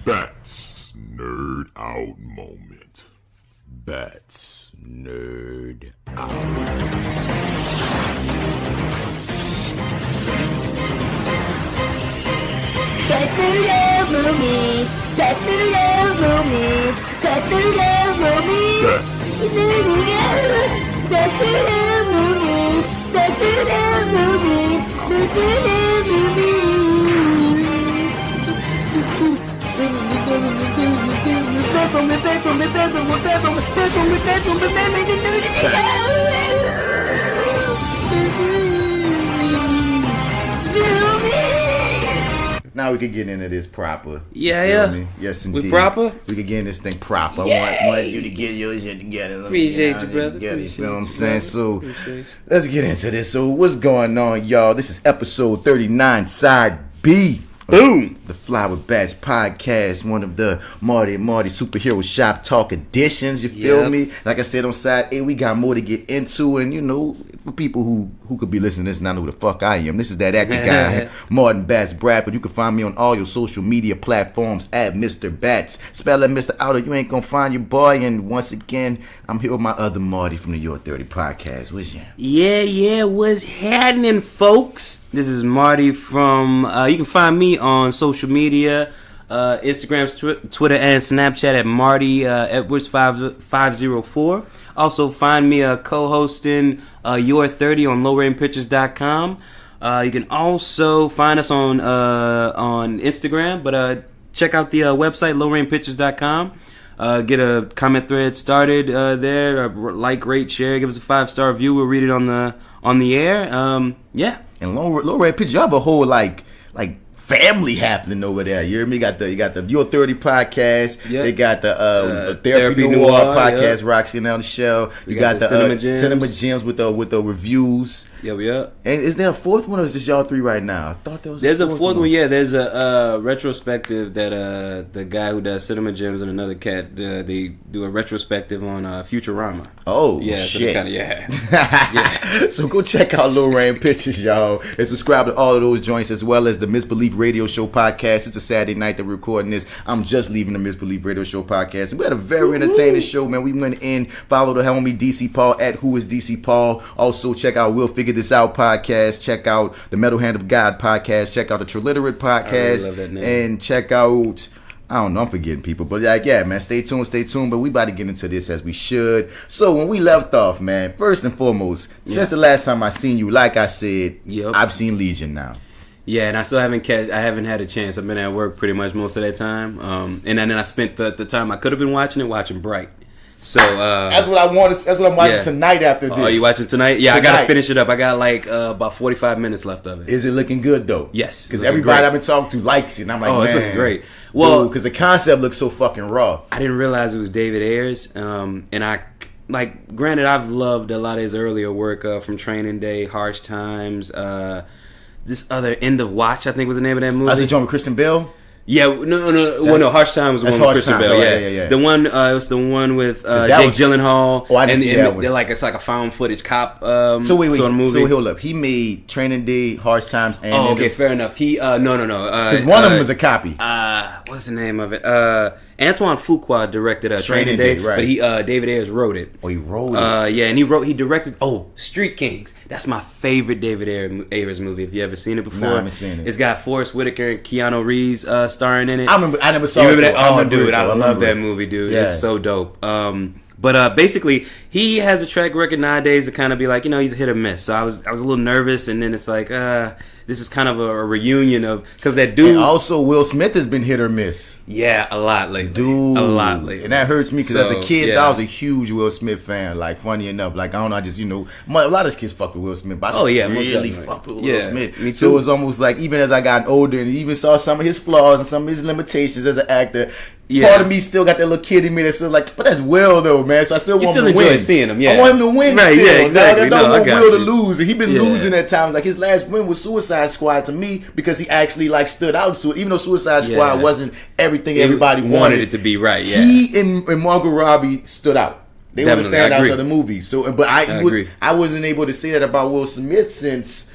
Bats Nerd Out Moment. Bats Nerd Out. Bats Nerd Out Moment. Bats Nerd Out Moment. Bats Nerd Out Moment. Bats. Bats Nerd Out Moment. Bats Nerd Out Moment. Bats Nerd Out Moment. Now we can get into this proper. Yeah. Me? Yes, indeed. We proper? We can get in this thing proper. Yay. I want you to get your shit together. Appreciate you, brother. You know what I'm saying? So, let's get into this. So, what's going on, y'all? This is episode 39, SideB. Boom! The FlyWithBats podcast, one of the Marty and Marty superhero shop talk editions. You feel me? Like I said on SideA, we got more to get into, and you know, for people who could be listening to this and not know who the fuck I am, this is that acting guy, Martin Bats Bradford. You can find me on all your social media platforms at Mr. Bats. Spell it Mr. Outer, you ain't gonna find your boy. And once again, I'm here with my other Marty from the Your 30 podcast. What's your? Yeah, what's happening, folks? This is Marty from, you can find me on social media, Instagram, Twitter, and Snapchat at Marty Edwards 504. Also find me co-hosting Your 30 on lowrainpictures.com. You can also find us on Instagram, but check out the website, lowrainpictures.com. Get a comment thread started there. Like, rate, share. Give us a 5-star review. We'll read it on the air. Yeah. And low red picture, you have a whole like family happening over there. You hear me? You got the Your 30 podcast. Yep. They got the Therapy Noir podcast. Roxy and on the show. You got the Cinema Gems with the reviews. Yeah. And is there a fourth one, or is this y'all three right now? I thought there was. There's a fourth one. Yeah, there's a retrospective that the guy who does Cinema Gems and another cat they do a retrospective on Futurama. Oh yeah, shit! So yeah. So go check out Low Rain Pictures, y'all, and subscribe to all of those joints as well as the Misbelief Radio Show podcast. It's a Saturday night that we're recording this. I'm just leaving the Misbelief Radio Show podcast, and we had a very entertaining show, man. We went in, follow the homie DC Paul at Who Is DC Paul. Also check out We'll Figure This Out podcast. Check out the Metal Hand of God podcast. Check out the Triliterate podcast. I really love that name. And check out, I don't know, I'm forgetting people, but like, yeah, man, stay tuned, but we about to get into this as we should. So when we left off, man, first and foremost, since the last time I seen you, like I said, I've seen Legion now. Yeah, and I still haven't had a chance. I've been at work pretty much most of that time, and then I spent the time I could have been watching Bright. So that's what I want. That's what I'm watching tonight after this. Oh, you watching tonight? Yeah, tonight. I gotta finish it up. I got like about 45 minutes left of it. Is it looking good thoe? Yes, because everybody I've been talking to likes it. And I'm like, man, it's looking great. Well, because the concept looks so fucking raw. I didn't realize it was David Ayers, and I like. Granted, I've loved a lot of his earlier work from Training Day, Harsh Times. This other End of Watch, I think was the name of that movie. I was John with Kristen Bell. Yeah, no. Harsh Times was the one with Kristen Bell. Yeah. The one, it was the one with Jake Gyllenhaal. Oh, I didn't see that one. They're like, it's like a found footage cop. So wait, sort of movie. So hold up. He made Training Day, Harsh Times, and okay, fair enough. He no. Because one of them was a copy. What's the name of it? Antoine Fuqua directed Training Day, right. But he David Ayers wrote it. Oh, he wrote it. Yeah, and he directed. Oh, Street Kings. That's my favorite David Ayers movie. Have you ever seen it before? No, I haven't seen it. It's got Forrest Whitaker and Keanu Reeves starring in it. I never saw it. Remember that? Oh, dude, I love that movie, dude. Yeah. It's so dope. But basically, he has a track record nowadays to kind of be like, he's a hit or miss. So I was a little nervous, and then it's like, this is kind of a reunion of, because that dude. And also, Will Smith has been hit or miss. Yeah, a lot lately. Dude, a lot lately, and that hurts me because as a kid, I was a huge Will Smith fan. Like, funny enough, like I don't know, I just a lot of kids fuck with Will Smith, but I really fuck with Will Smith. Me too. So it was almost like even as I got older and even saw some of his flaws and some of his limitations as an actor. Yeah. Part of me still got that little kid in me that's still like, but that's Will though, man. So I still want him to win. Seeing him, yeah. I want him to win right, still. Yeah, exactly. I don't want Will to lose. And he been losing at times. Like his last win was Suicide Squad to me because he actually like stood out. So even though Suicide Squad wasn't everything everybody wanted it to be, right? Yeah. He and Margot Robbie stood out. They were the standouts of the movie. So, but I wasn't able to say that about Will Smith since.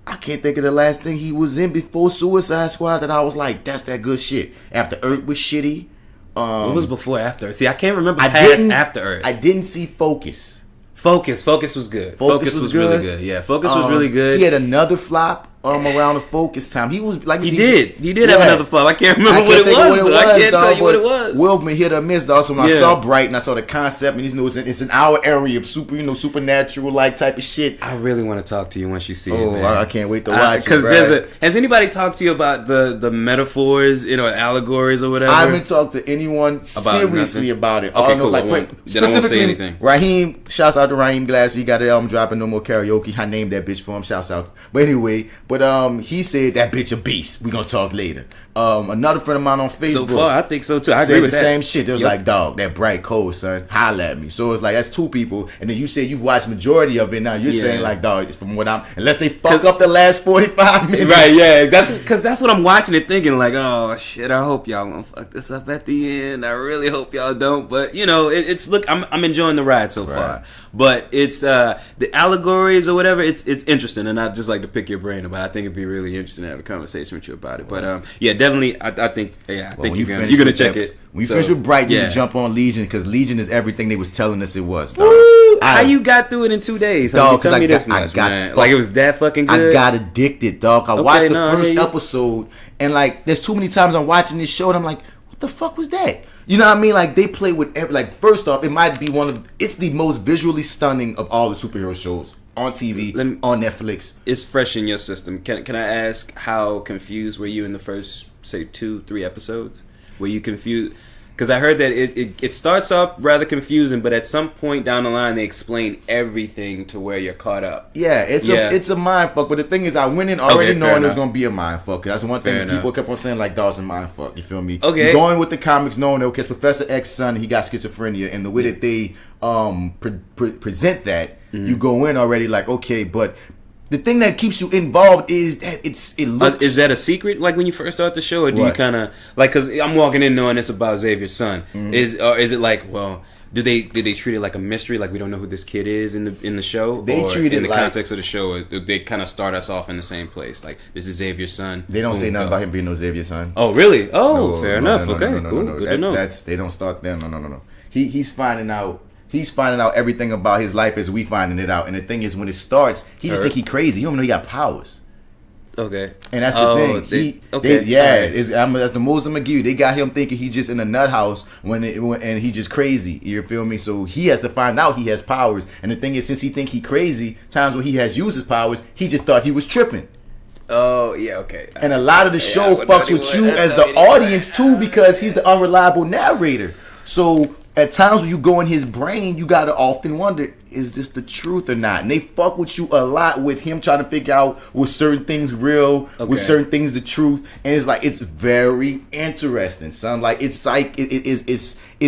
I can't think of the last thing he was in before Suicide Squad that I was like, that's that good shit. After Earth was shitty. What was before After Earth? See, I can't remember After Earth. I didn't see Focus. Focus was good. Focus was really good. Yeah, Focus was really good. He had another flop around the Focus time. He was like he did have another flop. I can't remember what it was. I can't tell you what it was. Wilman hit or miss. Also, when I saw Bright and I saw the concept, and it's in our area of supernatural like type of shit. I really want to talk to you once you see it, man. I can't wait to watch it. Because has anybody talked to you about the metaphors, allegories or whatever? I haven't talked to anyone seriously about it. Okay, cool. Then I won't say anything. Raheem, shouts out to Raheem Glass. He got an album dropping, No More Karaoke. I named that bitch for him. Shouts out. But anyway, he said that bitch a beast. We gonna talk later. Another friend of mine on Facebook. So far, I think so too. I agree with that. Said the same shit. They was like, dog, that bright cold, son. Holla at me. So it's like, that's two people. And then you said you've watched majority of it. Now you're saying like, dog, it's from what unless they fuck up the last 45 minutes. Right, yeah. That's what I'm watching and thinking like, oh shit, I hope y'all gonna fuck this up at the end. I really hope y'all don't. But I'm enjoying the ride so far. But it's the allegories or whatever, it's interesting, and I'd just like to pick your brain about it. I think it'd be really interesting to have a conversation with you about it. But definitely, I think you're gonna check it. When you finish with Bright, you can jump on Legion, because Legion is everything they was telling us it was. How you got through it in 2 days? Dog, tell me this much, man. Like it was that fucking good? I got addicted, dog. I watched the first episode, and like there's too many times I'm watching this show and I'm like, what the fuck was that? You know what I mean? Like they play with first off, it might be it's the most visually stunning of all the superhero shows on TV, on Netflix. It's fresh in your system. Can I ask, how confused were you in the first, say, 2-3 episodes? Were you confused? Because I heard that it starts off rather confusing, but at some point down the line, they explain everything to where you're caught up. Yeah, it's a mind fuck. But the thing is, I went in already knowing it was going to be a mind fuck. That's one thing people kept on saying, like, dog's a mind fuck. You feel me? Okay. Going with the comics, knowing, okay, it's Professor X's son, he got schizophrenia, and the way that they present that, you go in already like, okay, but the thing that keeps you involved is that it looks... is that a secret, like, when you first start the show? Or do you kind of... Like, because I'm walking in knowing it's about Xavier's son. Mm-hmm. Is it like, well... Did they treat it like a mystery, like we don't know who this kid is in the show? They treat it in the like, context of the show, they kind of start us off in the same place. Like, this is Xavier's son. They don't say nothing about him being no Xavier's son. Oh, really? Oh, fair enough. Okay, cool. Good to know. They don't start them. No. He's finding out. He's finding out everything about his life as we finding it out. And the thing is, when it starts, he just think he crazy. He don't even know he got powers. Okay. And that's the thing. That's the most I'm gonna give you. They got him thinking he just in a nut house and he just crazy. You feel me? So he has to find out he has powers. And the thing is, since he think he crazy, times when he has used his powers, he just thought he was tripping. Oh, yeah, okay. And a lot of the show fucks with you as the audience too, because he's the unreliable narrator. So at times when you go in his brain, you gotta often wonder, is this the truth or not? And they fuck with you a lot with him trying to figure out was certain things real, was certain things the truth, and it's like it's very interesting, son. Like it's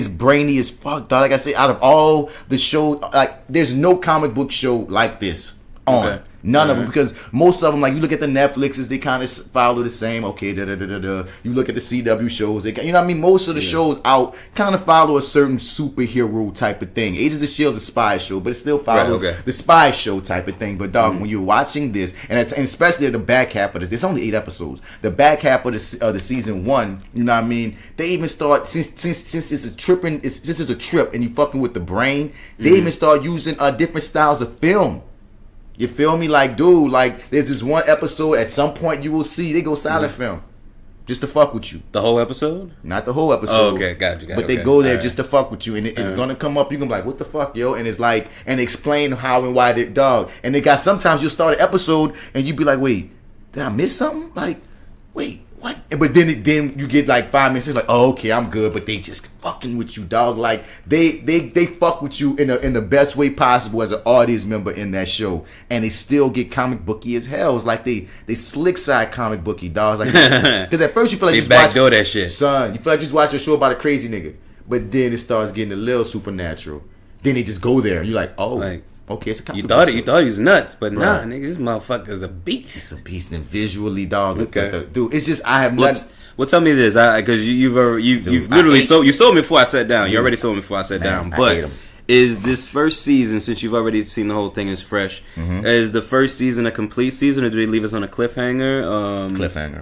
brainy as fuck, dog. Like I say, out of all the shows, like there's no comic book show like this on. Okay. None of them, because most of them, like you look at the Netflixes, they kind of follow the same. Okay, You look at the CW shows, you know what I mean. Most of the shows out kind of follow a certain superhero type of thing. Agents of S.H.I.E.L.D. is a spy show, but it still follows the spy show type of thing. But dog, when you're watching this, and especially the back half of this, there's only 8 episodes. The back half of the season 1, you know what I mean. They even start since it's a trip and you fucking with the brain. They even start using different styles of film. You feel me? Like, dude, like, there's this one episode, at some point you will see, they go silent film. Just to fuck with you. The whole episode? Not the whole episode. Oh, okay, got you. But they go there just to fuck with you. And it's going to come up, you're going to be like, what the fuck, yo? And it's like, and explain how and why they're dog. And they got, sometimes you'll start an episode, and you be like, wait, did I miss something? Like, wait, what? But then you get like 5 minutes, it's like, oh, okay, I'm good. But they just fucking with you, dog. Like they fuck with you in the best way possible as an audience member in that show, and they still get comic booky as hell. It's like they slick side comic booky, dogs. Like, because at first you feel like they backdoor that shit, son. You feel like you just watch a show about a crazy nigga, but then it starts getting a little supernatural. Then they just go there, and you're like, oh. Like, okay, it's a you thought he was nuts, but nah, nigga, this motherfucker's a beast. It's a beast, and visually, dog. Look at the dude. It's just I have nothing. Well, tell me this, because you've literally you sold me before I sat down. You already sold me before I sat down. But Is this first season, since you've already seen the whole thing, is fresh? Is the first season a complete season, or do they leave us on a cliffhanger?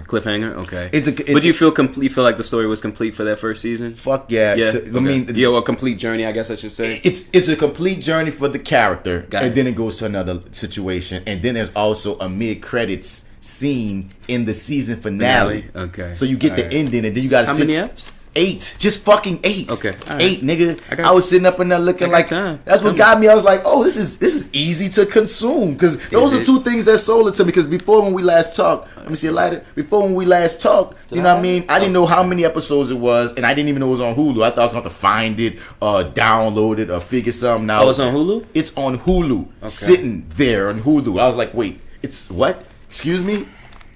Cliffhanger. Okay. But do you feel complete? You feel like the story was complete for that first season? Fuck yeah. Yeah. I mean, a complete journey, I guess I should say. It's a complete journey for the character, and then it goes to another situation, and then there's also a mid-credits scene in the season finale. Okay. So you get the ending, and then you got to How many eps? 8, just fucking 8. Okay, right. 8, nigga. I was sitting up in there looking like time. That's what got me. I was like, oh, this is easy to consume, because those are two things that sold it to me. Because before when we last talked, let me see a lighter. Before when we last talked, you know what I mean? I didn't know how many episodes it was, and I didn't even know it was on Hulu. I thought I was going to find it, download it, or figure something out. Oh, it's on Hulu? It's on Hulu, sitting there on Hulu. I was like, wait, it's what? Excuse me?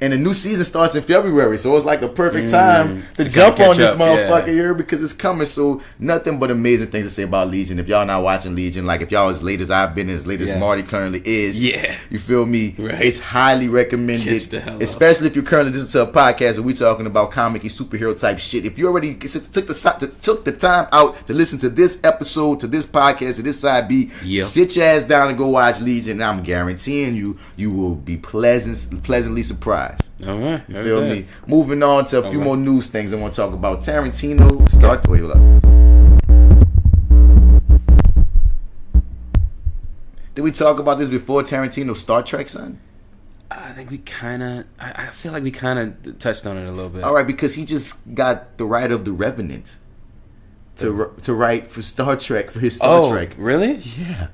And the new season starts in February, so it's like the perfect time to jump on this motherfucker here, because it's coming. So nothing but amazing things to say about Legion. If y'all not watching Legion, like if y'all as late as I've been, as late as Marty currently is, you feel me? Right. It's highly recommended, especially if you're currently listening to a podcast where we talking about comic-y superhero type shit. If you already took the time out to listen to this episode, to this podcast, to this SideB, sit your ass down and go watch Legion. And I'm guaranteeing you will be pleasantly surprised. All right, you feel me? Moving on to a few more news things I want to talk about. Tarantino Wait, hold up. Did we talk about this before? Tarantino Star Trek, son? I think we kind of. I feel like we kind of touched on it a little bit. All right, because he just got the right of the Revenant to write for Star Trek, for his Star Trek. Really? Yeah.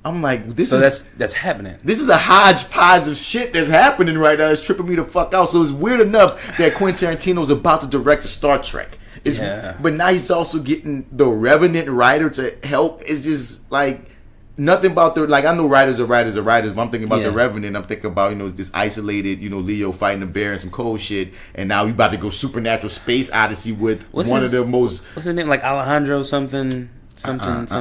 I'm like, that's happening. This is a hodgepodge of shit that's happening right now. It's tripping me the fuck out. So it's weird enough that Quentin Tarantino's about to direct a Star Trek. But now he's also getting the Revenant writer to help. It's just like nothing about I know writers are writers, but I'm thinking about the Revenant. I'm thinking about, this isolated, Leo fighting a bear and some cold shit. And now we about to go supernatural space odyssey with of the most. What's his name? Like Alejandro something. Something. No, that's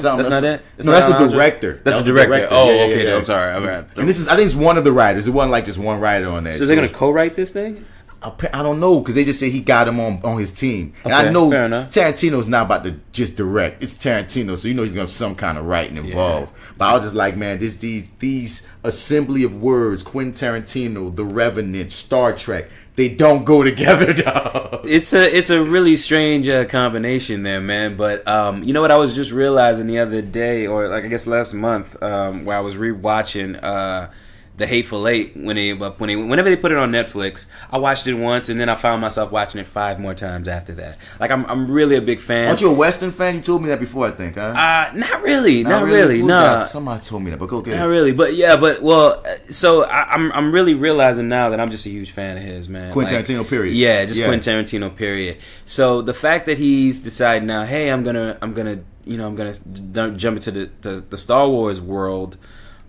not it. That's the director. That's the director. Oh, okay. Yeah. I'm sorry. Okay. And this is, I think, it's one of the writers. It wasn't like just one writer on that. So they're gonna co-write this thing? I don't know, because they just say he got him on his team. And I know Tarantino's not about to just direct. It's Tarantino, so he's gonna have some kind of writing involved. But I was just like, man, these assembly of words: Quentin Tarantino, The Revenant, Star Trek. They don't go together, dog. It's a really strange combination there, man. But you know what? I was just realizing the other day, or I guess last month, where I was rewatching The Hateful Eight whenever they put it on Netflix. I watched it once, and then I found myself watching it 5 more times after that. Like I'm really a big fan. Aren't you a Western fan? You told me that before, I think, huh? Not really. No. Somebody told me that, but go ahead. Not really, so I'm really realizing now that I'm just a huge fan of his, man. Quentin Tarantino, period. Yeah, just Quentin Tarantino, period. So the fact that he's decided now, hey, I'm gonna jump into the Star Wars world.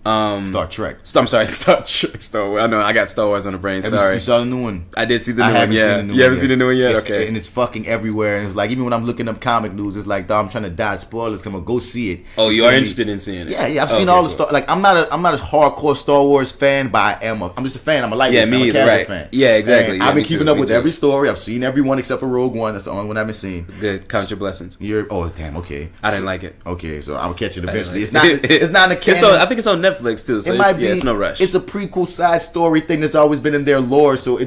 Star Trek. I'm sorry, Star Trek. Star Wars. I know I got Star Wars on the brain. Sorry. You saw the new one? I did see the new one. Yeah, you haven't seen the new one yet. Okay, and it's fucking everywhere. And it's like, even when I'm looking up comic news, it's like, dog, I'm trying to dodge spoilers. Come on, go see it. Oh, you are interested in seeing it? Yeah. I've seen all the Star. Like, I'm not a hardcore Star Wars fan, but I'm just a fan. I'm a lightweight fan. I'm a casual fan. Yeah, exactly. I've been keeping up with every story. I've seen every one except for Rogue One. That's the only one I haven't seen. Good. Count your blessings. Oh, damn. Okay. I didn't like it. Okay, so I'll catch it eventually. It's not in the canon. I think it's on Netflix too. So it's no rush. It's a prequel side story thing that's always been in their lore, so it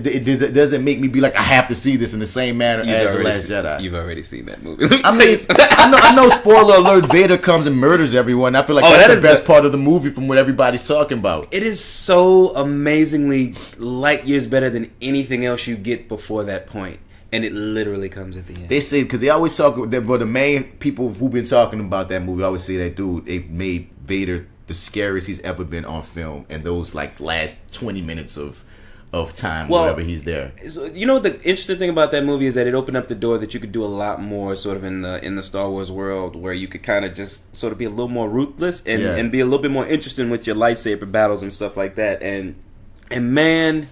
doesn't make me be like, I have to see this in the same manner as The Last Jedi. You've already seen that movie. I know. Spoiler alert: Vader comes and murders everyone. I feel like that's the best part of the movie from what everybody's talking about. It is so amazingly light years better than anything else you get before that point. And it literally comes at the end. They say, because they always talk, but the main people who've been talking about that movie always say that, dude, they made Vader the scariest he's ever been on film, and those last 20 minutes of time, wherever he's there. So, the interesting thing about that movie is that it opened up the door that you could do a lot more sort of in the Star Wars world, where you could kind of just sort of be a little more ruthless and be a little bit more interested with your lightsaber battles and stuff like that. And man,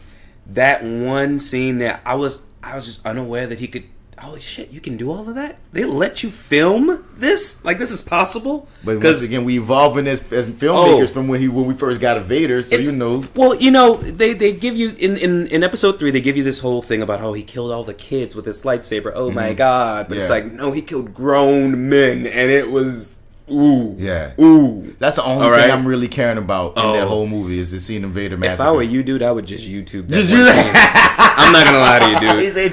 that one scene there, I was just unaware that he could. Holy shit! You can do all of that. They let you film this? Like, this is possible? But once again, we evolving as filmmakers from when we first got a Vader. So Well, they give you in episode 3, they give you this whole thing about how he killed all the kids with his lightsaber. Oh my god! But it's like, no, he killed grown men, and it was Ooh. Yeah. Ooh. That's the only thing I'm really caring about in that whole movie is the scene of Vader massacre. If I were you, dude, I would just YouTube that. Just I'm not gonna lie to you, dude. He said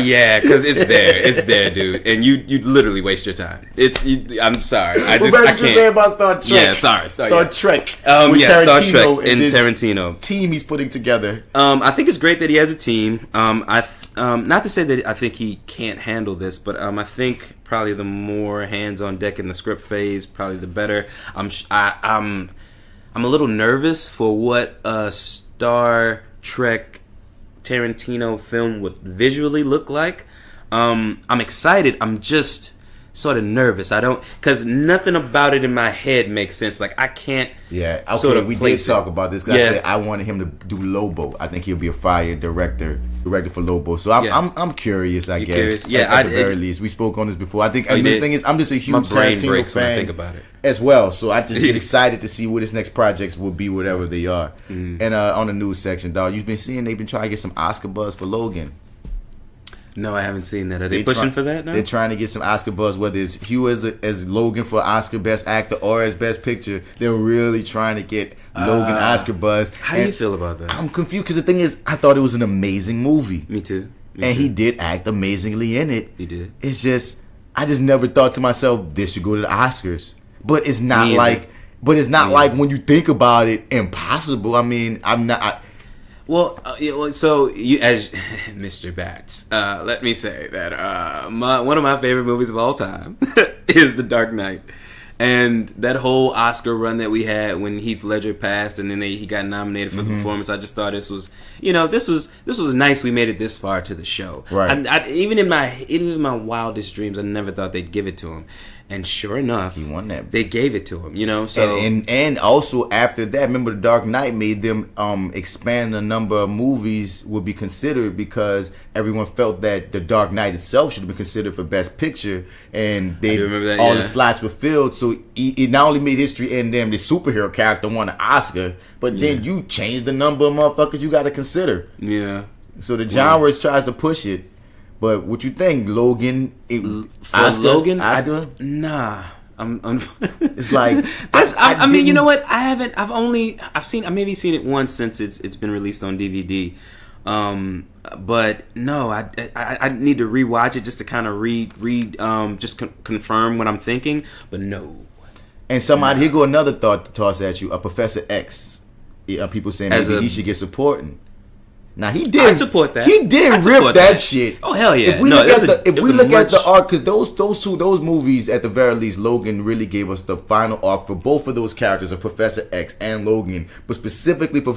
yeah, because it's there, dude, and you literally waste your time. I'm sorry, I can't. Say about Star Trek. Yeah, sorry, Star Trek. With Star Trek and Tarantino team he's putting together. I think it's great that he has a team. Not to say that I think he can't handle this, but I think probably the more hands on deck in the script phase, probably the better. I'm a little nervous for what a Star Trek Tarantino film would visually look like. I'm excited. I'm just sort of nervous. Because nothing about it in my head makes sense. Like I can't. Yeah. Okay. Sort of we did talk about this. I said I wanted him to do Lobo. I think he'll be a fire director for Lobo. So I'm curious. I guess. Curious? Yeah. At the very least, we spoke on this before. I think. The thing is, I'm just a huge Tarantino fan. When I think about it. As well, so I just get excited to see what his next projects will be, whatever they are. And on the news section, dog, you've been seeing they've been trying to get some Oscar buzz for Logan. No, I haven't seen that. Are they pushing for that now? They're trying to get some Oscar buzz, whether it's Hugh as Logan for Oscar Best Actor or as Best Picture. They're really trying to get Logan Oscar buzz. How do you feel about that? I'm confused because the thing is, I thought it was an amazing movie. Me too. He did act amazingly in it. He did. It's just, I just never thought to myself, this should go to the Oscars. But it's not like when you think about it, impossible. I mean, I'm not. So you, as Mr. Bats, let me say that one of my favorite movies of all time is The Dark Knight, and that whole Oscar run that we had when Heath Ledger passed, and then he got nominated for the performance. I just thought this was nice. We made it this far to the show. Right. Even in my wildest dreams, I never thought they'd give it to him. And sure enough, he won that. They gave it to him, So and also after that, remember The Dark Knight made them expand the number of movies would be considered because everyone felt that The Dark Knight itself should have been considered for Best Picture, and the slots were filled. So it not only made history and then the superhero character won an Oscar, but then you changed the number of motherfuckers you got to consider. Yeah. So the genre tries to push it. But what you think, Logan? Logan? Oscar? Nah. It's like I mean, you know what? I've maybe seen it once since it's been released on DVD. But no, I need to rewatch it just to kind of confirm what I'm thinking. But no. And here go another thought to toss at you: a Professor X. People saying maybe he should get supporting. Now he did. I'd support that. He did rip that shit. Oh hell yeah! If we look at the arc, because those movies at the very least, Logan really gave us the final arc for both of those characters, of Professor X and Logan. But specifically for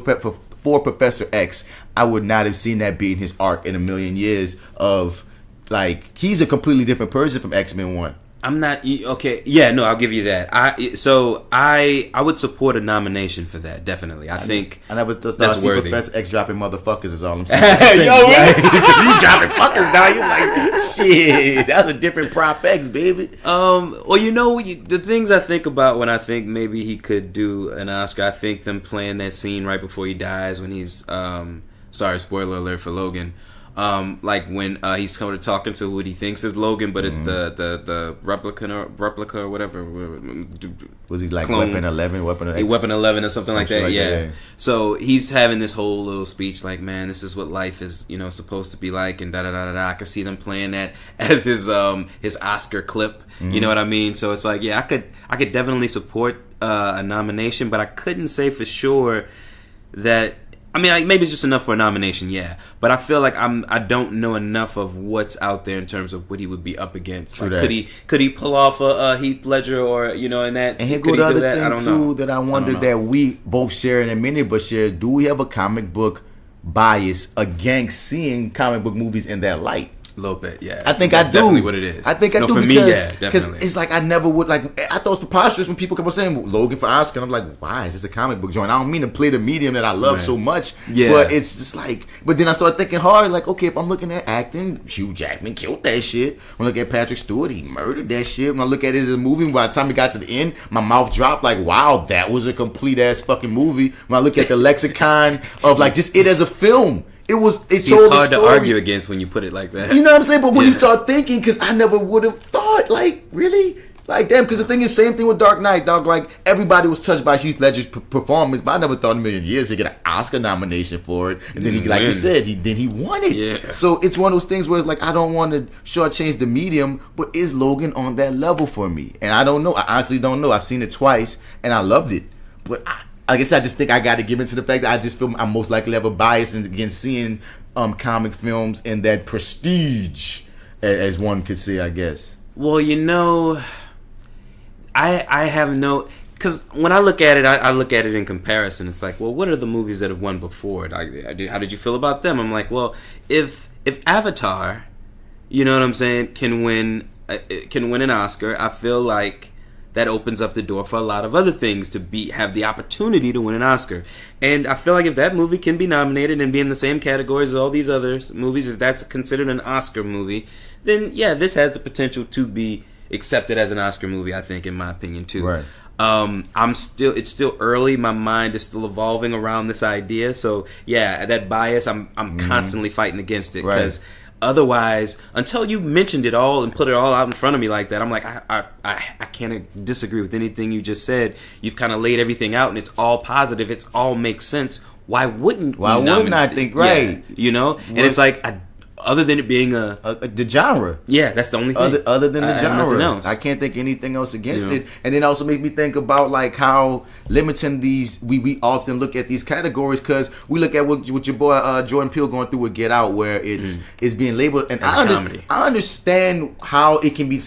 Professor X, I would not have seen that being his arc in a million years. Of like, he's a completely different person from X-Men 1. I'm not okay. Yeah, no, I'll give you that. I would support a nomination for that. Definitely, I think I never thought that's worthy. Professor X dropping motherfuckers is all I'm saying. You dropping fuckers now. You're like, shit. That was a different Prof X, baby. Well, the things I think about when I think maybe he could do an Oscar, I think them playing that scene right before he dies when he's sorry, spoiler alert for Logan. Like when he's coming to talking to what he thinks is Logan, but it's the replica or whatever. Was he like clone, Weapon 11 or something like that? Yeah. So he's having this whole little speech like, man, this is what life is, supposed to be like, and da da da da. I could see them playing that as his Oscar clip. You know what I mean? So it's like, yeah, I could definitely support a nomination, but I couldn't say for sure that. I mean, maybe it's just enough for a nomination, yeah. But I feel like I don't know enough of what's out there in terms of what he would be up against. Like, could he pull off a Heath Ledger or in that? And here go the other thing too that I wonder that we both share and many of us share. Do we have a comic book bias against seeing comic book movies in that light? A little bit, yeah. I think I do. Definitely what it is. I think I do for because, me, yeah, definitely. It's like I never would I thought it was preposterous when people kept on saying Logan for Oscar, and I'm like, why? It's just a comic book joint. I don't mean to play the medium that I love so much. Yeah. But it's just like, but then I started thinking hard, like, okay, if I'm looking at acting, Hugh Jackman killed that shit. When I look at Patrick Stewart, he murdered that shit. When I look at it as a movie, by the time it got to the end, my mouth dropped like, wow, that was a complete ass fucking movie. When I look at the lexicon of like just it as a film. It's hard to argue against when you put it like that. You know what I'm saying? But when you start thinking, because I never would have thought, like, really? Like, damn, because the thing is, same thing with Dark Knight, dog. Like, everybody was touched by Heath Ledger's performance, but I never thought in a million years he'd get an Oscar nomination for it. And then he, like you said, he won it. Yeah. So it's one of those things where it's like, I don't want to shortchange the medium, but is Logan on that level for me? And I don't know. I honestly don't know. I've seen it twice, and I loved it. But I guess I just think I got to give into the fact that I just feel I'm most likely to have a bias against seeing comic films in that prestige, as one could say, I guess. Well, you know, I have no, because when I look at it, I look at it in comparison. It's like, well, what are the movies that have won before? How did you feel about them? I'm like, well, if Avatar, you know what I'm saying, can win an Oscar, I feel like that opens up the door for a lot of other things to have the opportunity to win an Oscar. And I feel like if that movie can be nominated and be in the same categories as all these other movies, if that's considered an Oscar movie, then yeah, this has the potential to be accepted as an Oscar movie, I think, in my opinion, too. Right. It's still early. My mind is still evolving around this idea. So yeah, that bias, I'm constantly fighting against it, because otherwise, until you mentioned it all and put it all out in front of me like that, I'm like, I can't disagree with anything you just said. You've kind of laid everything out, and it's all positive. It's all makes sense. Why wouldn't I think, right? Yeah, you know, and it's like, other than it being the genre, yeah, that's the only thing. Other than the genre, else. I can't think anything else against it. And then also make me think about like how limiting these we often look at these categories, because we look at what your boy Jordan Peele going through with Get Out, where it's being labeled. And I understand how it can be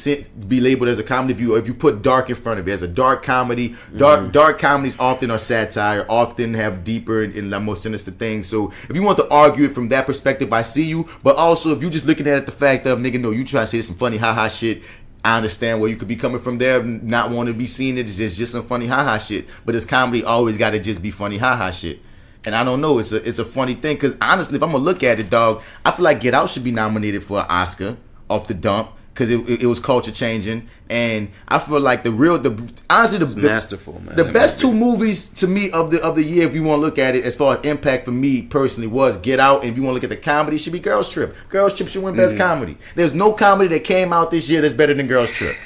labeled as a comedy if you put dark in front of it as a dark comedy. Dark comedies often are satire, often have deeper and more sinister things. So if you want to argue it from that perspective, I see you, but also, if you're just looking at it the fact of, nigga, no, you try to say some funny ha-ha shit, I understand where you could be coming from there, not wanting to be seen it as just some funny ha-ha shit. But this comedy always got to just be funny ha-ha shit. And I don't know, it's a funny thing, because honestly, if I'm going to look at it, dog, I feel like Get Out should be nominated for an Oscar off the dump, because it was culture changing. And I feel like it's masterful, man. The best two movies to me of the year, if you want to look at it as far as impact for me personally, was Get Out. And if you want to look at the comedy, it should be Girls Trip. Girls Trip should win best comedy. There's no comedy that came out this year that's better than Girls Trip.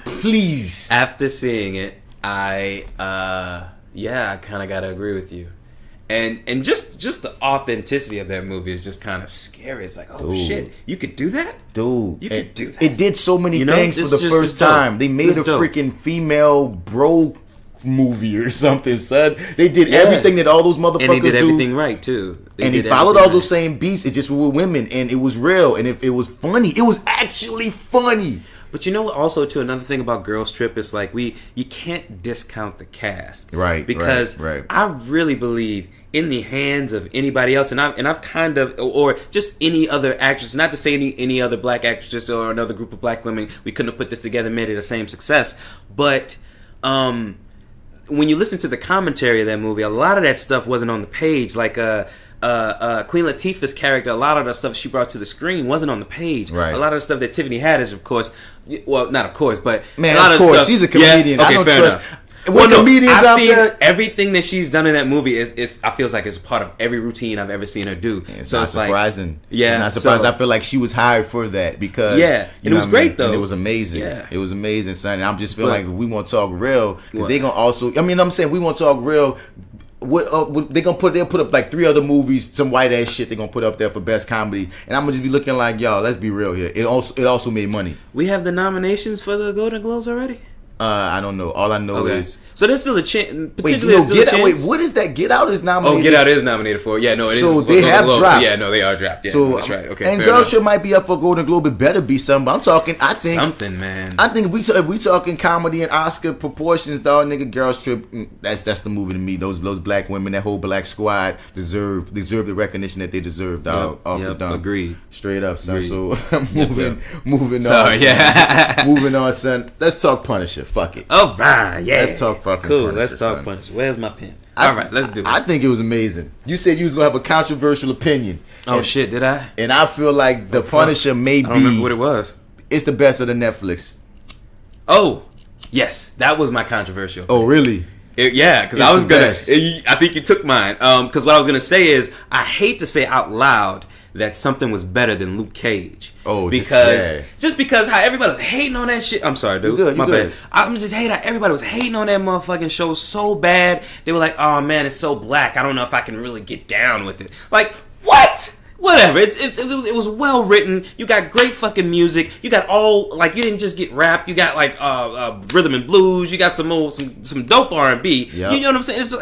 Please. After seeing it, I kind of gotta agree with you. And just the authenticity of that movie is just kind of scary. It's like, oh shit, you could do that? Dude. You could do that. It did so many things for the first time. They made a freaking female bro movie or something, son. They did everything that all those motherfuckers do. And they did everything right, too. They followed all those same beats. It just were women, and it was real, and it was funny. It was actually funny. But you know what, also, too, another thing about Girls Trip is like you can't discount the cast. Right. Because I really believe in the hands of anybody else, and I've kind of, or just any other actress, not to say any other black actress or another group of black women, we couldn't have put this together and made it the same success. But when you listen to the commentary of that movie, a lot of that stuff wasn't on the page. Like Queen Latifah's character, a lot of the stuff she brought to the screen wasn't on the page. Right. A lot of the stuff that Tiffany Haddish, of course, well, not of course, but man, a lot of course, stuff, she's a comedian. Yeah, okay, I don't fair trust. Enough. What comedians I've out seen there? Everything that she's done in that movie is I feels like it's part of every routine I've ever seen her do. Yeah, it's so not it's surprising. Like, yeah, it's not surprising. So, I feel like she was hired for that because and it was great though. And it was amazing. Yeah. It was amazing, son. And I'm just feeling like we want to talk real because they gonna also. I mean, I'm saying we want to talk real. What they'll put up like 3 other movies, some white ass shit they're gonna put up there for best comedy, and I'm gonna just be looking like, y'all, let's be real here. It also made money. We have the nominations for the Golden Globes already. I don't know. All I know is so there's still a chance. Wait, what is that? Get Out is nominated. Oh, Get Out is nominated for. Yeah, no, it is. So they have dropped. Yeah, no, they are dropped. Yeah, so that's right. Okay, and Girls Trip might be up for Golden Globe. It better be something. But I'm talking. I think something, man. I think if we talking comedy and Oscar proportions, dog, nigga, Girls Trip. That's the movie to me. Those black women, that whole black squad deserve the recognition that they deserve, dog. Off the dump. Agreed. Straight up, son. Agreed. So moving on. Sorry, yeah. Moving on, son. Let's talk Punisher. Fuck it. Oh, right, yeah. Let's talk fucking cool. Punisher, Let's talk son. Punisher. Where's my pen? All right, let's do it. I think it was amazing. You said you was gonna have a controversial opinion. Oh shit, did I? And I feel like the Punisher may I don't remember what it was. It's the best of the Netflix. Oh, yes, that was my controversial. Oh, really? Yeah, because I was gonna. I think you took mine. Because what I was gonna say is, I hate to say out loud that something was better than Luke Cage. Oh, because how everybody was hating on that shit. I'm sorry, dude. You My good. bad. I'm just hating how everybody was hating on that motherfucking show so bad. They were like, oh man, it's so black. I don't know if I can really get down with it. Like, what? Whatever. It was well written. You got great fucking music. You got all, like, you didn't just get rap. You got like rhythm and blues. You got some dope R&B. Yep. You know what I'm saying? It's,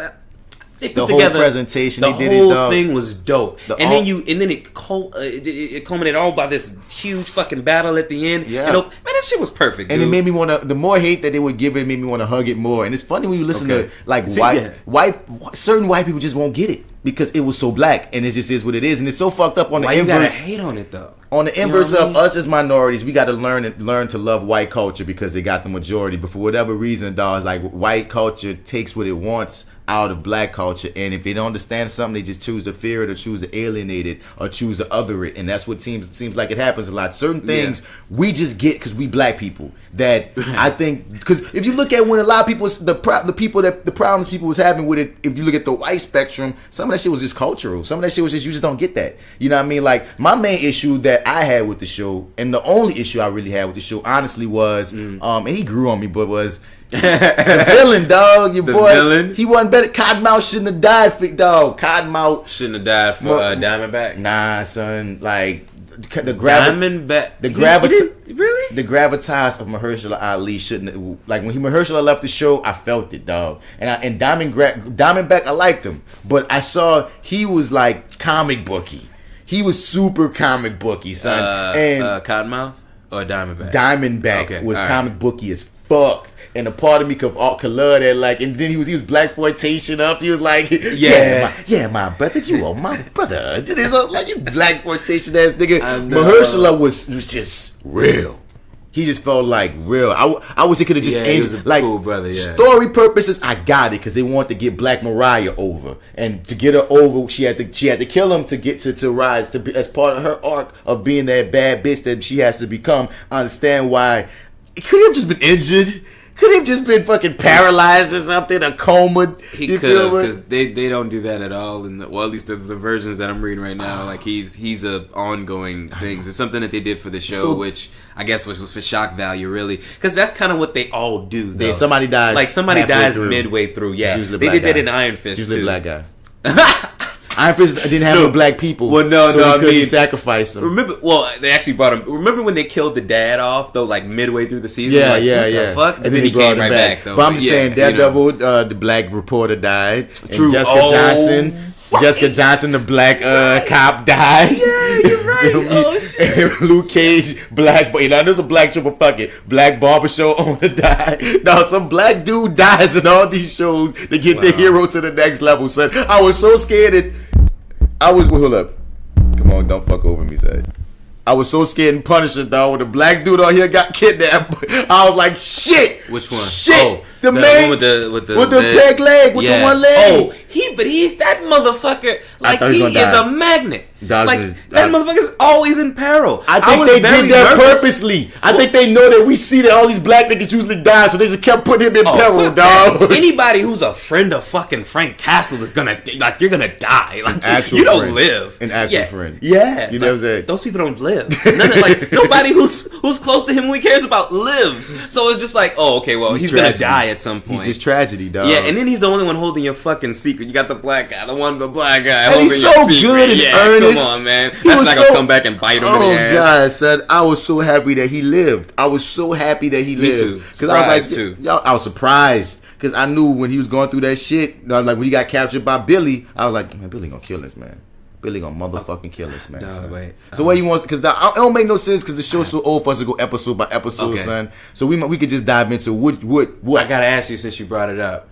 they put the together, whole presentation, the they did it. whole thing was dope. It culminated all by this huge fucking battle at the end. Yeah, man, that shit was perfect. And dude. it made me want to. The more hate that they would give it made me want to hug it more. And it's funny when you listen to like certain white people just won't get it because it was so black, and it just is what it is, and it's so fucked up on the inverse. Why you gotta hate on it though? On the inverse of us as minorities, we got to learn to love white culture because they got the majority. But for whatever reason, dog, like white culture takes what it wants out of black culture, and if they don't understand something, they just choose to fear it or choose to alienate it or choose to other it, and that's what seems like it happens a lot. Certain things we just get because we black people. That I think because if you look at when a lot of people the problems people was having with it, if you look at the white spectrum, some of that shit was just cultural. Some of that shit was just you just don't get that. You know what I mean? Like my main issue that I had with the show, and the only issue I really had with the show, honestly, was and he grew on me, but was the villain, dog. Your boy, villain? He wasn't better. Cottonmouth shouldn't have died, dog. Cottonmouth shouldn't have died for Diamondback. Nah, son. Like the Diamondback. The gravitas of Mahershala Ali shouldn't have, like when Mahershala left the show, I felt it, dog. And Diamondback, I liked him, but I saw he was like comic booky. He was super comic booky, son. And Cottonmouth or Diamondback? Diamondback was comic booky as fuck. And a part of me could love that, like, and then he was blaxploitation up. He was like, my brother, you are my brother. It was like, you blaxploitation ass nigga. Mahershala was just real. He just felt like real. I wish it could have just ended. Like, cool brother, story purposes, I got it because they wanted to get Black Mariah over, and to get her over, she had to kill him to get to rise to be as part of her arc of being that bad bitch that she has to become. I understand why. Could he have just been injured? Could he have just been fucking paralyzed or something, a coma? He could have, because they don't do that at all. Well, at least the versions that I'm reading right now, like he's a ongoing thing. It's something that they did for the show, which I guess was for shock value, really, because that's kind of what they all do. Though. Somebody dies, like somebody dies midway through. Yeah, they did that in Iron Fist usually too. Black guy. Iron Fist didn't have no black people. Well, no, I mean, sacrifice them. They actually brought him. Remember when they killed the dad off though, like midway through the season? Yeah, what the fuck? And then he came right back though. But I'm just saying, Daredevil, the black reporter died. True. And Jessica Johnson, the black cop died. Yeah, you're right. Oh shit. And Luke Cage, black boy. Now there's a black triple fucking black barbershop owner died. Now some black dude dies in all these shows to get the hero to the next level, son. I was so scared hold up. Come on, don't fuck over me, son. I was so scared and Punisher, dog. When the black dude on here got kidnapped, I was like, shit. Which one? Shit. The man with the peg leg, with the one leg. Oh, he's that motherfucker. Like he is a magnet. That motherfucker's always in peril. I think they did that purposely. I think they know that we see that all these black niggas usually die, so they just kept putting him in peril, dog. Anybody who's a friend of fucking Frank Castle is gonna you're gonna die. Like you don't live. An actual friend. Yeah. You know what I'm saying? Those people don't live. Nobody who's close to him who he cares about lives. So it's just like, oh, okay, well, he's gonna die at some point. He's just tragedy, dog. Yeah, and then he's the only one holding your fucking secret. You got the black guy, the black guy and holding he's your so secret. good and earnest. Come on, man. That's not gonna come back and bite him in the ass. Oh God, son, I was so happy that he lived. I was so happy that he lived. Me too. Because I was like, I was surprised because I knew when he was going through that shit. Like when he got captured by Billy, I was like, man, Billy gonna kill this man. Billy gonna motherfucking kill this man. So what he wants, because it don't make no sense because the show's so old for us to go episode by episode, son. So we could just dive into what. I gotta ask you since you brought it up.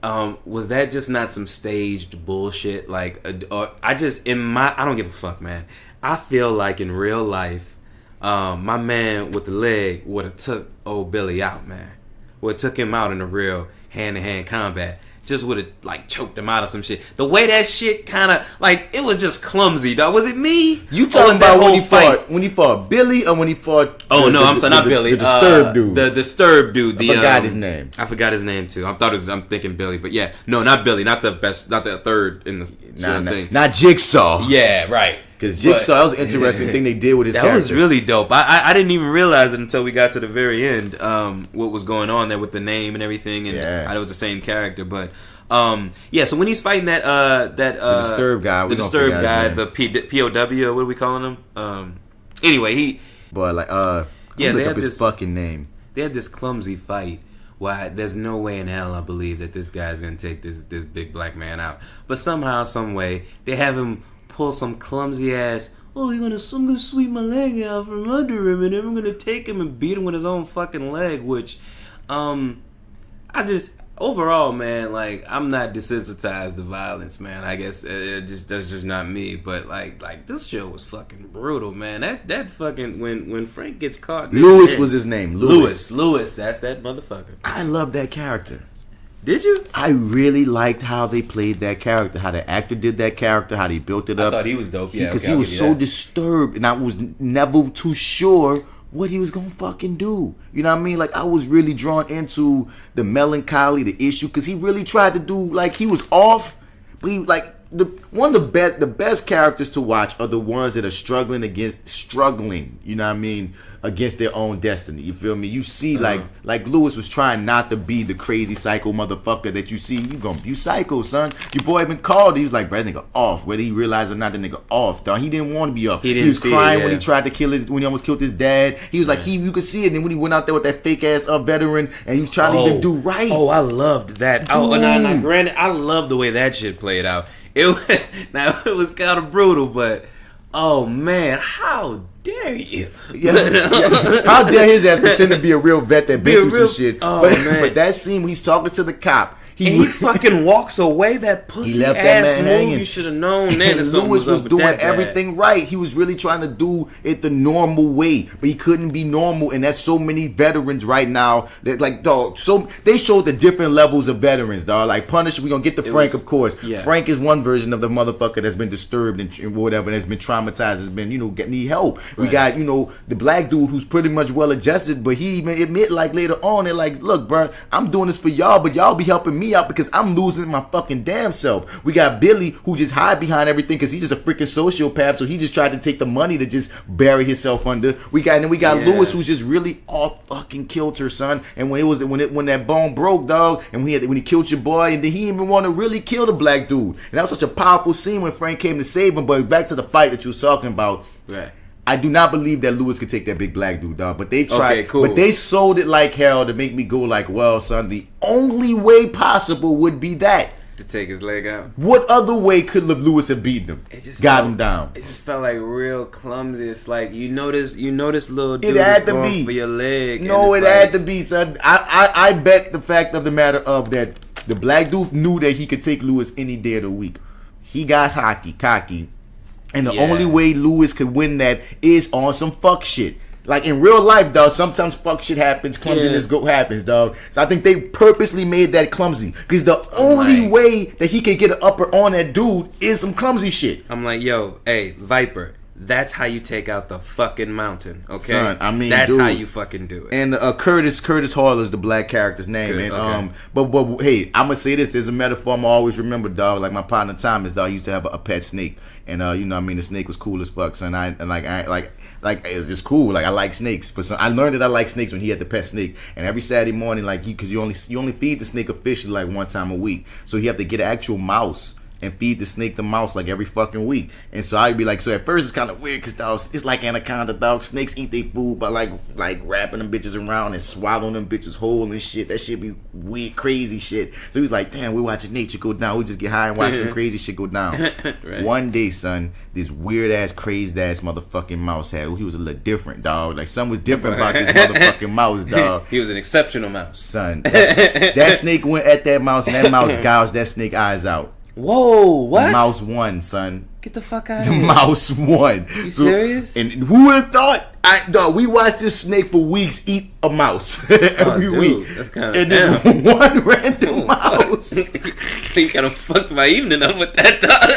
Was that just not some staged bullshit? Like, or I don't give a fuck, man. I feel like in real life, my man with the leg would have took old Billy out, man. Would have took him out in a real hand-to-hand combat. Just would have like choked him out of some shit. The way that shit kind of like it was just clumsy, dog. Was it me? You talking about when he fought Billy or when he fought? I'm sorry, not Billy. The Disturbed dude. The Disturbed dude. I forgot his name. I forgot his name too. I'm thinking Billy, but yeah, no, not Billy. Not the best. Not the third in the thing. Not Jigsaw. Yeah, right. Because Jigsaw, that was an interesting thing they did with his character. That was really dope. I didn't even realize it until we got to the very end, what was going on there with the name and everything, and it was the same character. But so when he's fighting the Disturbed guy, the POW, what are we calling him? Anyway, he. But like, look up his fucking name. They had this clumsy fight. Why? There's no way in hell I believe that this guy's gonna take this big black man out. But somehow, some way, they have him pull some clumsy ass. Oh, I'm gonna sweep my leg out from under him, and then I'm gonna take him and beat him with his own fucking leg. Which, overall, man, like, I'm not desensitized to violence, man. I guess that's just not me. But like this show was fucking brutal, man. That fucking when Frank gets caught. Lewis was his name. Lewis. That's that motherfucker. I love that character. Did you? I really liked how they played that character, how the actor did that character, how they built it up. I thought he was dope. Yeah, because he was so disturbed, and I was never too sure what he was gonna fucking do. You know what I mean? Like, I was really drawn into the melancholy, the issue, because he really tried to do, like, he was off, but he, like, one of the best characters to watch are the ones that are struggling, you know what I mean, against their own destiny. You feel me? You see, like Lewis was trying not to be the crazy psycho motherfucker that you see. You psycho, son. Your boy been called. He was like, bro, that nigga off. Whether he realized or not, the nigga off, dog. He didn't want to be off. He was crying when he tried to when he almost killed his dad. He was like, you could see it. And then when he went out there with that fake ass veteran, and he was trying to even do right. Oh, I loved that. Granted, I love the way that shit played out. It was kind of brutal, but oh man, how dare you? Yeah. How dare his ass pretend to be a real vet that been through some shit? Oh, but that scene when he's talking to the cop, he fucking walks away. That pussy ass move. You should have known that. And Lewis was doing everything right. He was really trying to do it the normal way, but he couldn't be normal. And that's so many veterans right now that, like, dog. So they showed the different levels of veterans, dog. Like Punisher, we gonna get to Frank, of course. Yeah. Frank is one version of the motherfucker that's been disturbed and whatever, that's been traumatized, has been need help. Right. We got the black dude who's pretty much well adjusted, but he even admit, like, later on, they're like, look, bro, I'm doing this for y'all, but y'all be helping me out because I'm losing my fucking damn self. We got Billy who just hide behind everything because he's just a freaking sociopath, so he just tried to take the money to just bury himself under. We got Lewis who's just really off fucking kilter, son. And when that bone broke, dog, and when he killed your boy, and then he even want to really kill the black dude. And that was such a powerful scene when Frank came to save him. But back to the fight that you was talking about. Right. I do not believe that Lewis could take that big black dude, dog. But they tried. Okay, cool. But they sold it like hell to make me go like, well, son, the only way possible would be that. To take his leg out. What other way could Lewis have beaten him? Got him down. It just felt like real clumsy. It's like you notice little dude is going for your leg. No, it had to be, son. I bet the fact of the matter of that the black dude knew that he could take Lewis any day of the week. He got cocky. And the only way Lewis could win that is on some fuck shit. Like in real life, dog, sometimes fuck shit happens, clumsiness happens, dog. So I think they purposely made that clumsy. Because the only way that he can get an upper on that dude is some clumsy shit. I'm like, yo, hey, Viper, that's how you take out the fucking mountain, okay? Son, I mean, that's how you fucking do it. And Curtis Hall is the black character's name. Good, and but hey, I'm gonna say this. There's a metaphor I'm always remember, dog. Like my partner Thomas, dog, used to have a pet snake, and the snake was cool as fuck, son. Like it was just cool. Like I like snakes. I learned that I like snakes when he had the pet snake. And every Saturday morning, like because you only feed the snake officially like one time a week, so you have to get an actual mouse and feed the snake the mouse like every fucking week. And so I'd be like, so at first it's kind of weird because it's like anaconda, dog. Snakes eat their food by like wrapping them bitches around and swallowing them bitches whole and shit. That shit be weird, crazy shit. So he's like, damn, we're watching nature go down. We just get high and watch some crazy shit go down. Right. One day, son, this weird ass, crazed ass motherfucking mouse he was a little different, dog. Like something was different about this motherfucking mouse, dog. He was an exceptional mouse. Son, that snake went at that mouse and that mouse gouged that snake eyes out. Whoa, what? The mouse won, son. Get the fuck out of here. The mouse won. You serious? And who would have thought? Dog, we watched this snake for weeks eat a mouse every week. That's kind of and just one random mouse. You kind of fucked my evening up with that, dog.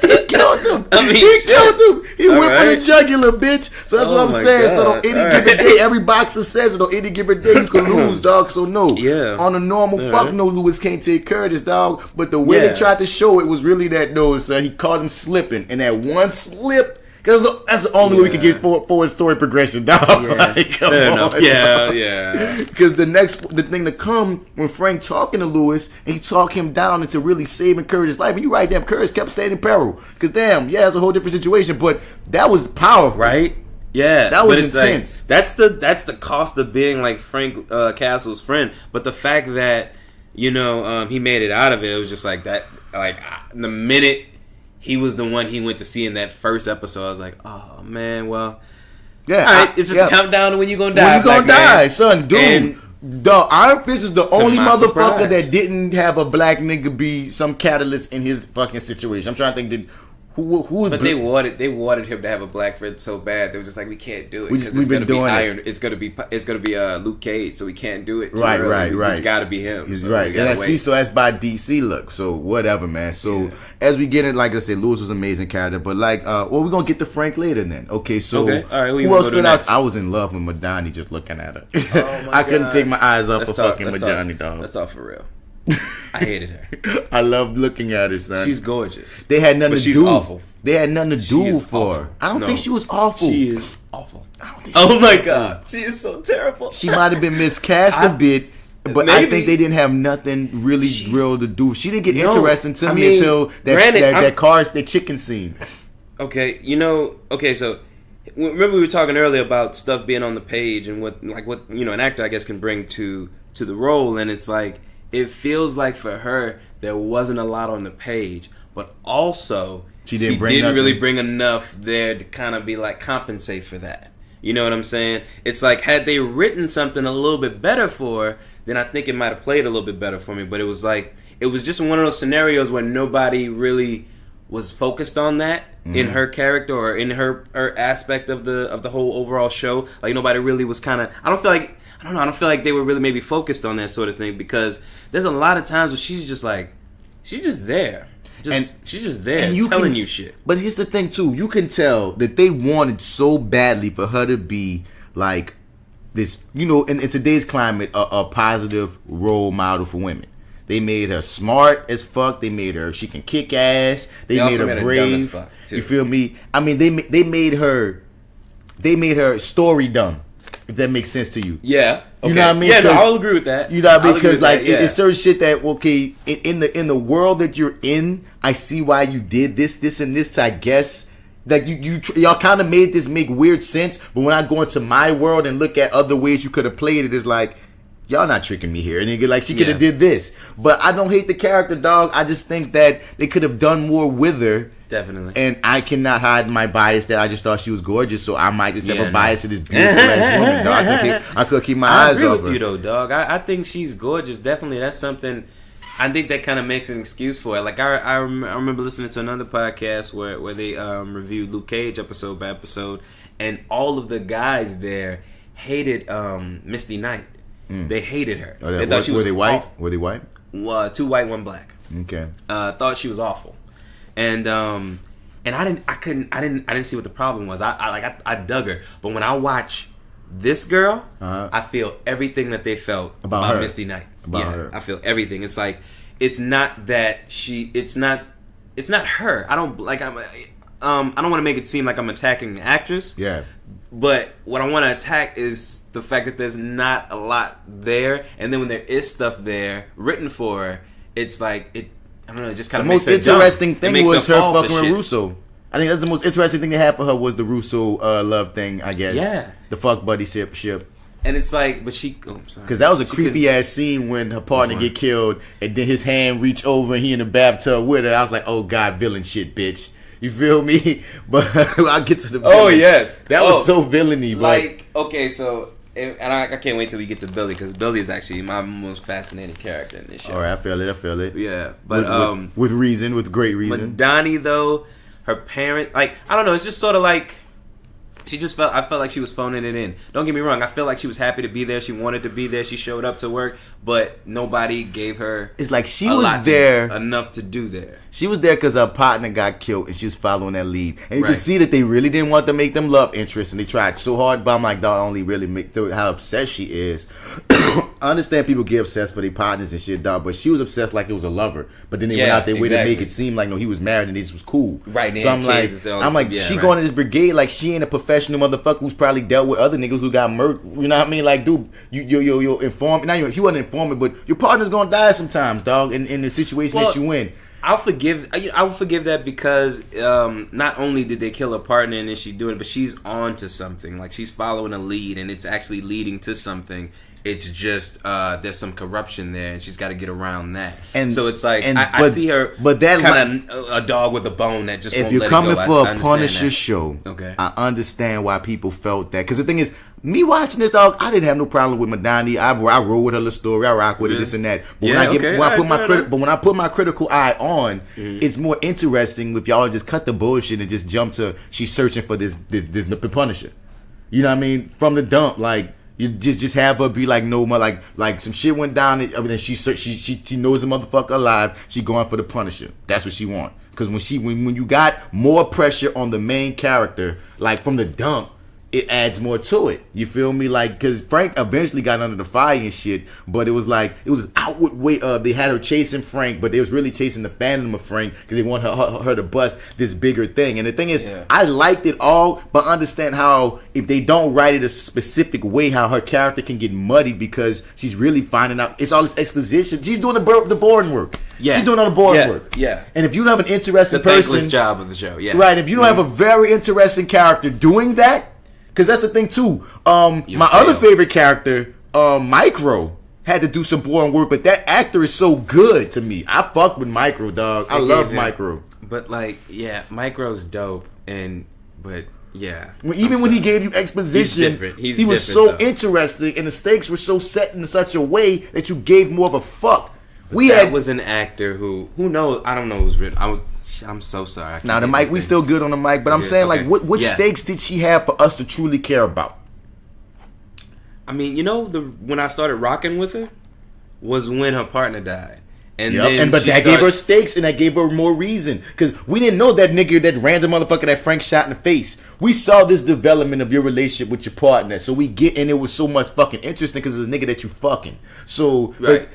He killed him. He killed him. He went for the jugular, bitch. So that's what I'm saying. God. So on any given day, every boxer says it. On any given day, you can lose, dog. So no. Yeah. On a normal no, Lewis can't take care of this, dog. But the way they tried to show it was really that, no, son. He caught him slipping. And that one slip, Because that's the only way we can get forward story progression, dog. Yeah. Like, come Fair on, enough. dog. Yeah. Because the thing to come when Frank talking to Lewis and he talk him down into really saving Curtis' life. And you right, damn, Curtis kept staying in peril. Because damn, it's a whole different situation. But that was powerful, Right? Yeah, That was but it's intense. Like, that's the cost of being like Frank Castle's friend. But the fact that he made it out of it was just like that. Like the minute he was the one he went to see in that first episode, I was like, oh man, well, Yeah, all right, it's just a countdown to when you gonna die. When you gonna black die, man. son, dude. And The Iron Fist is the only my motherfucker surprise. that didn't have a black nigga be some catalyst in his fucking situation. I'm trying to think who was. But they wanted him to have a black friend so bad. They were just like, we can't do it because We've it's been gonna be doing it. Iron. It's gonna be Luke Cage, so we can't do it. Too Right, early. right. It's got to be him. He's so right. we gotta And I see, wait. so that's by DC look. So whatever, man. So as we get it, like I said, Lewis was an amazing character. But like, we're gonna get to Frank later then. Okay, so Okay. All right, who you who wanna else go to stood out? next? I was in love with Madani just looking at her. Oh my I couldn't God. take my eyes off Let's of talk- fucking let's Madani, talk- dog. Let's talk for real. I hated her. I love looking at her, son. She's gorgeous. They had nothing But to she's do. awful. They had nothing to She do is for her. awful. I don't No. think she was awful. She is awful. I don't think she Oh was my awful. God, she is so terrible. She might have been miscast a bit, but I maybe. think they didn't have nothing really real to do. She didn't get No, interesting to I me mean, until granted, that chicken scene. Okay, so remember we were talking earlier about stuff being on the page and what an actor I guess can bring to the role, and it's like it feels like for her there wasn't a lot on the page, but also She didn't nothing. really bring enough there to kind of be like compensate for that. You know what I'm saying? It's like had they written something a little bit better for her, then I think it might have played a little bit better for me. But it was just one of those scenarios where nobody really was focused on that in her character or in her aspect of the whole overall show. Like nobody really was kind of. I don't feel like they were really maybe focused on that sort of thing, because there's a lot of times where she's just there. She's just there and telling you shit. But here's the thing too: you can tell that they wanted so badly for her to be like this, in today's climate, a positive role model for women. They made her smart as fuck. They made her she can kick ass. They made also her made her brave. dumb as fuck, too. You feel me? I mean, they made her story dumb. If that makes sense to you. Yeah. Okay. You know what I mean? Yeah, no, 'Cause- I'll agree with that. You know what I I'll mean? agree Because with like that, yeah. it's certain shit that in the world that you're in, I see why you did this, and this. I guess like y'all kind of made this make weird sense, but when I go into my world and look at other ways you could have played it, it's like y'all not tricking me here. And you get like she could have did this, but I don't hate the character, dog. I just think that they could have done more with her. Definitely. And I cannot hide my bias that I just thought she was gorgeous, so I might just have Yeah, a bias to this beautiful ass woman, dog. I could keep my I eyes agree off with her. you though, dog. I think she's gorgeous. Definitely, that's something. I think that kind of makes an excuse for it. Like I remember listening to another podcast where they reviewed Luke Cage episode by episode, and all of the guys there hated Misty Knight. They hated her. Oh, yeah. They thought she was were they white? awful. Were they white? 2 white, 1 black. Okay. Thought she was awful, and I didn't see what the problem was. I dug her, but when I watch this girl, I feel everything that they felt about her. Misty Knight. About her. I feel everything. It's like it's not that it's not her. I don't want to make it seem like I'm attacking the actress. Yeah. But what I want to attack is the fact that there's not a lot there, and then when there is stuff there written for her, it's like it. I don't know. It just kind The of most makes her dumb. interesting It thing makes was her fall for fucking with shit. Russo. I think that's the most interesting thing they had for her was the Russo love thing, I guess. Yeah. The fuck buddy ship. And it's like, but she. Oh, I'm sorry. Because that was a She creepy couldn't- ass scene when her partner get killed and then his hand reach over and he in the bathtub with her. I was like, oh God, villain shit, bitch. You feel me? But I'll get to the villain. Oh yes, That was so villainy, but like okay. So and I can't wait till we get to Billy, because Billy is actually my most fascinating character in this show. all right, I feel it. Yeah, but with reason, with great reason. Donnie though, her parent, like I don't know, it's just sort of like I felt like she was phoning it in. Don't get me wrong, I feel like she was happy to be there. She wanted to be there. She showed up to work, but nobody gave her. It's like she a was lot there. enough to do there. She was there because her partner got killed and she was following that lead. And you Right. can see that they really didn't want to make them love interests and they tried so hard. But I'm like, dog, only really make through how obsessed she is. I understand people get obsessed for their partners and shit, dog. But she was obsessed like it was a lover. But then they went out their way to make it seem like no, he was married and this was cool. Right. So I'm like, she going to this brigade like she ain't a professional motherfucker who's probably dealt with other niggas who got murdered. You know what I mean? Like, dude, you inform. Now he wasn't informing, but your partner's gonna die sometimes, dog. In the situation that you in. I will forgive that because not only did they kill her partner and then she doing it, but she's on to something. Like she's following a lead and it's actually leading to something. It's just there's some corruption there and she's got to get around that. And so it's like I see her, but that kind of a dog with a bone that just won't let it go. If you're coming for a Punisher show, okay, I understand why people felt that. Because the thing is, me watching this, dog, I didn't have no problem with Madani. I roll with her little story. I rock with her, this and that. But when I put my critical eye on, it's more interesting if y'all just cut the bullshit and just jump to she's searching for this Punisher. You know what I mean? From the dump, like. You just have her be like no more like some shit went down. I mean, she knows the motherfucker alive. She going for the Punisher. That's what she want. Because when you got more pressure on the main character, like from the dump, it adds more to it. You feel me? Like, because Frank eventually got under the fire and shit, but it was like, it was outward way of, they had her chasing Frank, but they was really chasing the fandom of Frank because they want her to bust this bigger thing. And the thing is, I liked it all, but understand how, if they don't write it a specific way, how her character can get muddied because she's really finding out, it's all this exposition. She's doing the boring work. Yeah. She's doing all the boring work. Yeah. And if you don't have an interesting person. The thankless job of the show. Yeah. Right. If you don't have a very interesting character doing that, because that's the thing too. My other favorite character, Micro, had to do some boring work, but that actor is so good to me. I fuck with Micro, dog. I love Micro. But like, yeah, Micro's dope, but yeah. When he gave you exposition, he was so interesting, and the stakes were so set in such a way that you gave more of a fuck. That was an actor who knows? I don't know who's written. I'm so sorry. Now the mic, we still good on the mic, but I'm saying like, what stakes did she have for us to truly care about? I mean, when I started rocking with her was when her partner died, but that gave her stakes and that gave her more reason because we didn't know that nigga, that random motherfucker that Frank shot in the face. We saw this development of your relationship with your partner, so we get, and it was so much fucking interesting because it's a nigga that you fucking. So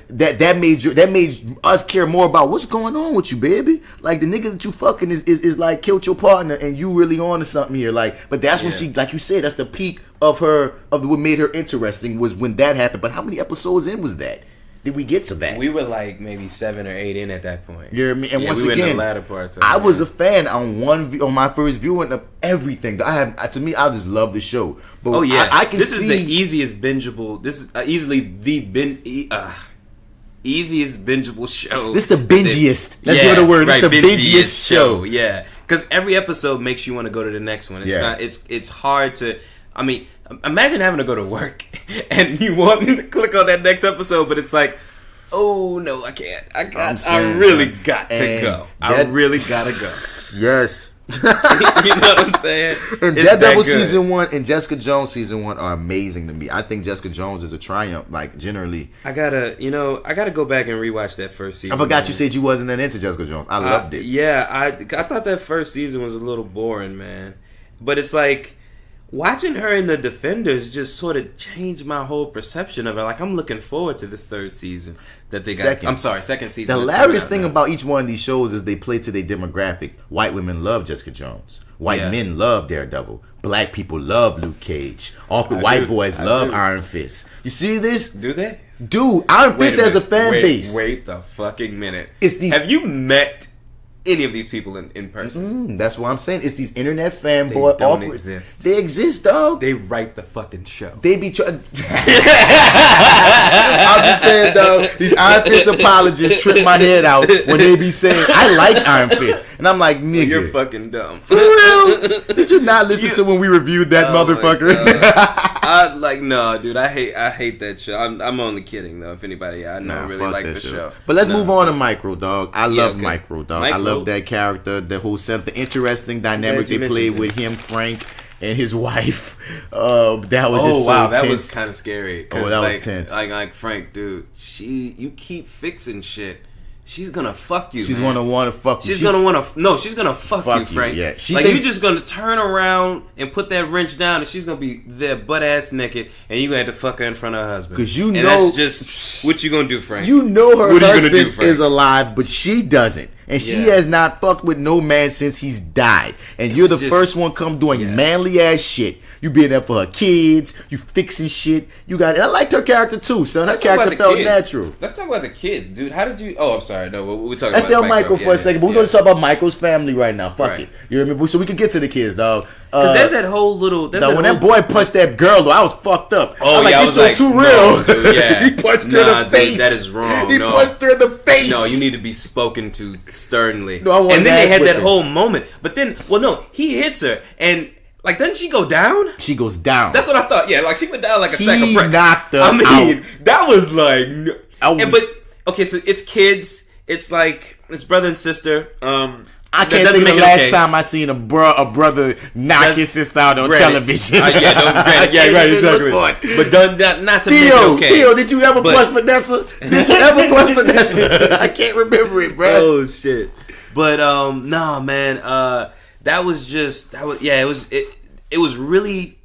that made us care more about what's going on with you, baby. Like the nigga that you fucking is like killed your partner, and you really on to something here. Like, but that's when she, like you said, that's the peak of what made her interesting was when that happened. But how many episodes in was that? Did we get to that? We were like maybe 7 or 8 in at that point. You know what I mean? And once we again, were in the latter parts I was a fan on my first viewing of everything. I just love the show. But I can see this is the easiest bingeable. This is easily the easiest bingeable show. This is the bingiest. Let's give it a word. Right, it's the bingiest show. Yeah, because every episode makes you want to go to the next one. It's hard to. I mean, imagine having to go to work and you want to click on that next episode, but it's like, oh no, I can't. I really got to go. I really gotta go. Yes. You know what I'm saying? And Daredevil season 1 and Jessica Jones season 1 are amazing to me. I think Jessica Jones is a triumph. Like generally, I gotta go back and rewatch that first season. I forgot you said you wasn't that into Jessica Jones. I loved it. Yeah, I thought that first season was a little boring, man. But it's like, watching her in The Defenders just sort of changed my whole perception of her. Like, I'm looking forward to this third season that they got. Second season. The hilarious thing about each one of these shows is they play to their demographic. White women love Jessica Jones. White men love Daredevil. Black people love Luke Cage. Awkward white boys love Iron Fist. You see this? Do they? Dude, Iron Fist has a fan base. Wait the fucking minute. Have you met any of these people in person? That's what I'm saying. It's these internet fanboy. They don't exist. They exist, dog. They write the fucking show. They be trying. I'm just saying, dog. These Iron Fist apologists trip my head out when they be saying, "I like Iron Fist," and I'm like, "Nigga, you're fucking dumb." For real? Did you not listen to when we reviewed that motherfucker? No, dude. I hate that show. I'm only kidding though. If anybody I know really like the show. But let's move on to Micro, dog. I love Micro, dog. I love that character, the whole set, the interesting dynamic they played with him, Frank, and his wife. That was just so that was kind of scary. Oh, that was tense. Like Frank, dude, you keep fixing shit. she's gonna fuck you. She's man. gonna want to fuck you. She's gonna fuck you, Frank. Yeah. You're just gonna turn around and put that wrench down, and she's gonna be there butt ass naked, and you're gonna have to fuck her in front of her husband. Because you know, and that's just what you gonna do, Frank. You know her husband Frank? is alive, but she doesn't. And she has not fucked with no man since he's died. And you're the first one come doing manly ass shit. You being there for her kids. You fixing shit. You got it. I liked her character too, son. Her character felt natural. Let's talk about the kids, dude. How did you? Oh, I'm sorry. No, we're talking. Let's stay on Michael for a second, but we're going to talk about Michael's family right now. Fuck it. You know what I mean? So we can get to the kids, dog. Because there's that whole little. When that boy punched that girl, though, I was fucked up. Oh, I was like, this show too real. No, dude, yeah. He punched her in the face. That is wrong. He punched her in the face. No, you need to be spoken to sternly. No, I want and then they had that whole moment. But then, he hits her and. Like, doesn't she go down? She goes down. That's what I thought. Yeah, like she went down like a sack of bricks. He knocked her out. That was like... okay, so it's kids. It's like, it's brother and sister. I can't think of the last time I seen a brother knock his sister out on television. Exactly. But not to make it okay. Theo, did you ever punch Vanessa? Did you ever punch Vanessa? I can't remember it, bro. Oh, shit. But, nah, man, it was really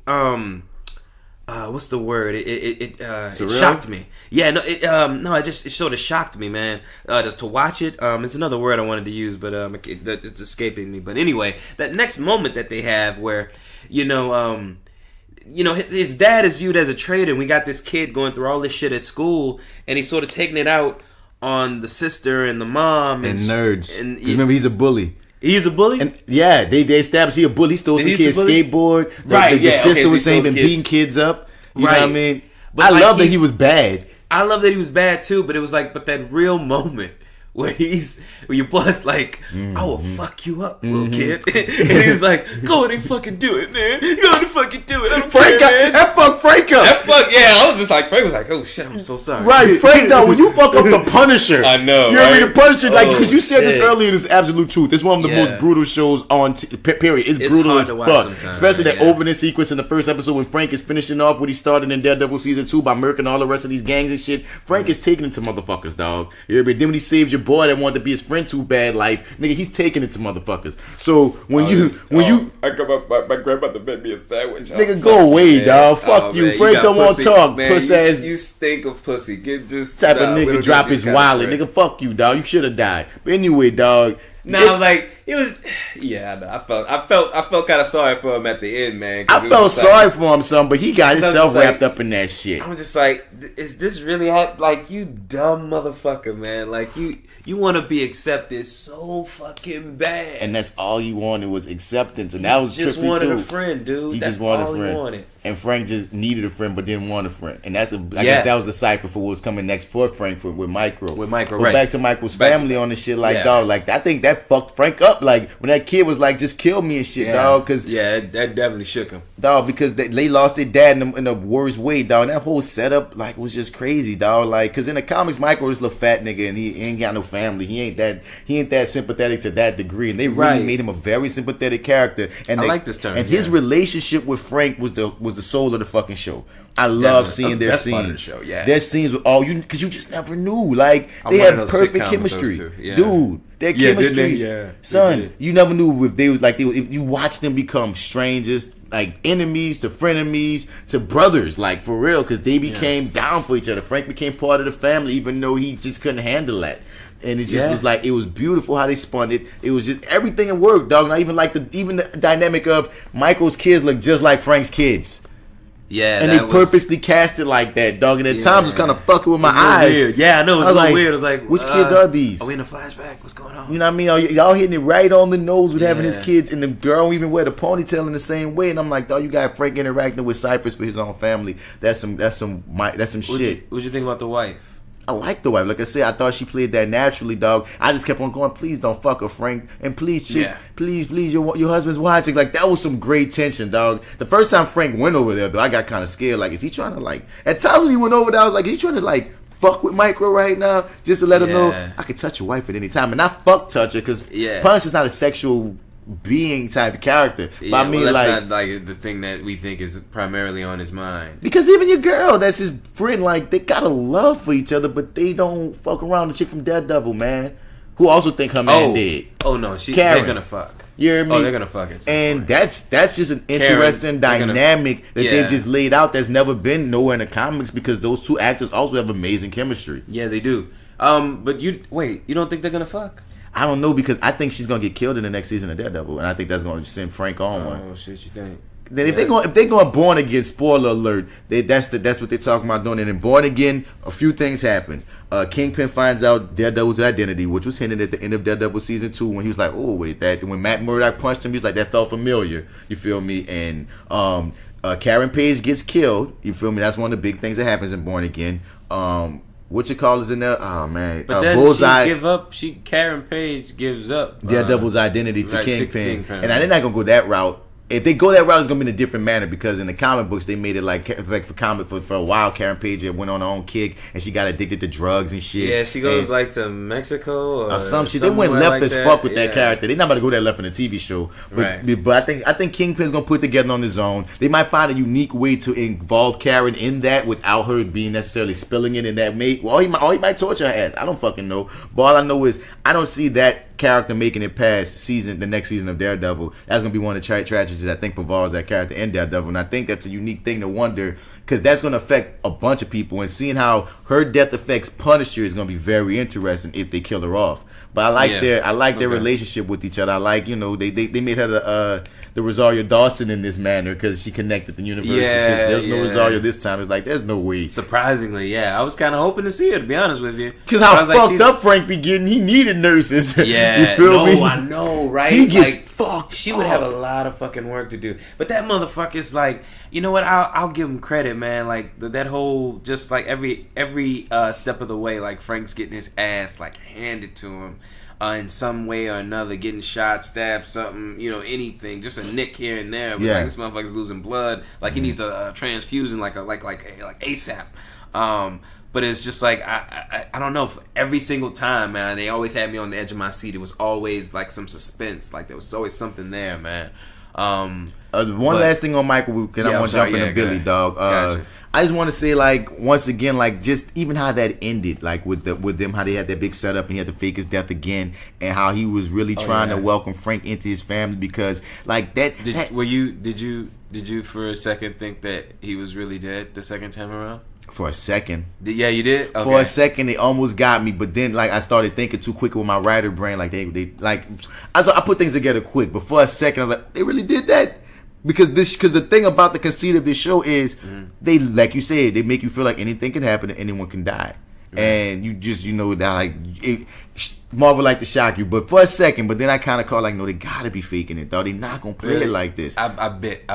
what's the word? It shocked me. Yeah, no, it sort of shocked me, man. To watch it, it's another word I wanted to use, but it's escaping me. But anyway, that next moment that they have where, his dad is viewed as a traitor, and we got this kid going through all this shit at school, and he's sort of taking it out on the sister and the mom and nerds. And remember, he's a bully. He's a bully? And they established he a bully. He stole some kid's skateboard. The sister was saying he'd been beating kids up. You know what I mean? But I love that he was bad. I love that he was bad too, but it was like, that real moment where your boss like, I will fuck you up, little kid. And he's like, go ahead and fucking do it, man. Go ahead and fucking do it. I don't care, man. That fuck Frank up. I was just like, Frank was like, oh shit, I'm so sorry. Right, Frank, though, when you fuck up the Punisher. I know, you know what I mean? The Punisher, because you said this earlier, this is absolute truth. It's one of the most brutal shows on, period. It's brutal as fuck. Especially that opening sequence in the first episode when Frank is finishing off what he started in Daredevil Season 2 by murking all the rest of these gangs and shit. Frank is taking it to motherfuckers, dog. You know what I mean? Then when he saved your boy that wanted to be his friend too bad life, nigga, he's taking it to motherfuckers. So when I come up, my grandmother made me a sandwich. Nigga, go away, dog. Fuck you. Frank don't want to talk. Puss ass. You stink of pussy. Get just type of nigga drop his wallet. Nigga, fuck you, dog. You should have died. But anyway, dog. It was. Yeah, I know. I felt kind of sorry for him at the end, man. I felt sorry for him, son, but he got himself wrapped up in that shit. I'm just like, is this really like you dumb motherfucker, man? Like you want to be accepted so fucking bad, and that's all he wanted was acceptance, and that was just trippy wanted too. a friend, dude. He that's just wanted all a friend. He wanted. And Frank just needed a friend, but didn't want a friend, and I guess that was the cipher for what was coming next for Frank with Micro. But back to Michael's family on the shit, like dog, like I think that fucked Frank up. Like when that kid was like, "Just kill me" and shit, dog. Because that definitely shook him, dog. Because they lost their dad in the worst way, dog. And that whole setup like was just crazy, dog. Like because in the comics, Michael is a little fat nigga, and he ain't got no family. He ain't that sympathetic to that degree, and they really made him a very sympathetic character. And I like this term. And his relationship with Frank was the soul of the fucking show. I love seeing their scenes. Their scenes were all because you just never knew. Like they had perfect chemistry, dude. Their chemistry, son. You never knew if they was like if you watched them become strangers, like enemies to frenemies to brothers, like for real, because they became down for each other. Frank became part of the family, even though he just couldn't handle that. And it just was like, it was beautiful how they spun it. It was just everything in work, dog. Not even like the dynamic of Michael's kids look just like Frank's kids. Yeah, and they purposely cast it like that, dog. And at times it was kind of fucking with my eyes. Weird. Yeah, I know, it was a little weird. It was like, which kids are these? Are we in a flashback? What's going on? You know what I mean? Y'all hitting it right on the nose with having his kids, and the girl even wear the ponytail in the same way. And I'm like, dog, you got Frank interacting with Cyphers for his own family. That's some shit. What'd you think about the wife? I like the wife. Like I said, I thought she played that naturally, dog. I just kept on going, please don't fuck her, Frank. And please, chick, please, your husband's watching. Like, that was some great tension, dog. The first time Frank went over there, though, I got kind of scared. Like, is he trying to, like... At times when he went over there, I was like, is he trying to, like, fuck with Micro right now? Just to let him know I could touch your wife at any time. And I fuck touch her, because Punisher's not a sexual being type of character. Yeah, but I mean, that's like, not like the thing that we think is primarily on his mind. because even your girl, that's his friend, like, they got a love for each other, but they don't fuck around. The chick from Daredevil, man, who also think her man dead. Oh no, they're Karen. gonna fuck. You hear me? Oh, they're gonna fuck it. And that's just an interesting dynamic that they've just laid out that's never been nowhere in the comics, because those two actors also have amazing chemistry. Yeah, they do. But you don't think they're gonna fuck? I don't know, because I think she's gonna get killed in the next season of Daredevil, and I think that's gonna send Frank on one. Oh shit, you think? Then if they're going Born Again, spoiler alert, that's what they're talking about doing. And in Born Again, a few things happen. Kingpin finds out Daredevil's identity, which was hinted at the end of Daredevil season 2, when he was like, "Oh wait, that." When Matt Murdock punched him, he was like, "That felt familiar." You feel me? And Karen Page gets killed. You feel me? That's one of the big things that happens in Born Again. What you call is in there? Oh man, but then Bullseye. Karen Page gives up Daredevil's identity to right, Kingpin, and they're not gonna go that route. If they go that route, it's gonna be in a different manner, because in the comic books they made it like for a while. Karen Page went on her own kick and she got addicted to drugs and shit. Yeah, she goes like to Mexico or some shit. They went left like as fuck with that character. They're not about to go that left in the TV show. But I think Kingpin's gonna put it together on his own. They might find a unique way to involve Karen in that without her being necessarily spilling it in that mate. Well, he might torture her ass. I don't fucking know. But all I know is I don't see that character making it past the next season of Daredevil. That's gonna be one of the tragedies I think befalls that character in Daredevil, and I think that's a unique thing to wonder, because that's gonna affect a bunch of people, and seeing how her death affects Punisher is gonna be very interesting if they kill her off. But I like their relationship with each other. I like, they made her the Rosario Dawson in this manner, because she connected the universes. There's no Rosario this time. It's like, there's no way. Surprisingly, I was kind of hoping to see her, to be honest with you. Because how fucked up Frank be getting, he needed nurses. Yeah, you feel me? I know, right? He gets fucked. She would have a lot of fucking work to do. But that motherfucker's like, you know what? I'll give him credit, man. Like that whole, just like every step of the way, like Frank's getting his ass like handed to him. In some way or another, getting shot, stabbed, something, anything, just a nick here and there. But like this motherfucker's losing blood, like he needs a transfusion, like ASAP. But it's just like I don't know. Every single time, man, they always had me on the edge of my seat. It was always like some suspense, like there was always something there, man. Last thing on Michael, because I want to jump into Billy, dog. Gotcha. I just want to say, like, once again, like, just even how that ended, like with them, how they had that big setup and he had to fake his death again, and how he was really trying to welcome Frank into his family, because like that. Did you for a second think that he was really dead the second time around? For a second. Yeah, you did? Okay. For a second, it almost got me, but then, like, I started thinking too quick with my writer brain. Like, they like, I put things together quick, but for a second, I was like, they really did that? Because the thing about the conceit of this show is, they, like you said, they make you feel like anything can happen and anyone can die. And you just, that, like, Marvel like to shock you, but for a second, but then I kind of called, like, no, they gotta be faking it, though. They not gonna play it like this. I bit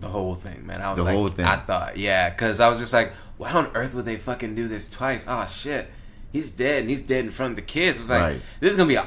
the whole thing, man. I was the whole thing. I thought, because I was just like, why on earth would they fucking do this twice? Oh shit, he's dead, and he's dead in front of the kids. It's like, this is gonna be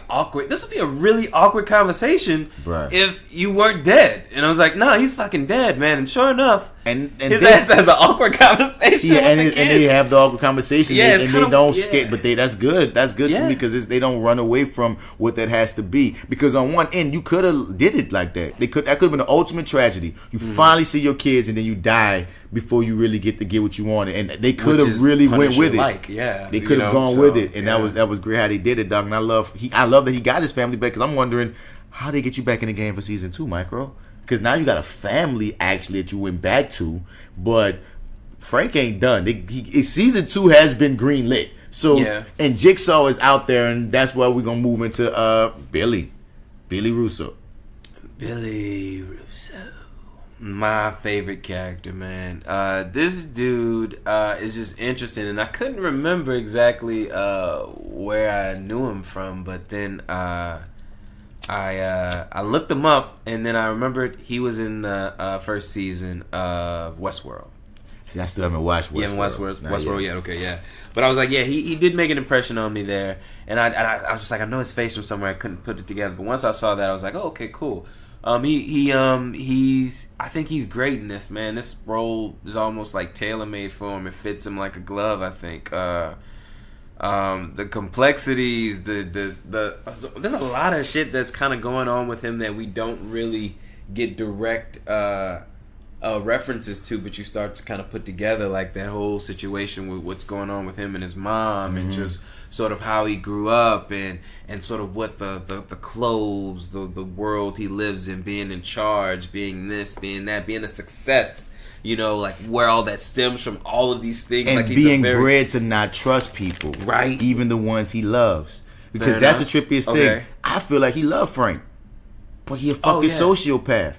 this would be a really awkward conversation if you weren't dead. And I was like, nah, he's fucking dead, man. And sure enough, and his ass has an awkward conversation with the kids. And they have the awkward conversation, and they don't skate, but that's good to me, because they don't run away from what that has to be. Because on one end, you could have did it like that. That could have been the ultimate tragedy. You finally see your kids, and then you die before you really get to get what you wanted. And they could have really went with it. They could have gone with it, and that was great how they did it, dog. And I love that he got his family back, because I'm wondering how they get you back in the game for season 2, Micro. Because now you got a family actually that you went back to, but Frank ain't done. Season 2 has been greenlit. So and Jigsaw is out there, and that's why we're gonna move into Billy Russo. Billy Russo, my favorite character, man. This dude is just interesting, and I couldn't remember exactly where I knew him from, but then I looked him up, and then I remembered he was in the first season of Westworld. See, I still haven't watched Westworld. Yeah, Westworld yet. Okay, yeah. But I was like, he did make an impression on me there, and I was just like, I know his face from somewhere. I couldn't put it together, but once I saw that, I was like, oh, okay, cool. I think he's great in this, man. This role is almost like tailor-made for him. It fits him like a glove, I think. the complexities, the there's a lot of shit that's kind of going on with him that we don't really get direct references to, but you start to kind of put together like that whole situation with what's going on with him and his mom, and just sort of how he grew up, and sort of what the clothes, the world he lives in, being in charge, being this, being that, being a success. You know, like where all that stems from, all of these things. And like he's being bred to not trust people. Right. Even the ones he loves. Because Fair that's enough. the trippiest Okay. thing. I feel like he loved Frank. But he a fucking sociopath.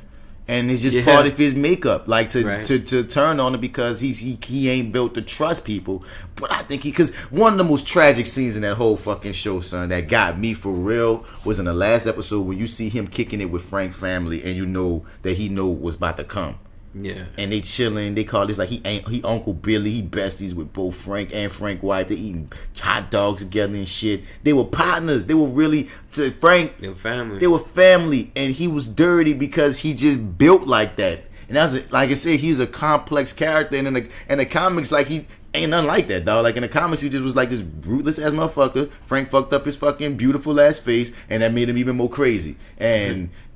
And it's just part of his makeup. Like to turn on him because he ain't built to trust people. But I think because one of the most tragic scenes in that whole fucking show, son, that got me for real was in the last episode when you see him kicking it with Frank's family and you know that he know what's about to come. Yeah. And they chilling. They call this like he Uncle Billy. He besties with both Frank and Frank's wife. They eating hot dogs together and shit. They were partners. They were really to Frank. They were family. They were family, and he was dirty because he just built like that. And that's like I said, he's a complex character. And in the comics, like he ain't nothing like that, dog. Like in the comics, he just was like this ruthless ass motherfucker. Frank fucked up his fucking beautiful ass face, and that made him even more crazy.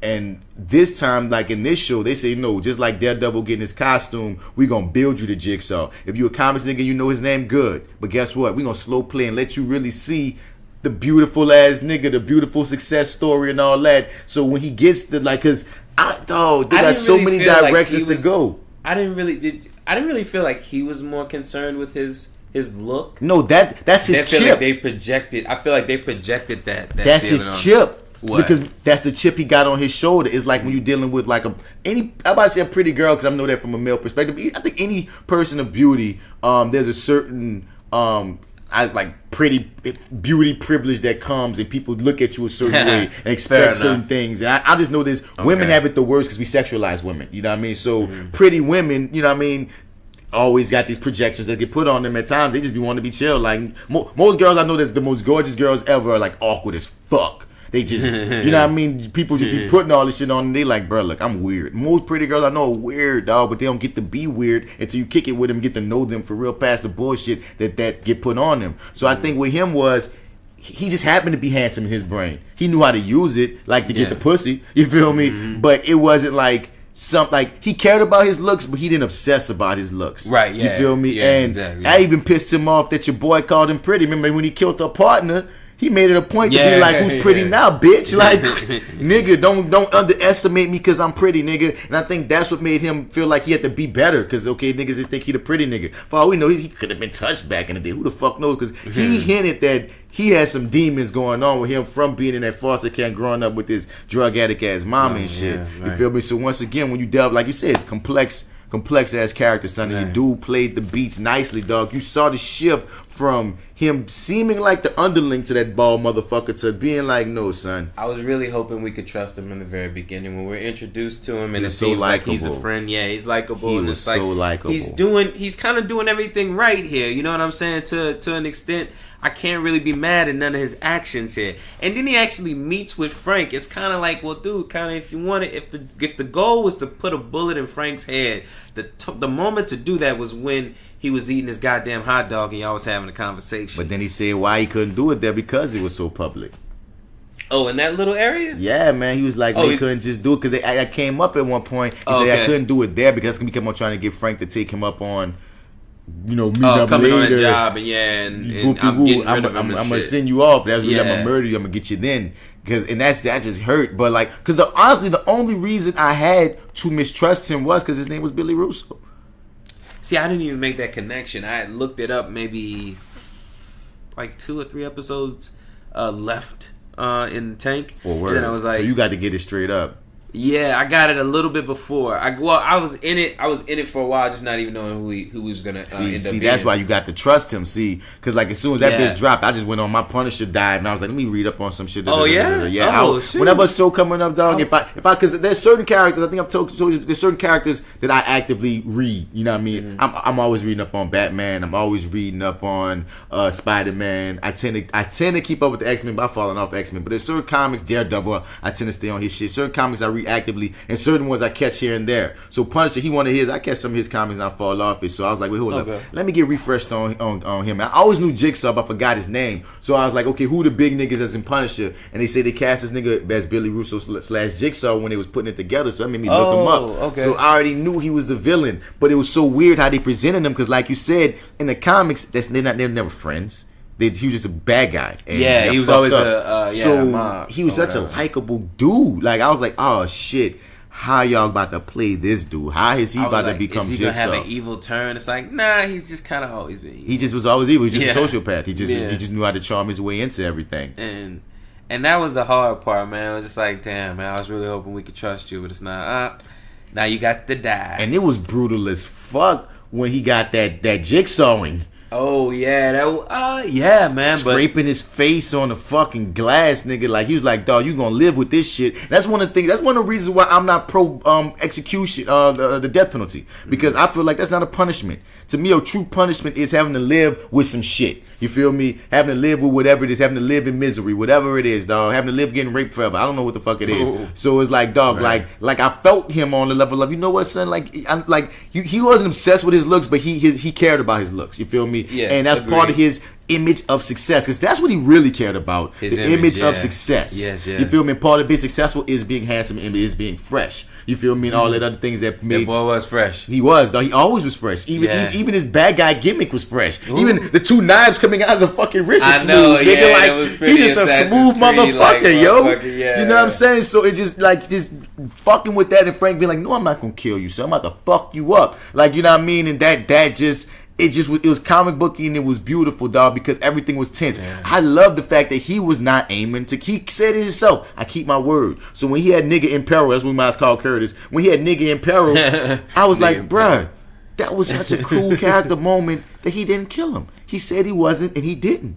And this time, like in this show, they say no. Just like Daredevil getting his costume, we gonna build you the Jigsaw. If you a comics nigga, you know his name, good. But guess what? We gonna slow play and let you really see the beautiful ass nigga, the beautiful success story and all that. So when he gets the like, cause they got so many directions to go. I didn't really feel like he was more concerned with his look. No, that's his chip. Like I feel like they projected that that's his chip. What? Because that's the chip he got on his shoulder. It's like when you're dealing with like I'm about to say a pretty girl because I know that from a male perspective. I think any person of beauty, there's a certain pretty beauty privilege that comes and people look at you a certain way and expect certain things. And I just know this. Okay. Women have it the worst because we sexualize women. You know what I mean? So pretty women, you know what I mean, always got these projections that get put on them at times. They just be wanting to be chill. Like most girls I know that's the most gorgeous girls ever are like awkward as fuck. They just, you know what I mean? People just be putting all this shit on and they like, bro, look, I'm weird. Most pretty girls I know are weird, dog, but they don't get to be weird until you kick it with them, get to know them for real past the bullshit that get put on them. So I think with him was, he just happened to be handsome in his brain. He knew how to use it, like to get the pussy, you feel me? But it wasn't like, he cared about his looks, but he didn't obsess about his looks. Right, yeah. You feel me? Yeah, and exactly. I even pissed him off that your boy called him pretty. Remember when he killed a partner? He made it a point to be like, who's pretty now, bitch? Like, nigga, don't underestimate me because I'm pretty, nigga. And I think that's what made him feel like he had to be better because, okay, niggas just think he the pretty nigga. For all we know, he could have been touched back in the day. Who the fuck knows? Because he hinted that he had some demons going on with him from being in that foster care and growing up with his drug addict ass mama and shit. You feel me? So once again, when you delve, like you said, complex ass character, son. And your dude played the beats nicely, dog. You saw the shift from him seeming like the underling to that bald motherfucker to being like, no, son. I was really hoping we could trust him in the very beginning when we're introduced to him, and it so seems like likable. he's a friend. Yeah, he's likable. He and was it's like so likable. He's kind of doing everything right here. You know what I'm saying? To an extent, I can't really be mad at none of his actions here. And then he actually meets with Frank. It's kind of like, well, dude, kind of if you wanted, if the goal was to put a bullet in Frank's head, the moment to do that was when he was eating his goddamn hot dog and y'all was having a conversation. But then he said why he couldn't do it there because it was so public. Oh, in that little area? Yeah, man. He was like, they couldn't just do it because I came up at one point. He said I couldn't do it there because he kept on trying to get Frank to take him up on, you know, meet up coming later. on a job and I'm getting rid of him. I'm gonna send you off. That's really I'm gonna murder you. I'm gonna get you then. That just hurt. But like, because honestly, the only reason I had to mistrust him was because his name was Billy Russo. See, I didn't even make that connection. I had looked it up maybe like 2 or 3 episodes left in the tank. And then I was like, so you got to get it straight up. Yeah, I got it a little bit before. I was in it for a while, just not even knowing who was gonna end up being. That's why you got to trust him. See, because like as soon as that bitch dropped, I just went on my Punisher dive and I was like, let me read up on some shit. Whenever a show coming up, dog. If I, because there's certain characters. I think I've told you there's certain characters that I actively read. You know what I mean? I'm always reading up on Batman. I'm always reading up on Spider-Man. I tend to keep up with the X-Men, but I've fallen off X-Men. But there's certain comics, Daredevil, I tend to stay on his shit. Certain comics I read read actively, and certain ones I catch here and there. So Punisher, he one of his. I catch some of his comics and I fall off it. So I was like, wait, hold up, let me get refreshed on him. I always knew Jigsaw, but I forgot his name. So I was like, okay, who the big niggas that's in Punisher? And they say they cast this nigga as Billy Russo / Jigsaw when they was putting it together. So that made me look him up. Okay. So I already knew he was the villain, but it was so weird how they presented him because, like you said, in the comics, they're never friends. He was just a bad guy. And he was always so mob he was such a likable dude. Like I was like, oh shit, how y'all about to play this dude? How is he about to become Jigsaw? Is he gonna have an evil turn? It's like, nah, he's just kind of always been evil. He just was always evil. He was just a sociopath. He just knew how to charm his way into everything. And that was the hard part, man. It was just like, damn, man, I was really hoping we could trust you, but it's not. Now you got to die. And it was brutal as fuck when he got that jigsawing. Oh yeah, yeah, man. Scraping his face on the fucking glass, nigga. Like he was like, dog, you gonna live with this shit. That's one of the things. That's one of the reasons why I'm not pro execution, the death penalty, because I feel like that's not a punishment. To me, a true punishment is having to live with some shit. You feel me? Having to live with whatever it is, having to live in misery, whatever it is, dog. Having to live getting raped forever. I don't know what the fuck it is. Ooh. So it's like, dog, right. like I felt him on the level of, you know what, son? He wasn't obsessed with his looks, but he cared about his looks. You feel me? Yeah, and that's part of his image of success, because that's what he really cared about. His the image of success. Yes. You feel me? And part of being successful is being handsome and is being fresh. You feel me? And all that other things that made. That boy was fresh. He was, though. He always was fresh. Even his bad guy gimmick was fresh. Ooh. Even the two knives coming out of the fucking wrist is smooth. Nigga, like, was he's just a smooth motherfucker, yo. Yeah, you know what I'm saying? So it just fucking with that, and Frank being like, no, I'm not gonna kill you, son. I'm about to fuck you up. Like, you know what I mean? And that just. It was comic booky and it was beautiful, dog, because everything was tense. Yeah. I love the fact that he was not aiming to. He said it himself. I keep my word. So when he had nigga in peril, that's what we might call Curtis. When he had nigga in peril, I was like, bruh, that was such a cool character moment that he didn't kill him. He said he wasn't, and he didn't.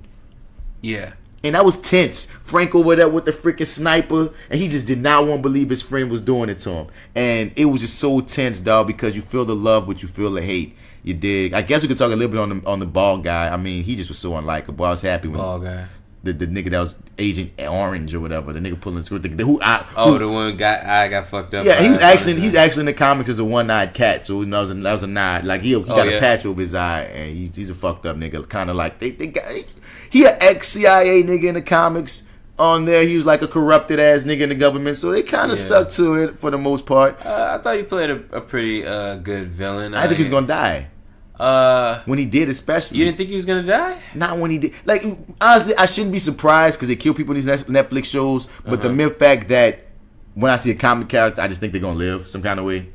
Yeah. And that was tense. Frank over there with the freaking sniper, and he just did not want to believe his friend was doing it to him. And it was just so tense, dog, because you feel the love, but you feel the hate. You dig? I guess we could talk a little bit on the bald guy. I mean, he just was so unlikable. I was happy when bald guy. The nigga that was Agent Orange or whatever. The nigga pulling the script. The one got fucked up. Yeah, he's actually in the comics as a one-eyed cat. So that was a nod. Like he got a patch over his eye, and he's a fucked up nigga. Kind of like he an ex-CIA nigga in the comics. On there, he was like a corrupted ass nigga in the government, so they kind of stuck to it for the most part. I thought he played a pretty good villain. I think he was gonna die. When he did, especially. You didn't think he was gonna die? Not when he did. Like, honestly, I shouldn't be surprised because they kill people in these Netflix shows. But the mere fact that when I see a comic character, I just think they're gonna live some kind of way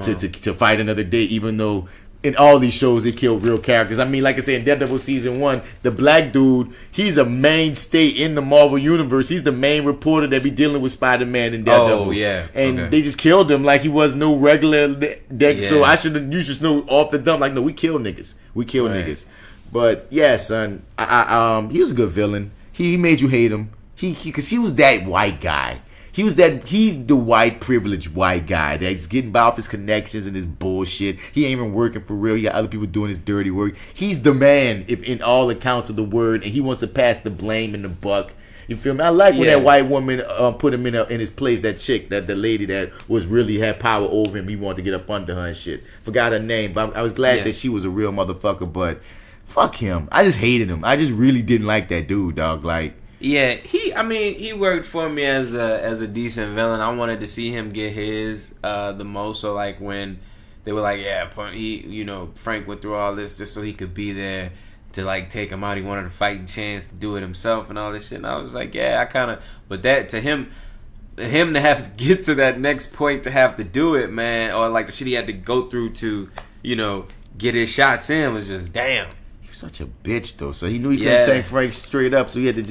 to fight another day, even though. In all these shows, they kill real characters. I mean, like I said, in Daredevil Season 1, the black dude, he's a mainstay in the Marvel Universe. He's the main reporter that be dealing with Spider-Man and Daredevil. Oh, yeah. And they just killed him like he was no regular deck. Yeah. So you should know off the dump, like, no, we kill niggas. We kill niggas. But, yeah, son, he was a good villain. He made you hate him. Because he was that white guy. He's the white privileged white guy that's getting by off his connections and his bullshit. He ain't even working for real. He got other people doing his dirty work. He's the man, if in all accounts of the word, and he wants to pass the blame and the buck. You feel me? I like when that white woman put him in his place. That chick, the lady that was really had power over him. He wanted to get up under her and shit. Forgot her name, but I was glad that she was a real motherfucker. But fuck him. I just hated him. I just really didn't like that dude, dog. Like. Yeah, he worked for me as a decent villain. I wanted to see him get his the most. So like when they were like, Frank went through all this just so he could be there to like take him out. He wanted a fighting chance to do it himself and all this shit. And I was like, but that to him to have to get to that next point to have to do it, man, or like the shit he had to go through to, get his shots in was just damn. Such a bitch though, so he knew he couldn't take Frank straight up, so he had to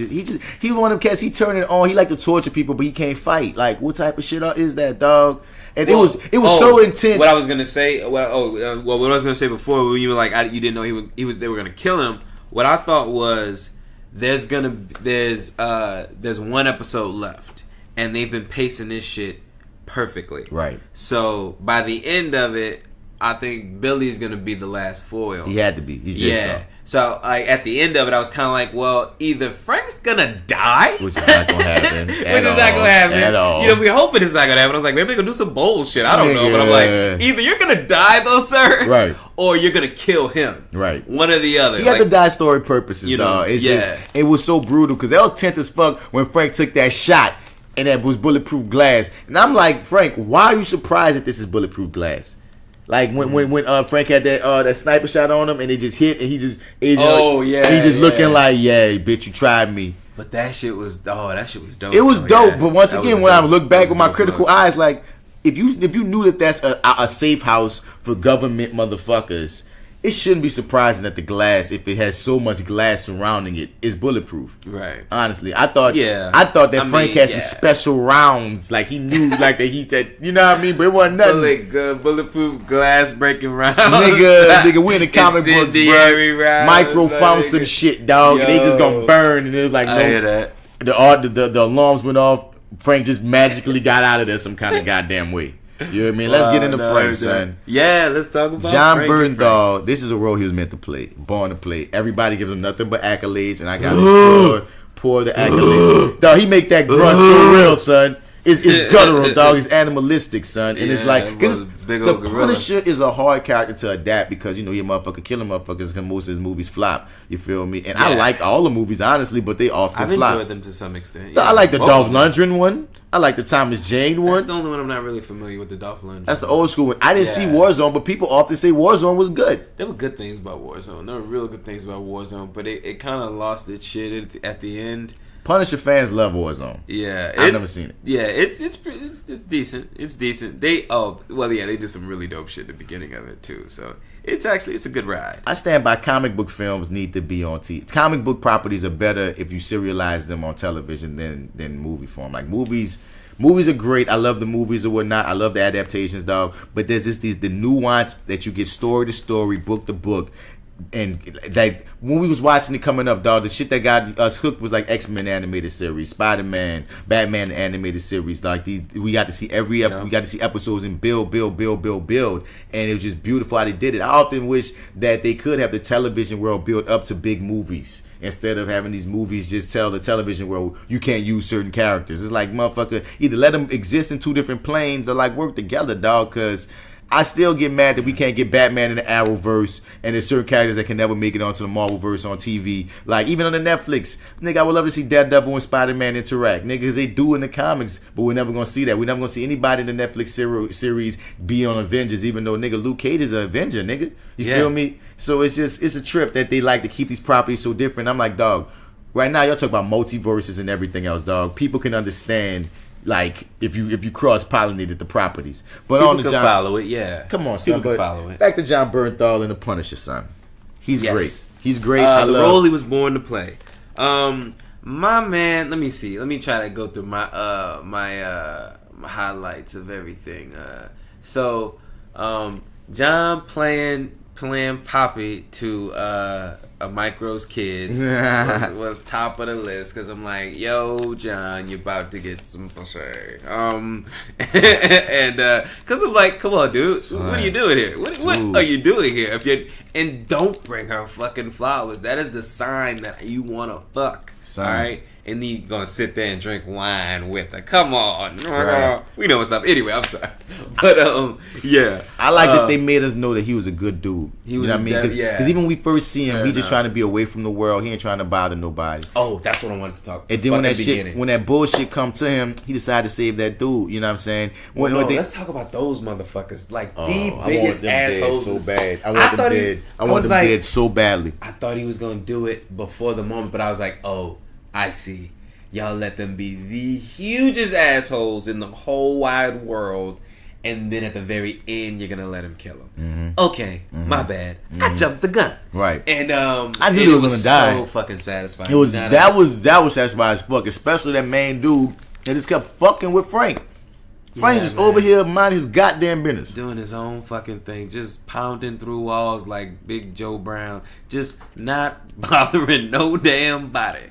he one of them cats. He turned it on. He liked to torture people, but he can't fight. Like, what type of shit is that, dog? And it was so intense. What I was gonna say, what I was gonna say before, when you were like, you didn't know they were gonna kill him. What I thought was there's one episode left, and they've been pacing this shit perfectly. Right. So by the end of it, I think Billy's gonna be the last foil. He had to be. He's Jigsaw. So like at the end of it, I was kind of like, well, either Frank's gonna die, which is not gonna happen. At all. You know, we're hoping it's not gonna happen. I was like, maybe they're gonna do some bullshit. I don't know, but I'm like, either you're gonna die though, sir, right, or you're gonna kill him, right. One or the other. He had to die story purposes, you know, dog. It's just it was so brutal because that was tense as fuck when Frank took that shot and that was bulletproof glass. And I'm like, Frank, why are you surprised that this is bulletproof glass? Like when Frank had that sniper shot on him and it just hit and he just looking like, yeah, bitch, you tried me. But that shit was dope. It was dope, but once again, when I look back with my critical eyes, like if you knew that that's a safe house for government motherfuckers, it shouldn't be surprising that the glass, if it has so much glass surrounding it, is bulletproof. Right. Honestly, I thought that Frank had some special rounds, like he knew, like that you know what I mean? But it wasn't nothing. Bulletproof glass breaking rounds. Nigga, we in the comic books, bro. Micro found some shit, dog. And they just gonna burn, and it was like, no. I hear that. The alarms went off. Frank just magically got out of there some kind of goddamn way. You know what I mean? Let's get into Frank, son. Yeah, let's talk about John Bernthal. This is a role he was meant to play, born to play. Everybody gives him nothing but accolades, and I got to pour the accolades. Dog, he make that grunt so real, son. It's guttural, dog. It's animalistic, son. And it's like, because the Punisher is a hard character to adapt because, you know, he a motherfucker killing motherfuckers because most of his movies flop. You feel me? And I like all the movies, honestly, but they often flop. I've enjoyed them to some extent. I like the Dolph Lundgren one. I like the Thomas Jane one. That's the only one I'm not really familiar with, the Dolph Lundgren. That's the old school one. I didn't see Warzone, but people often say Warzone was good. There were good things about Warzone. There were real good things about Warzone, but it kind of lost its shit at the end. Punisher fans love Warzone. Yeah, I've never seen it. Yeah, it's decent. It's decent. They do some really dope shit at the beginning of it too. So it's a good ride. I stand by comic book films need to be on TV. Comic book properties are better if you serialize them on television than movie form. Like movies are great. I love the movies or whatnot. I love the adaptations, dog. But there's just the nuance that you get story to story, book to book. And like when we was watching it coming up, dog, the shit that got us hooked was like X-Men animated series, Spider-Man, Batman animated series. Like these, we got to see we got to see episodes and build, and it was just beautiful how they did it. I often wish that they could have the television world build up to big movies instead of having these movies just tell the television world you can't use certain characters. It's like, motherfucker, either let them exist in two different planes or like work together, dog, because I still get mad that we can't get Batman in the Arrowverse and there's certain characters that can never make it onto the Marvelverse on TV. Like, even on the Netflix, nigga, I would love to see Daredevil and Spider-Man interact. Niggas, they do in the comics, but we're never going to see that. We're never going to see anybody in the Netflix series be on Avengers, even though, nigga, Luke Cage is an Avenger, nigga. You feel me? So it's a trip that they like to keep these properties so different. I'm like, dog, right now y'all talk about multiverses and everything else, dog. People can understand, like, if you cross-pollinated the properties. But people on the can John, follow it, yeah. Come on, son. People can follow it. Back to John Bernthal and the Punisher, son. He's great. He's great. The role he was born to play. My man, let me see. Let me try to go through my my highlights of everything. So John playing Poppy to a Micro's kids was top of the list because I'm like, yo, John, you're about to get some pussy. And because I'm like, come on, dude, what are you doing here? What are you doing here? And don't bring her fucking flowers. That is the sign that you want to fuck. All right. And then you're going to sit there and drink wine with her. Come on. Right. We know what's up. Anyway, I'm sorry. But, yeah. I like that they made us know that he was a good dude. He was, you know what I mean? Because even when we first see him, we just trying to be away from the world. He ain't trying to bother nobody. Oh, that's what I wanted to talk about. And then when that bullshit come to him, he decided to save that dude. You know what I'm saying? Let's talk about those motherfuckers. Like, the biggest assholes. So bad. I want them dead. I want them dead so badly. I thought he was going to do it before the moment, but I was like, oh, I see. Y'all let them be the hugest assholes in the whole wide world, and then at the very end, you're gonna let him kill him. Mm-hmm. Okay, my bad. Mm-hmm. I jumped the gun. Right. And I knew he was gonna die. So fucking satisfying. It was that was satisfying as fuck, especially that main dude that just kept fucking with Frank. Frank just over here minding his goddamn business, doing his own fucking thing, just pounding through walls like Big Joe Brown, just not bothering no damn body.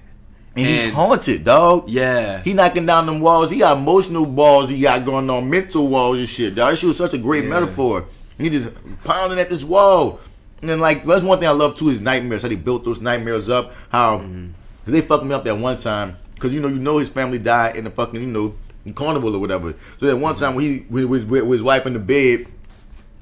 And he's haunted, dog. Yeah. He knocking down them walls. He got emotional walls. He got going on mental walls and shit, dog. This shit was such a great metaphor He just pounding at this wall. And then, like, that's one thing I love, too, is nightmares. How they built those nightmares up. How, because they fucked me up that one time. Because, you know his family died in the fucking, carnival or whatever. So that one time when he was with his wife in the bed,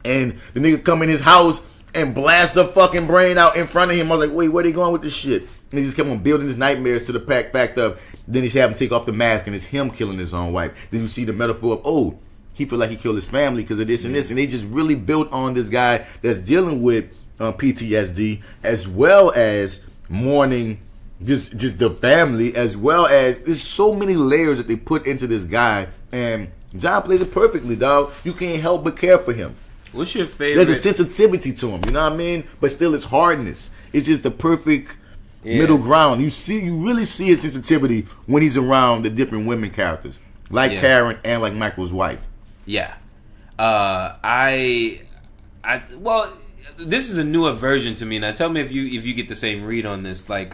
and the nigga come in his house and blast the fucking brain out in front of him. I was like, wait, where they going with this shit? And he just kept on building his nightmares to the fact of, then he had him take off the mask and it's him killing his own wife. Then you see the metaphor of, he feel like he killed his family because of this and this. And they just really built on this guy that's dealing with PTSD, as well as mourning just the family, as well as there's so many layers that they put into this guy. And John plays it perfectly, dog. You can't help but care for him. What's your favorite? There's a sensitivity to him, you know what I mean? But still, it's hardness. It's just the perfect middle ground. You really see his sensitivity when he's around the different women characters, like Karen and like Michael's wife. Yeah. Well, this is a newer version to me. Now, tell me if you get the same read on this. Like,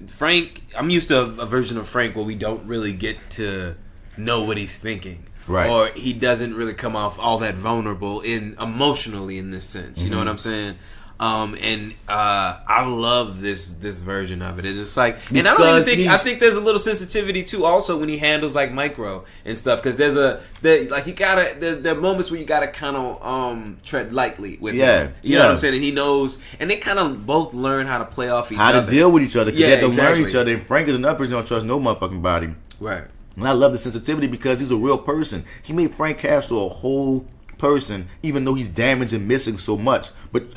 Frank, I'm used to a version of Frank where we don't really get to know what he's thinking. Right. Or he doesn't really come off all that vulnerable emotionally in this sense. You know what I'm saying? I love this version of it. It's just like, and I don't even think, I think there's a little sensitivity too also when he handles like micro and stuff, because there are moments where you gotta kind of tread lightly with him. You know what I'm saying? And he knows, and they kind of both learn how to play off each other, how to deal with each other, because they have to learn each other. And Frank is another person who don't trust no motherfucking body. Right. And I love the sensitivity because he's a real person. He made Frank Castle a whole person, even though he's damaged and missing so much. But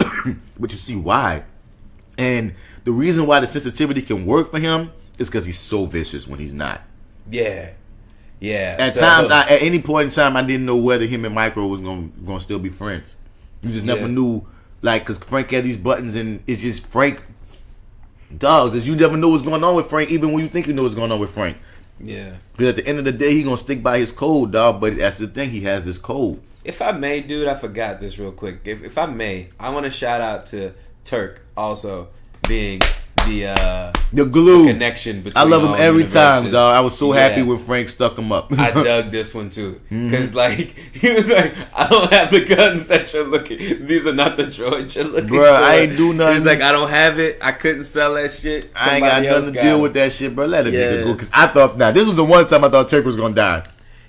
but you see why. And the reason why the sensitivity can work for him is because he's so vicious when he's not. Yeah. At times, at any point in time, I didn't know whether him and Micro was gonna still be friends. You just never knew, like, because Frank had these buttons, and it's just Frank. Dogs, you never know what's going on with Frank, even when you think you know what's going on with Frank. Yeah. Because at the end of the day, he's gonna stick by his code, dog. But that's the thing, he has this code. If I may, dude, I forgot this real quick. If I may, I want to shout out to Turk also being the glue, the connection between. I love him every time, dog. I was so happy when Frank stuck him up. I dug this one too, because like he was like, I don't have the guns that you're looking. These are not the droids you're looking for. I ain't do nothing. He's like, I don't have it. I couldn't sell that shit. I ain't got nothing to deal with that shit, bro. Let it be the glue. Because I thought, this was the one time I thought Turk was gonna die.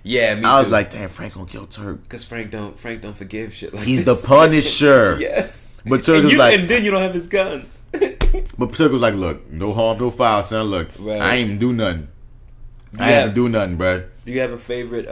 Yeah, me too. I was like, damn, Frank gonna kill Turk. Because Frank don't forgive shit like He's this. the Punisher. Yes. But Turk was like, and then you don't have his guns. But Turk was like, look, no harm, no foul, son. Look, I ain't even do nothing. I ain't even do nothing, bro. Do you have a favorite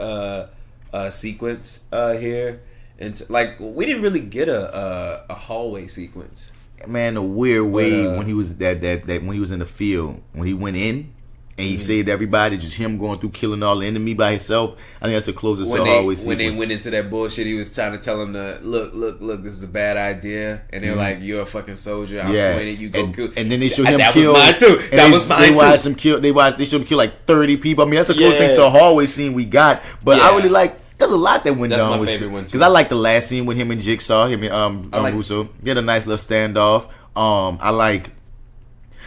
sequence here? And like, we didn't really get a hallway sequence. Man, a weird way when he was that when he was in the field, when he went in. And he saved everybody, just him going through killing all the enemy by himself. I think that's the closest to hallway sequence. When they went into that bullshit, he was trying to tell him to look, this is a bad idea. And they're like, you're a fucking soldier. I'm winning. You go kill. And then they showed him kill. That was mine too. That was mine too. Watched him kill. They showed him kill like 30 people. I mean, that's a close thing to a hallway scene we got. But I really like. There's a lot that went down. That's my favorite one too. Because I like the llast scene with him and Jigsaw, him and Russo. They had a nice little standoff. I like.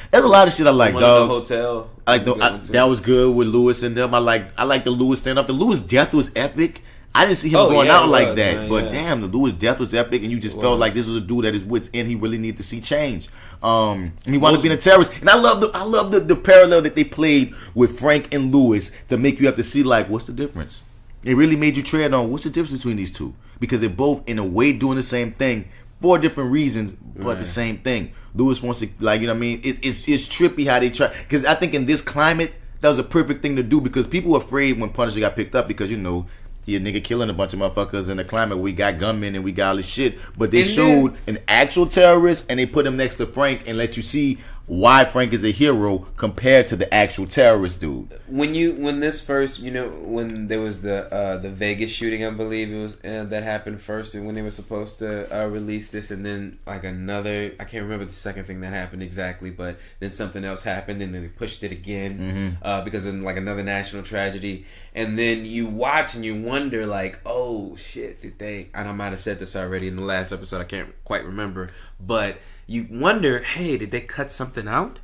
There's a lot of shit I like, dog. The hotel. That was good with Lewis and them. I like the Lewis standoff. The Lewis death was epic. I didn't see him going out like that, man, but damn, the Lewis death was epic, and you just felt like this was a dude at his wits end. He really needed to see change. And he wanted to be a terrorist. And I love the parallel that they played with Frank and Lewis to make you have to see, like, what's the difference? It really made you tread on what's the difference between these two, because they're both in a way doing the same thing for different reasons, but the same thing. Lewis wants to, like, you know what I mean? It's trippy how they try, because I think in this climate that was a perfect thing to do, because people were afraid when Punisher got picked up, because, you know, he a nigga killing a bunch of motherfuckers in the climate. We got gunmen and we got all this shit, but they showed an actual terrorist and they put him next to Frank and let you see why Frank is a hero compared to the actual terrorist dude. When this first, you know, when there was the Vegas shooting, I believe it was that happened first, and when they were supposed to release this, and then like another, I can't remember the second thing that happened exactly, but then something else happened, and then they pushed it again because of like another national tragedy, and then you watch and you wonder like, oh shit, did they? And I might have said this already in the last episode, I can't quite remember, but you wonder, hey, did they cut something out?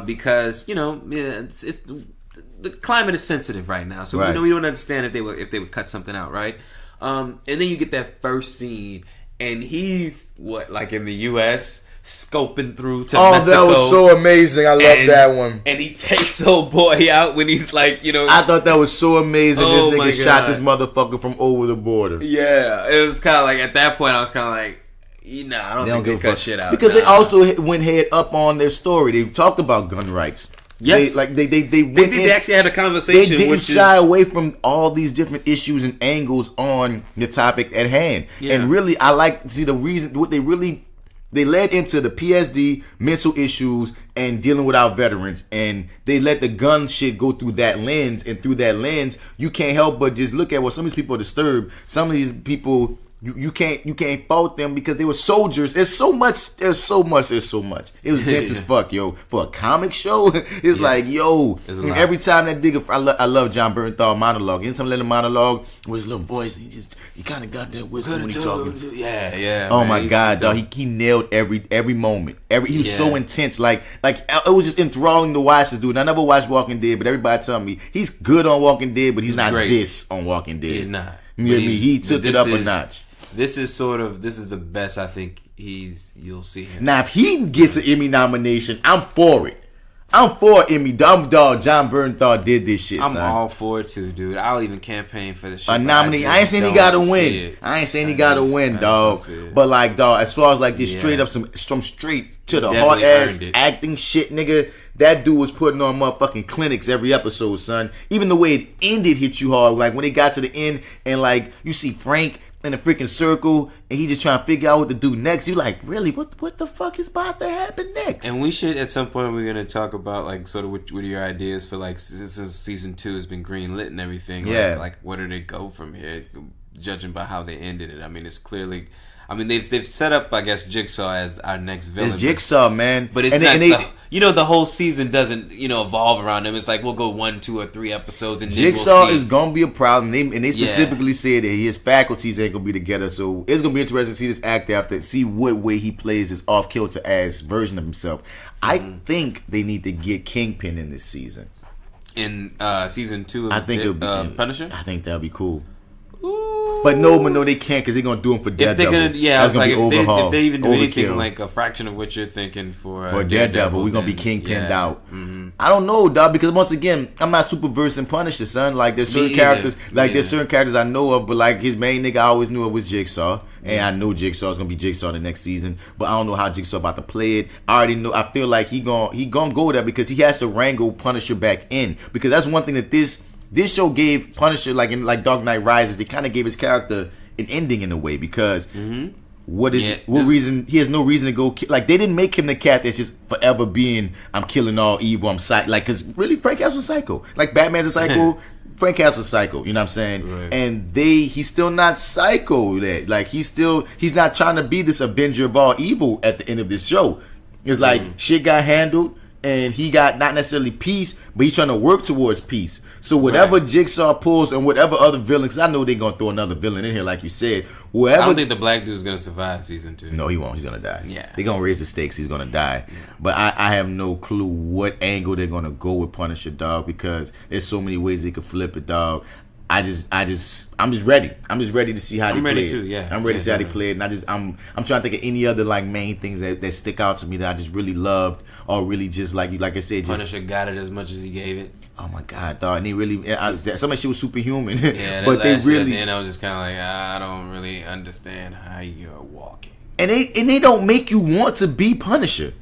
Because, you know, the climate is sensitive right now, so we don't understand if they would cut something out, right? And then you get that first scene, and he's like in the U.S. scoping through to Mexico. That was so amazing. I love that one. And he takes old boy out when he's like, I thought that was so amazing. This nigga shot this motherfucker from over the border. Yeah, it was kind of like at that point I was kind of like, I don't think they cut shit out because they also went head up on their story. They talked about gun rights. Yes, they actually had a conversation. They didn't shy away from all these different issues and angles on the topic at hand. Yeah. And really, I like to see the reason what they led into the PSD, mental issues, and dealing with our veterans. And they let the gun shit go through that lens. And through that lens, you can't help but just look at some of these people are disturbed. Some of these people, you can't fault them because they were soldiers. There's so much. It was dense as fuck, yo. For a comic show, it's like, yo, every time that nigga, I love John Bernthal monologue. Anytime I let him monologue with his little voice, he kind of got that whisper when he talking. Yeah. Oh my God, dog. He nailed every moment. He was so intense. Like it was just enthralling to watch this dude. And I never watched Walking Dead, but everybody tell me he's good on Walking Dead, but he's not great. This on Walking Dead. He's not. You know what I mean? He took it up a notch. This is the best I think you'll see him. Now, if he gets an Emmy nomination, I'm for it. I'm for Emmy. Dumb dog. John Bernthal did this shit. I'm all for it too, dude. I'll even campaign for the shit. A nominee. I ain't saying he got to win. I ain't saying he got to win, dog. But like, dog, as far as like this straight up some straight to the hard ass acting shit, nigga. That dude was putting on motherfucking clinics every episode, son. Even the way it ended hit you hard. Like when they got to the end and like you see Frank in a freaking circle and he just trying to figure out what to do next. You like, really? What the fuck is about to happen next? And we should at some point we're gonna talk about like sort of what are your ideas for like since season 2 has been greenlit and everything. Yeah. Like where do they go from here? Judging by how they ended it. I mean, it's clearly. I mean, they've set up, I guess, Jigsaw as our next villain. It's Jigsaw, man. But it's not. The whole season doesn't, evolve around him. It's like we'll go 1, 2, or 3 episodes, and Jigsaw is gonna be a problem. They specifically said that his faculties ain't gonna be together. So it's gonna be interesting to see this actor after see what way he plays his off kilter ass version of himself. I think they need to get Kingpin in this season. In season 2 of I think it'll be Punisher. I think that'll be cool. Ooh. But no, they can't because they're gonna do him for Daredevil. That's gonna be overhaul. If they even do anything like a fraction of what you're thinking for Daredevil, we're gonna be kingpinned out. Mm-hmm. I don't know, dog, because once again, I'm not super versed in Punisher, son. Like there's certain characters, I know of, but like his main nigga I always knew of was Jigsaw, and I know Jigsaw is gonna be Jigsaw the next season, but I don't know how Jigsaw about to play it. I already know. I feel like he gonna go there because he has to wrangle Punisher back in, because that's one thing that this show gave Punisher, like in Dark Knight Rises, they kind of gave his character an ending in a way, because what reason he has no reason to go like they didn't make him the cat that's just forever being I'm killing all evil, I'm like, because really Frank Castle's psycho, like Batman's a psycho. Frank Castle's psycho, you know what I'm saying? Right. And he's still not psycho. That like he's not trying to be this avenger of all evil at the end of this show. It's like shit got handled and he got not necessarily peace, but he's trying to work towards peace. So whatever Jigsaw pulls and whatever other villains, I know they're gonna throw another villain in here, like you said. I don't think the black dude's gonna survive season 2. No, he won't. He's gonna die. Yeah, they're gonna raise the stakes. He's gonna die. Yeah. But I have no clue what angle they're gonna go with Punisher, dog, because there's so many ways they could flip it, dog. I'm just ready. I'm just ready to see how they play it. I'm ready to see how they play it, and I'm trying to think of any other like main things that stick out to me that I just really loved, or really just like I said, just Punisher got it as much as he gave it. Oh my God, dog! And they really, some of that shit was superhuman. Yeah, but they really. And I was just kind of like, I don't really understand how you're walking. And they don't make you want to be Punisher.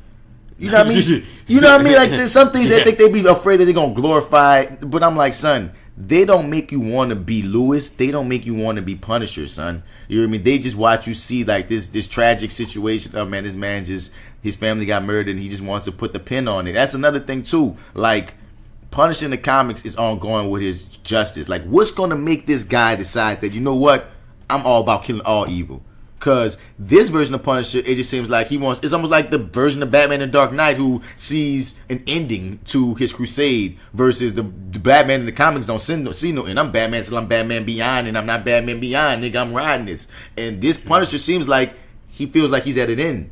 You know what I mean? You know what I mean? Like there's some things they think they be afraid that they're gonna glorify, but I'm like, son. They don't make you want to be Lewis. They don't make you want to be Punisher, son. You know what I mean? They just watch you see like this tragic situation. Oh man, this man his family got murdered and he just wants to put the pin on it. That's another thing too. Like Punisher in the comics is ongoing with his justice. Like what's gonna make this guy decide that, you know what, I'm all about killing all evil? Because this version of Punisher, it just seems like it's almost like the version of Batman in Dark Knight who sees an ending to his crusade, versus the Batman in the comics don't see no end. I'm Batman till I'm Batman Beyond, and I'm not Batman Beyond, nigga, I'm riding this. And this Punisher seems like he feels like he's at an end.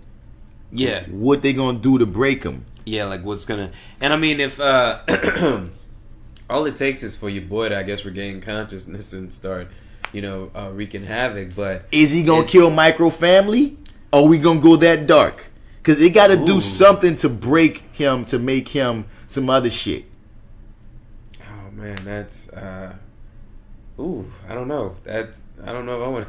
Yeah. What they gonna do to break him? Yeah, like what's gonna... And I mean, if all it takes is for your boy to, I guess, regain consciousness and start wreaking havoc. But is he gonna kill Micro Family? Or we gonna go that dark? Because they gotta do something to break him to make him some other shit. Oh man, that's I don't know. I don't know if I want.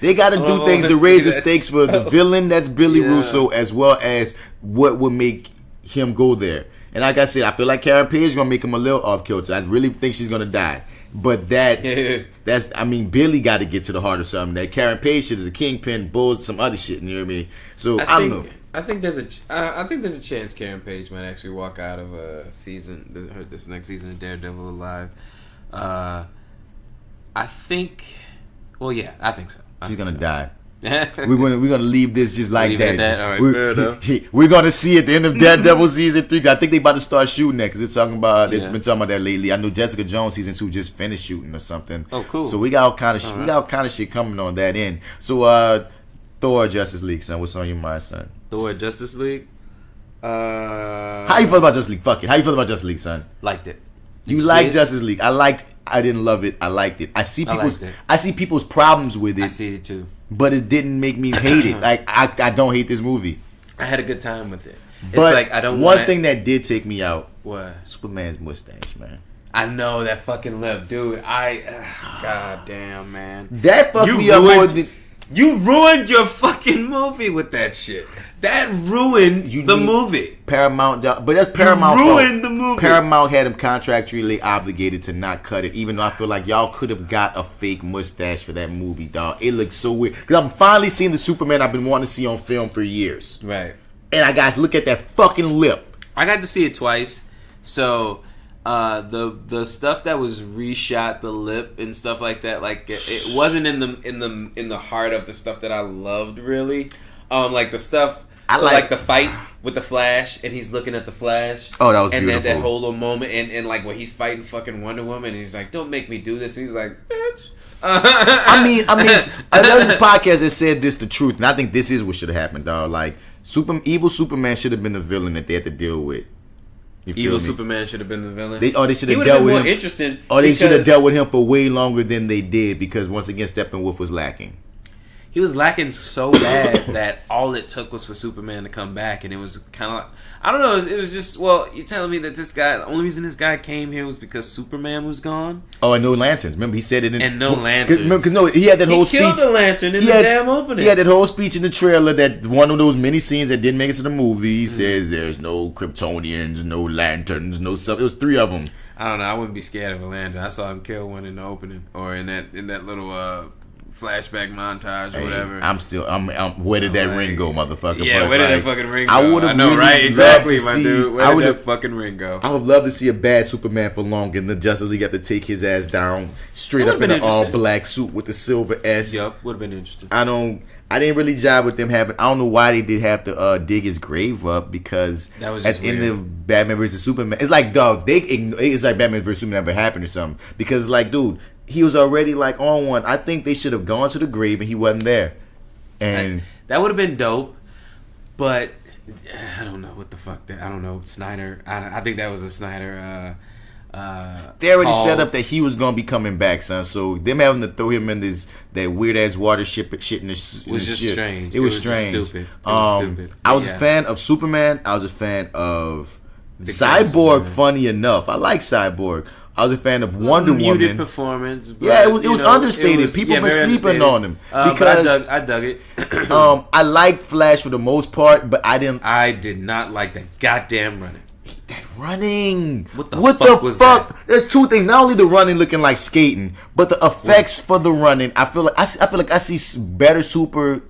They got to do things to raise the stakes for the villain. That's Billy Russo, as well as what would make him go there. And like I said, I feel like Karen Page is gonna make him a little off kilter. I really think she's gonna die. But that's Billy got to get to the heart of something. That Karen Page shit is a kingpin, bulls, some other shit. You know what I mean? So I don't know. I think there's a chance Karen Page might actually walk out of this next season of Daredevil alive. I think. Well, yeah, I think so. She's gonna die. we're gonna leave this just like that. All right, we're gonna see at the end of Daredevil season 3. I think they about to start shooting that because it's talking about. It's been talking about that lately. I know Jessica Jones season 2 just finished shooting or something. Oh, cool. So we got all kind of we got all kind of shit coming on that end. So Thor Justice League, son. What's on your mind, son? Thor Justice League. How you feel about Justice League? Fuck it. How you feel about Justice League, son? Liked it. You like Justice League? I didn't love it. I liked it. I see people's problems with it. I see it too. But it didn't make me hate it. Like I don't hate this movie. I had a good time with it. But like I don't. One thing that did take me out. What? Superman's mustache, man. I know that fucking lip, dude. God damn, man. That fucked me up more than. You ruined your fucking movie with that shit. That ruined the movie. Paramount, but that's Paramount. Ruined the movie. Paramount had him contractually obligated to not cut it, even though I feel like y'all could have got a fake mustache for that movie, dog. It looks so weird. Because I'm finally seeing the Superman I've been wanting to see on film for years. Right. And I got to look at that fucking lip. I got to see it twice. So the stuff that was reshot, the lip and stuff like that, like it wasn't in the heart of the stuff that I loved really. Like the stuff. I like the fight with the Flash, and he's looking at the Flash. Oh, that was and beautiful. And then that whole little moment, and like when he's fighting fucking Wonder Woman, and he's like, "Don't make me do this." And he's like, "Bitch." I mean, there was a podcast that said this the truth, and I think this is what should have happened, dog. Like, evil Superman should have been the villain that they had to deal with. Evil Superman should have been the villain. They should have dealt with him. Interesting. Or they should have dealt with him for way longer than they did, because once again, Steppenwolf was lacking. He was lacking so bad that all it took was for Superman to come back, and it was kind of, I don't know, it was just, well, you're telling me that the only reason this guy came here was because Superman was gone? Oh, and no lanterns. Remember, he said it in... And no lanterns. Because he had that whole speech. He killed the lantern in the damn opening. He had that whole speech in the trailer, that one of those mini scenes that didn't make it to the movie. He says there's no Kryptonians, no lanterns, no stuff. It was 3 of them. I don't know, I wouldn't be scared of a lantern. I saw him kill one in the opening, or in that little... flashback montage or whatever. I'm where did that ring go, motherfucker? Yeah, where did that fucking ring go? I would have right? Exactly, my dude. Where did that fucking ring go? I would love to see a bad Superman for long, and the Justice League have to take his ass down straight up in an all black suit with the silver S. Yup, would have been interesting. I didn't really jive with them having. I don't know why they did have to dig his grave up, because that was at the end of Batman vs Superman, it's like, dog, it's like Batman vs Superman never happened or something. Because like, dude, he was already like on one. I think they should have gone to the grave and he wasn't there. And that would have been dope. But I don't know what the fuck. I don't know, Snyder. I think that was a Snyder. They already set up that he was gonna be coming back, son. So them having to throw him in that weird ass water shit in this was just shit. Strange. It was strange. Stupid. It was stupid. I was a fan of Superman. I was a fan of Cyborg. Funny enough, I like Cyborg. I was a fan of Wonder Woman. Muted performance. But, yeah, it was understated. People been sleeping on him because I dug it. I liked Flash for the most part, but I didn't. I did not like that goddamn running. That running. What the fuck? That? There's 2 things. Not only the running looking like skating, but the effects for the running. I feel like I see better super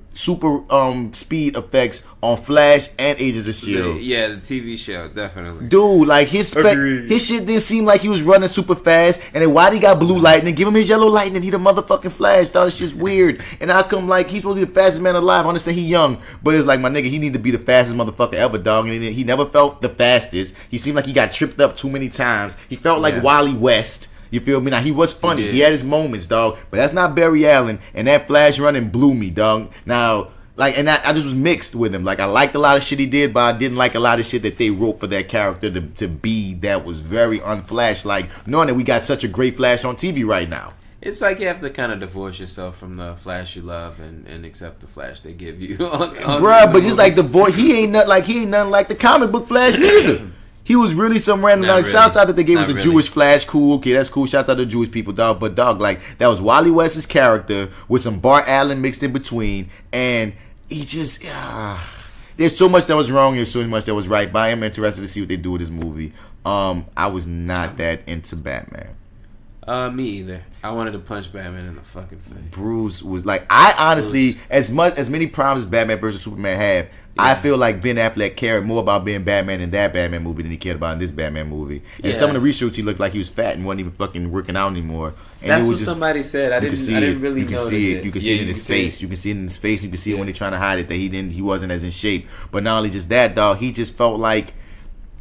speed effects on Flash and Agents of S.H.I.E.L.D. The TV show, definitely. Dude, like his shit didn't seem like he was running super fast. And then why he got blue lightning? Give him his yellow lightning. He the motherfucking Flash. Thought this shit's weird. And how come like he's supposed to be the fastest man alive? I understand he young, but it's like, my nigga, he need to be the fastest motherfucker ever, dog. And he never felt the fastest. He seemed like he got tripped up too many times. He felt like Wally West. You feel me? Now, he was funny. He had his moments, dog. But that's not Barry Allen. And that Flash running blew me, dog. Now, like, and I just was mixed with him. Like, I liked a lot of shit he did, but I didn't like a lot of shit that they wrote for that character to be that was very unflash. Like, knowing that we got such a great Flash on TV right now. It's like you have to kind of divorce yourself from the Flash you love and accept the Flash they give you. Bruh, but it's like he ain't nothing like the comic book Flash neither. He was really some random. Like, really. Shouts out that they gave us a Jewish Flash. Cool, okay, that's cool. Shouts out to Jewish people, dog. But dog, like that was Wally West's character with some Bart Allen mixed in between, and he just there's so much that was wrong. There's so much that was right. But I am interested to see what they do with this movie. I was not that into Batman. Me either. I wanted to punch Batman in the fucking face. Bruce was like, I honestly, as many problems as Batman versus Superman have, I feel like Ben Affleck cared more about being Batman in that Batman movie than he cared about in this Batman movie. And some of the reshoots, he looked like he was fat and wasn't even fucking working out anymore. And that's it was what just, somebody said. I didn't really notice it. You can see it in his face. You can see it in his face. You can see it when they're trying to hide it that he wasn't as in shape. But not only just that, dog, he just felt like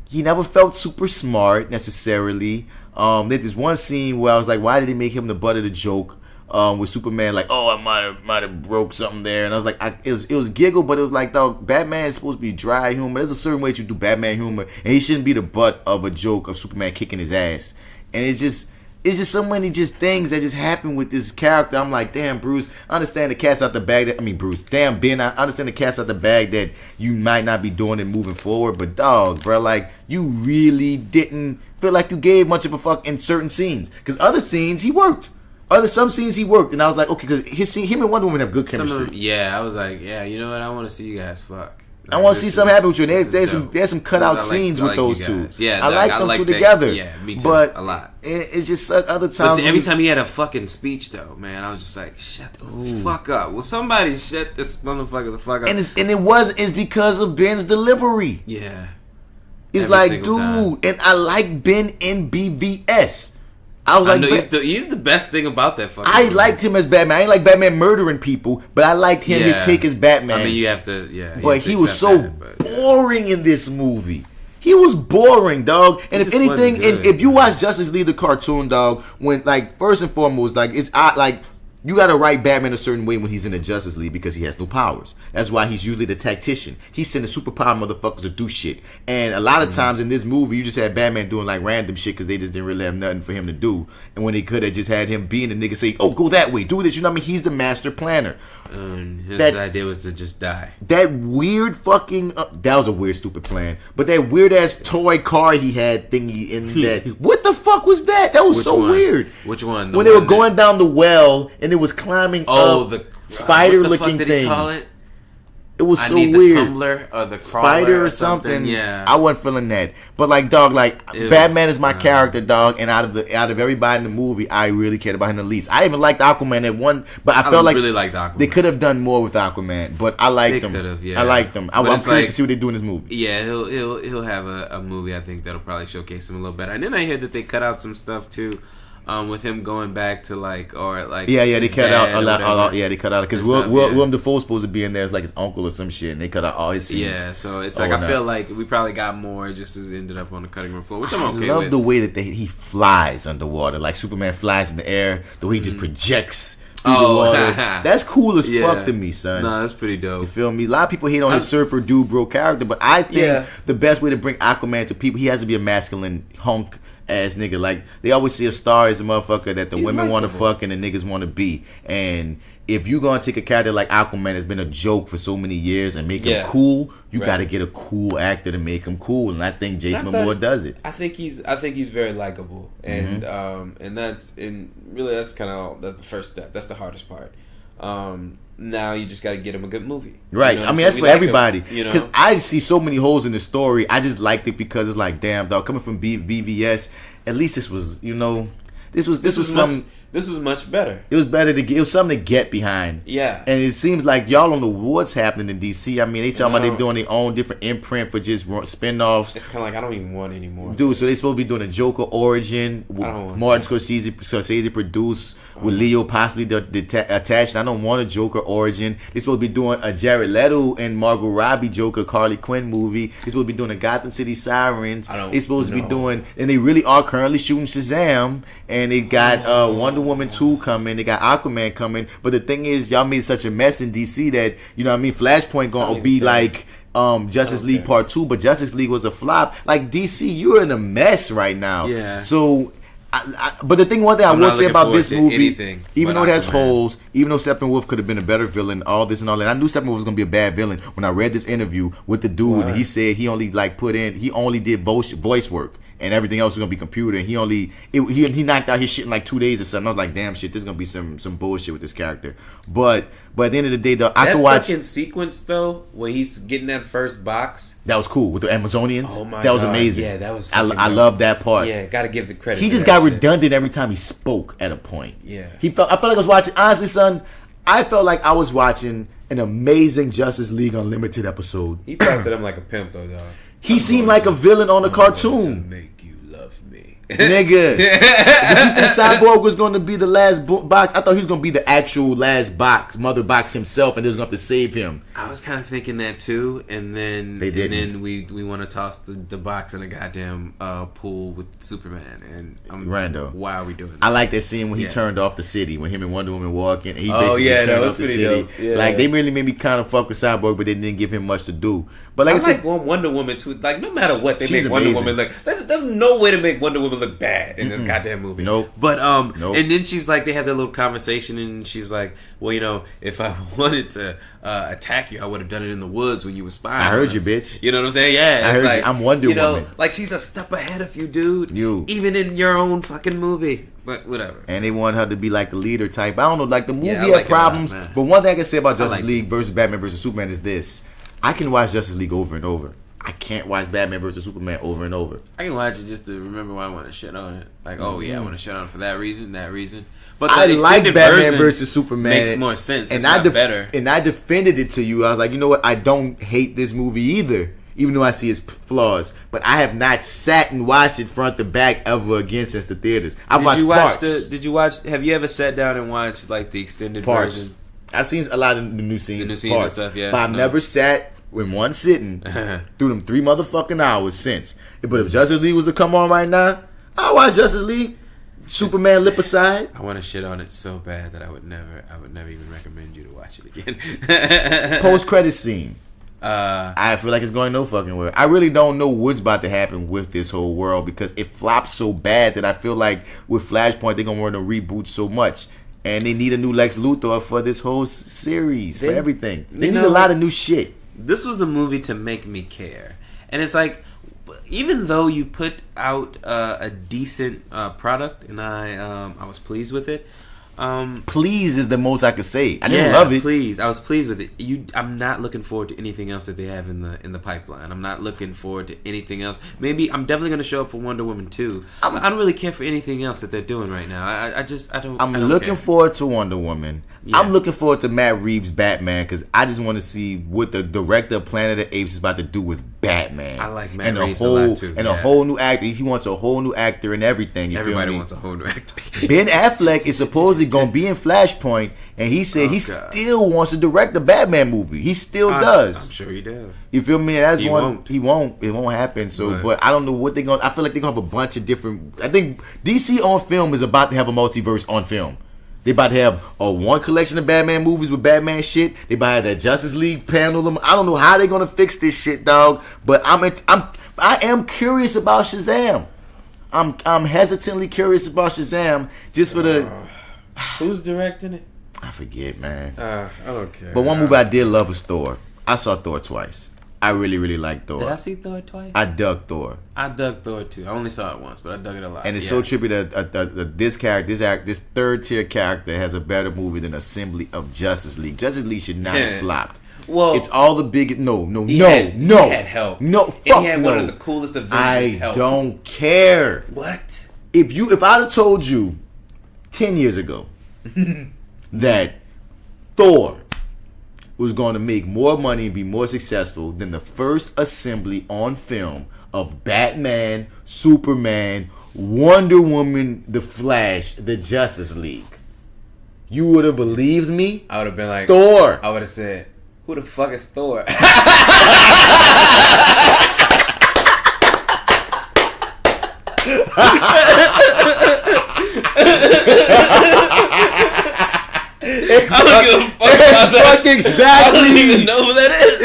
he never felt super smart necessarily. There's one scene where I was like, why did they make him the butt of the joke? With Superman, like, oh, I might have broke something there, and I was like, it was giggle, but it was like, dog, Batman is supposed to be dry humor. There's a certain way you do Batman humor, and he shouldn't be the butt of a joke of Superman kicking his ass. And it's just so many just things that just happen with this character. I'm like, damn, Bruce, I understand the cat's out the bag. Damn, Ben, I understand the cat's out the bag that you might not be doing it moving forward, but dog, bro, like, you really didn't feel like you gave much of a fuck in certain scenes, because other scenes he worked. Some scenes he worked, and I was like, okay, because him and Wonder Woman have good chemistry. I was like, you know what? I want to see you guys fuck. Like, I want to see something happen with you. There's some cutout scenes with those two. Yeah, I like them two together. Yeah, me too. But a lot. It's just other times. But every time he had a fucking speech, though, man, I was just like, shut the fuck up. Will somebody shut this motherfucker the fuck up? And it's because of Ben's delivery. Yeah. It's like, dude, time. And I like Ben in BVS. I was he's the best thing about that fucking movie. liked him as Batman. I ain't like Batman murdering people, but I liked him his take as Batman. I mean, you have to, But he was so boring in this movie. He was boring, dog. And if anything, if you watch Justice League the cartoon, dog, when like first and foremost, like you gotta write Batman a certain way when he's in the Justice League because he has no powers. That's why he's usually the tactician. He's sending superpower motherfuckers to do shit. And a lot of times in this movie, you just had Batman doing like random shit because they just didn't really have nothing for him to do. And when they could have just had him being the nigga say, oh, go that way, do this. You know what I mean? He's the master planner. His idea was to just die. That weird fucking that was a weird stupid plan. But that weird ass toy car he had thingy in that. What the fuck was that? That was weird. Which one? When they were going down the well and it was climbing up the spider looking thing. He call it? It was so weird. The tumbler or the spider or something. Yeah, I wasn't feeling that. But like, dog, like Batman is my character, dog. And out of everybody in the movie, I really cared about him the least. I even liked Aquaman at one, but I felt like really liked Aquaman. They could have done more with Aquaman. But I liked them. I liked them. I'm curious to see what they do in this movie. Yeah, he'll have a movie I think that'll probably showcase him a little better. And then I hear that they cut out some stuff too. With him going back to they cut out a lot. Yeah, they cut out because Willem Dafoe's supposed to be in there as like his uncle or some shit, and they cut out all his scenes. Yeah, so it's like I feel like we probably got more just as ended up on the cutting room floor, which I'm okay with. I love the way that he flies underwater, like Superman flies in the air. The way he just projects through the water. That's cool as fuck to me, son. No, that's pretty dope. You feel me? A lot of people hate on his surfer dude bro character, but I think the best way to bring Aquaman to people, he has to be a masculine hunk ass nigga. Like they always see a star as a motherfucker that the women want to fuck and the niggas want to be. And if you gonna take a character like Aquaman that's been a joke for so many years and make him cool, you got to get a cool actor to make him cool. And I think Jason Momoa does it. I think he's very likable, and that's the first step. That's the hardest part. Now you just got to get him a good movie, right? You know I mean, that's for everybody. Because I see so many holes in the story. I just liked it because it's like, damn, dog, coming from BVS, at least this was, this was something. This was much better. It was better it was something to get behind. Yeah. And it seems like y'all don't know what's happening in DC. I mean, they talking about they doing their own different imprint for just spin-offs. It's kind of like I don't even want anymore. Dude, so they supposed to be doing a Joker origin. Martin Scorsese produced with Leo possibly attached. I don't want a Joker origin. They supposed to be doing a Jared Leto and Margot Robbie Joker Harley Quinn movie. They supposed to be doing a Gotham City Sirens. They supposed to be doing, and they really are currently shooting Shazam. And they got Wonder Woman 2 coming. They got Aquaman coming. But the thing is, y'all made such a mess in DC that, Flashpoint gonna be like Justice League Part 2, but Justice League was a flop. Like, DC, you're in a mess right now. Yeah. So But the one thing I will say about this movie, even though it has Aquaman. holes, even though Steppenwolf could have been a better villain, all this and all that, I knew Steppenwolf was gonna be a bad villain when I read this interview with the dude. And he said he only did voice work. And everything else was gonna be computer. And he knocked out his shit in like 2 days or something. I was like, damn shit, there's gonna be some bullshit with this character. But at the end of the day, though, I could watch that fucking sequence though, where he's getting that first box. That was cool with the Amazonians. Oh my that was God. amazing. Yeah, that was. I love that part. Yeah, gotta give the credit. He to just that got shit. redundant every time he spoke at a point. Yeah. I felt like I was watching. Honestly, son, I felt like I was watching an amazing Justice League Unlimited episode. He talked to them like a pimp though, dog. He seemed like a villain on a cartoon. To make you love me. Nigga, did you think Cyborg was going to be the last box? I thought he was going to be the actual last mother box himself, and they was going to have to save him. I was kind of thinking that too, and then we want to toss the box in a goddamn pool with Superman, and I'm Rando. Why are we doing that? I like that scene when he turned off the city, when him and Wonder Woman walking, and he basically that turned was off the pretty city. dope. Yeah. Like, they really made me kind of fuck with Cyborg, but they didn't give him much to do. But like I said, Wonder Woman too. Like, no matter what they she's make Wonder amazing. Woman look, there's no way to make Wonder Woman look bad in this goddamn movie. Nope. But Nope. and then she's like, they have that little conversation, and she's like, well, you know, if I wanted to attack you, I would have done it in the woods when you were spying. I heard on you, us. bitch. You know what I'm saying? Yeah. I it's heard like, you. I'm Wonder Woman. Like, she's a step ahead of you, dude. You. Even in your own fucking movie. But whatever. And they want her to be like the leader type. I don't know, like the movie I had like it a lot, problems. man. But one thing I can say about Justice like League versus Batman versus Superman is this: I can watch Justice League over and over. I can't watch Batman versus Superman over and over. I can watch it just to remember why I want to shit on it. Like, oh yeah, I want to shit on it for that reason, that reason. But the I like extended Batman version versus Superman. Makes more sense. And It's I not better. And I defended it to you. I was like, you know what? I don't hate this movie either, even though I see its flaws. But I have not sat and watched it front to back ever again since the theaters. I've watched parts. Did you watch? Have you ever sat down and watched like the extended Parts. version? I've seen a lot of the new scenes, and parts, stuff, yeah. but I've never sat in one sitting through them 3 motherfucking hours since. But if Justice League was to come on right now, I'll watch Justice League. Superman lip aside. I want to shit on it so bad that I would never even recommend you to watch it again. Post credit scene. I feel like it's going no fucking where. I really don't know what's about to happen with this whole world because it flops so bad that I feel like with Flashpoint they're gonna want to reboot so much, and they need a new Lex Luthor for this whole series for everything. They need a lot of new shit. This was the movie to make me care, and it's like, even though you put out a decent product, and I was pleased with it. Please is the most I could say. I didn't love it. Please, I was pleased with it. I'm not looking forward to anything else that they have in the pipeline. I'm not looking forward to anything else. Maybe I'm definitely going to show up for Wonder Woman 2. I don't really care for anything else that they're doing right now. I don't. I'm I don't looking care. forward to Wonder Woman. Yeah. I'm looking forward to Matt Reeves' Batman because I just want to see what the director of Planet of the Apes is about to do with Batman. I like Matt and Reeves a lot too. And a whole new actor. He wants a whole new actor and everything. Everybody feel me? wants a whole new actor. Ben Affleck is supposedly going to be in Flashpoint, and he said still wants to direct the Batman movie. He still does. I'm sure he does. You feel me? That's He one. won't. He won't. It won't happen. So, but I don't know what they're going. I feel like they're going to have a bunch of different. I think DC on film is about to have a multiverse on film. They about to have one collection of Batman movies with Batman shit. They about to have that Justice League panel. I don't know how they're gonna fix this shit, dog. But I am curious about Shazam. I'm hesitantly curious about Shazam just for the. Who's directing it? I forget, man. I don't care. But one movie I did love was Thor. I saw Thor twice. I really, really liked Thor. Did I see Thor twice? I dug Thor. I dug Thor too. I only saw it once, but I dug it a lot. And it's so trippy that this third tier character has a better movie than Assembly of Justice League. Justice League should not have flopped. Well, it's all the biggest. He had help. No, fuck fuck he had no. one of the coolest Avengers I help. don't care. What? If I'd have told you 10 years ago that Thor was going to make more money and be more successful than the first assembly on film of Batman, Superman, Wonder Woman, The Flash, the Justice League, you would have believed me? I would have been like Thor. I would have said, who the fuck is Thor? I don't give a fuck about that. Exactly. I don't even know who that is.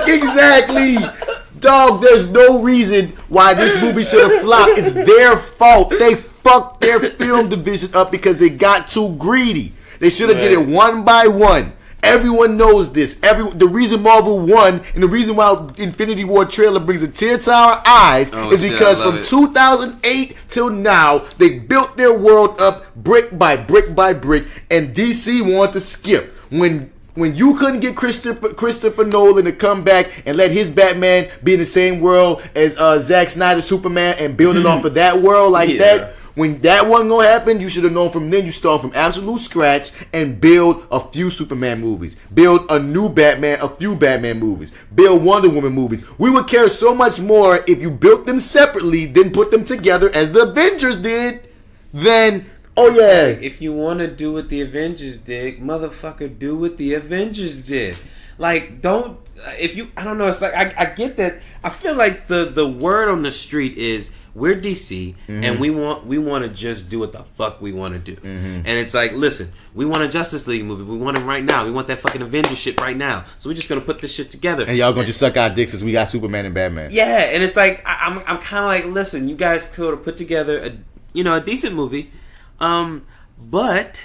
Exactly. Dog, there's no reason why this movie should have flopped. It's their fault. They fucked their film division up because they got too greedy. They should have did it one by one. Everyone knows this. The reason Marvel won and the reason why Infinity War trailer brings a tear to our eyes is because from 2008 till now, they built their world up brick by brick by brick, and DC wanted to skip. When you couldn't get Christopher Nolan to come back and let his Batman be in the same world as Zack Snyder's Superman and build it off of that world like that, when that wasn't going to happen, you should have known from then you start from absolute scratch and build a few Superman movies. Build a new Batman, a few Batman movies. Build Wonder Woman movies. We would care so much more if you built them separately than put them together as the Avengers did. Then, if you want to do what the Avengers did, motherfucker, do what the Avengers did. Like, don't... I don't know, it's like, I get that. I feel like the word on the street is... We're DC, and we want to just do what the fuck we want to do. And it's like, listen, we want a Justice League movie. We want it right now. We want that fucking Avengers shit right now. So we're just going to put this shit together. And y'all going to just suck our dicks as we got Superman and Batman. Yeah, and it's like, I'm kind of like, listen, you guys could have put together a decent movie, but...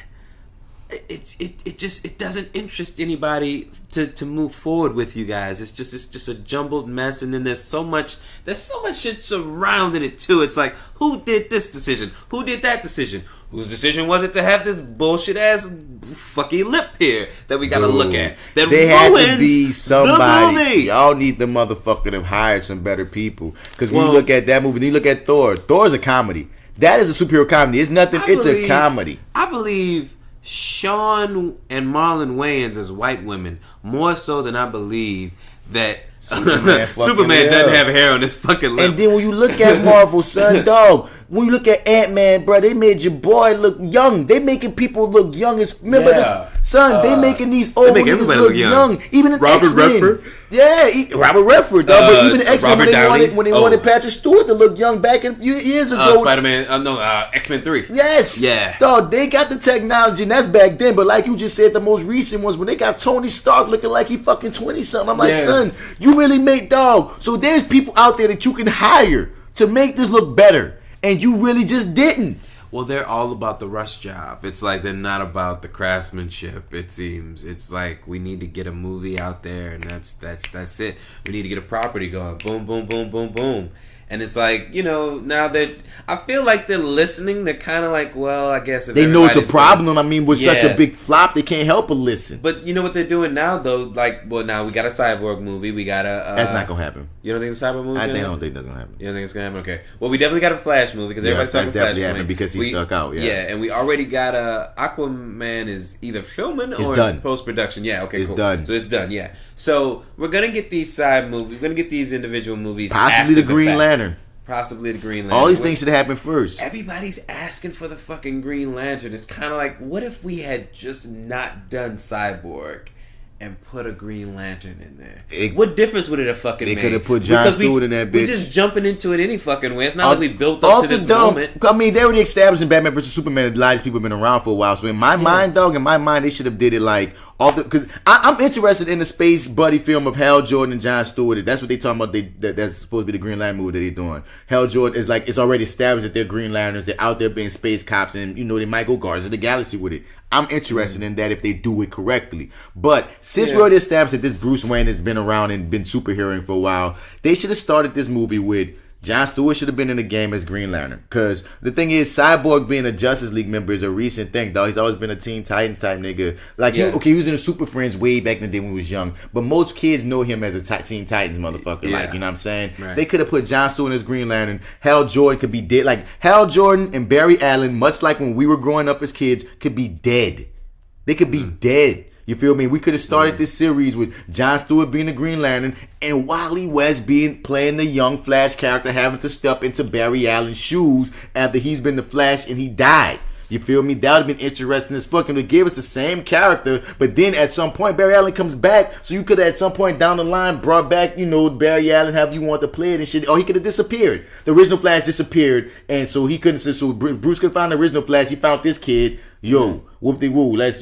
It doesn't interest anybody to move forward with you guys. It's just a jumbled mess, and then there's so much shit surrounding it too. It's like, who did this decision? Who did that decision? Whose decision was it to have this bullshit ass fucking lip here that we gotta look at? That they had to be the somebody. movie. Y'all need the motherfucker to hire some better people. Because when you look at that movie, then you look at Thor. Thor is a comedy. That is a superhero comedy. It's nothing. It's a comedy. I believe Sean and Marlon Wayans as white women more so than I believe that Superman doesn't have hair on his fucking lip. And then when you look at Marvel, son, dog, when you look at Ant-Man, bro, they made your boy look young. They making people look young. Remember they making these old niggas look young. Even in Robert X-Men. Redford. Yeah, Robert Redford, dog. But even in X-Men, when they wanted Patrick Stewart to look young back in years ago. Spider-Man, X-Men 3. Yes. Yeah. Dog, they got the technology, and that's back then. But like you just said, the most recent ones, when they got Tony Stark looking like he fucking 20-something. I'm like, son, you really make, dog. So there's people out there that you can hire to make this look better. And you really just didn't. Well, they're all about the rush job. It's like they're not about the craftsmanship, it seems. It's like we need to get a movie out there, and that's it. We need to get a property going. Boom, boom, boom, boom, boom. And it's like, now that I feel like they're listening, they're kind of like, well, I guess if they know it's a problem. I mean, with such a big flop, they can't help but listen. But you know what they're doing now, though? Like, well, now we got a Cyborg movie. We got a... that's not going to happen. You don't think the Cyborg movie? I don't think that's going to happen. You don't think it's going to happen? Okay. Well, we definitely got a Flash movie because everybody's talking Flash movie. Because he stuck out, Yeah, and we already got Aquaman is either filming or done. Post-production. Yeah, okay, it's cool. done. So it's done, yeah. So we're going to get these side movies. We're going to get these individual movies. Possibly the Green Lantern. Possibly the Green Lantern. All these things should happen first. Everybody's asking for the fucking Green Lantern. It's kind of like, what if we had just not done Cyborg and put a Green Lantern in there? What difference would it have fucking made? They could have put Jon Stewart in that bitch. We're just jumping into it any fucking way. It's not like we built up to this moment. I mean, they already established in Batman vs. Superman that a lot of these people have been around for a while. So in my mind, they should have did it like... Because I'm interested in the space buddy film of Hal Jordan and Jon Stewart. That's what they talking about. That's supposed to be the Green Lantern movie that they're doing. Hal Jordan is like, it's already established that they're Green Lanterns. They're out there being space cops, and they might go Guardians of the Galaxy with it. I'm interested in that if they do it correctly. But since we already established that this Bruce Wayne has been around and been superheroing for a while, they should have started this movie with Jon Stewart should have been in the game as Green Lantern. Because the thing is, Cyborg being a Justice League member is a recent thing, dog. He's always been a Teen Titans type nigga. Like, he was in the Super Friends way back in the day when he was young. But most kids know him as a Teen Titans motherfucker. Yeah. Like, you know what I'm saying? Right. They could have put Jon Stewart as Green Lantern. Hal Jordan could be dead. Like, Hal Jordan and Barry Allen, much like when we were growing up as kids, could be dead. They could be dead. You feel me? We could have started this series with Jon Stewart being the Green Lantern and Wally West playing the young Flash character, having to step into Barry Allen's shoes after he's been the Flash and he died. You feel me? That would have been interesting as fuck. And it gave us the same character, but then at some point Barry Allen comes back, so you could have at some point down the line brought back, Barry Allen, however you want to play it and shit. Or he could have disappeared. The original Flash disappeared, and so he couldn't. So Bruce could find the original Flash. He found this kid. Yo, whoop-de-woo. Let's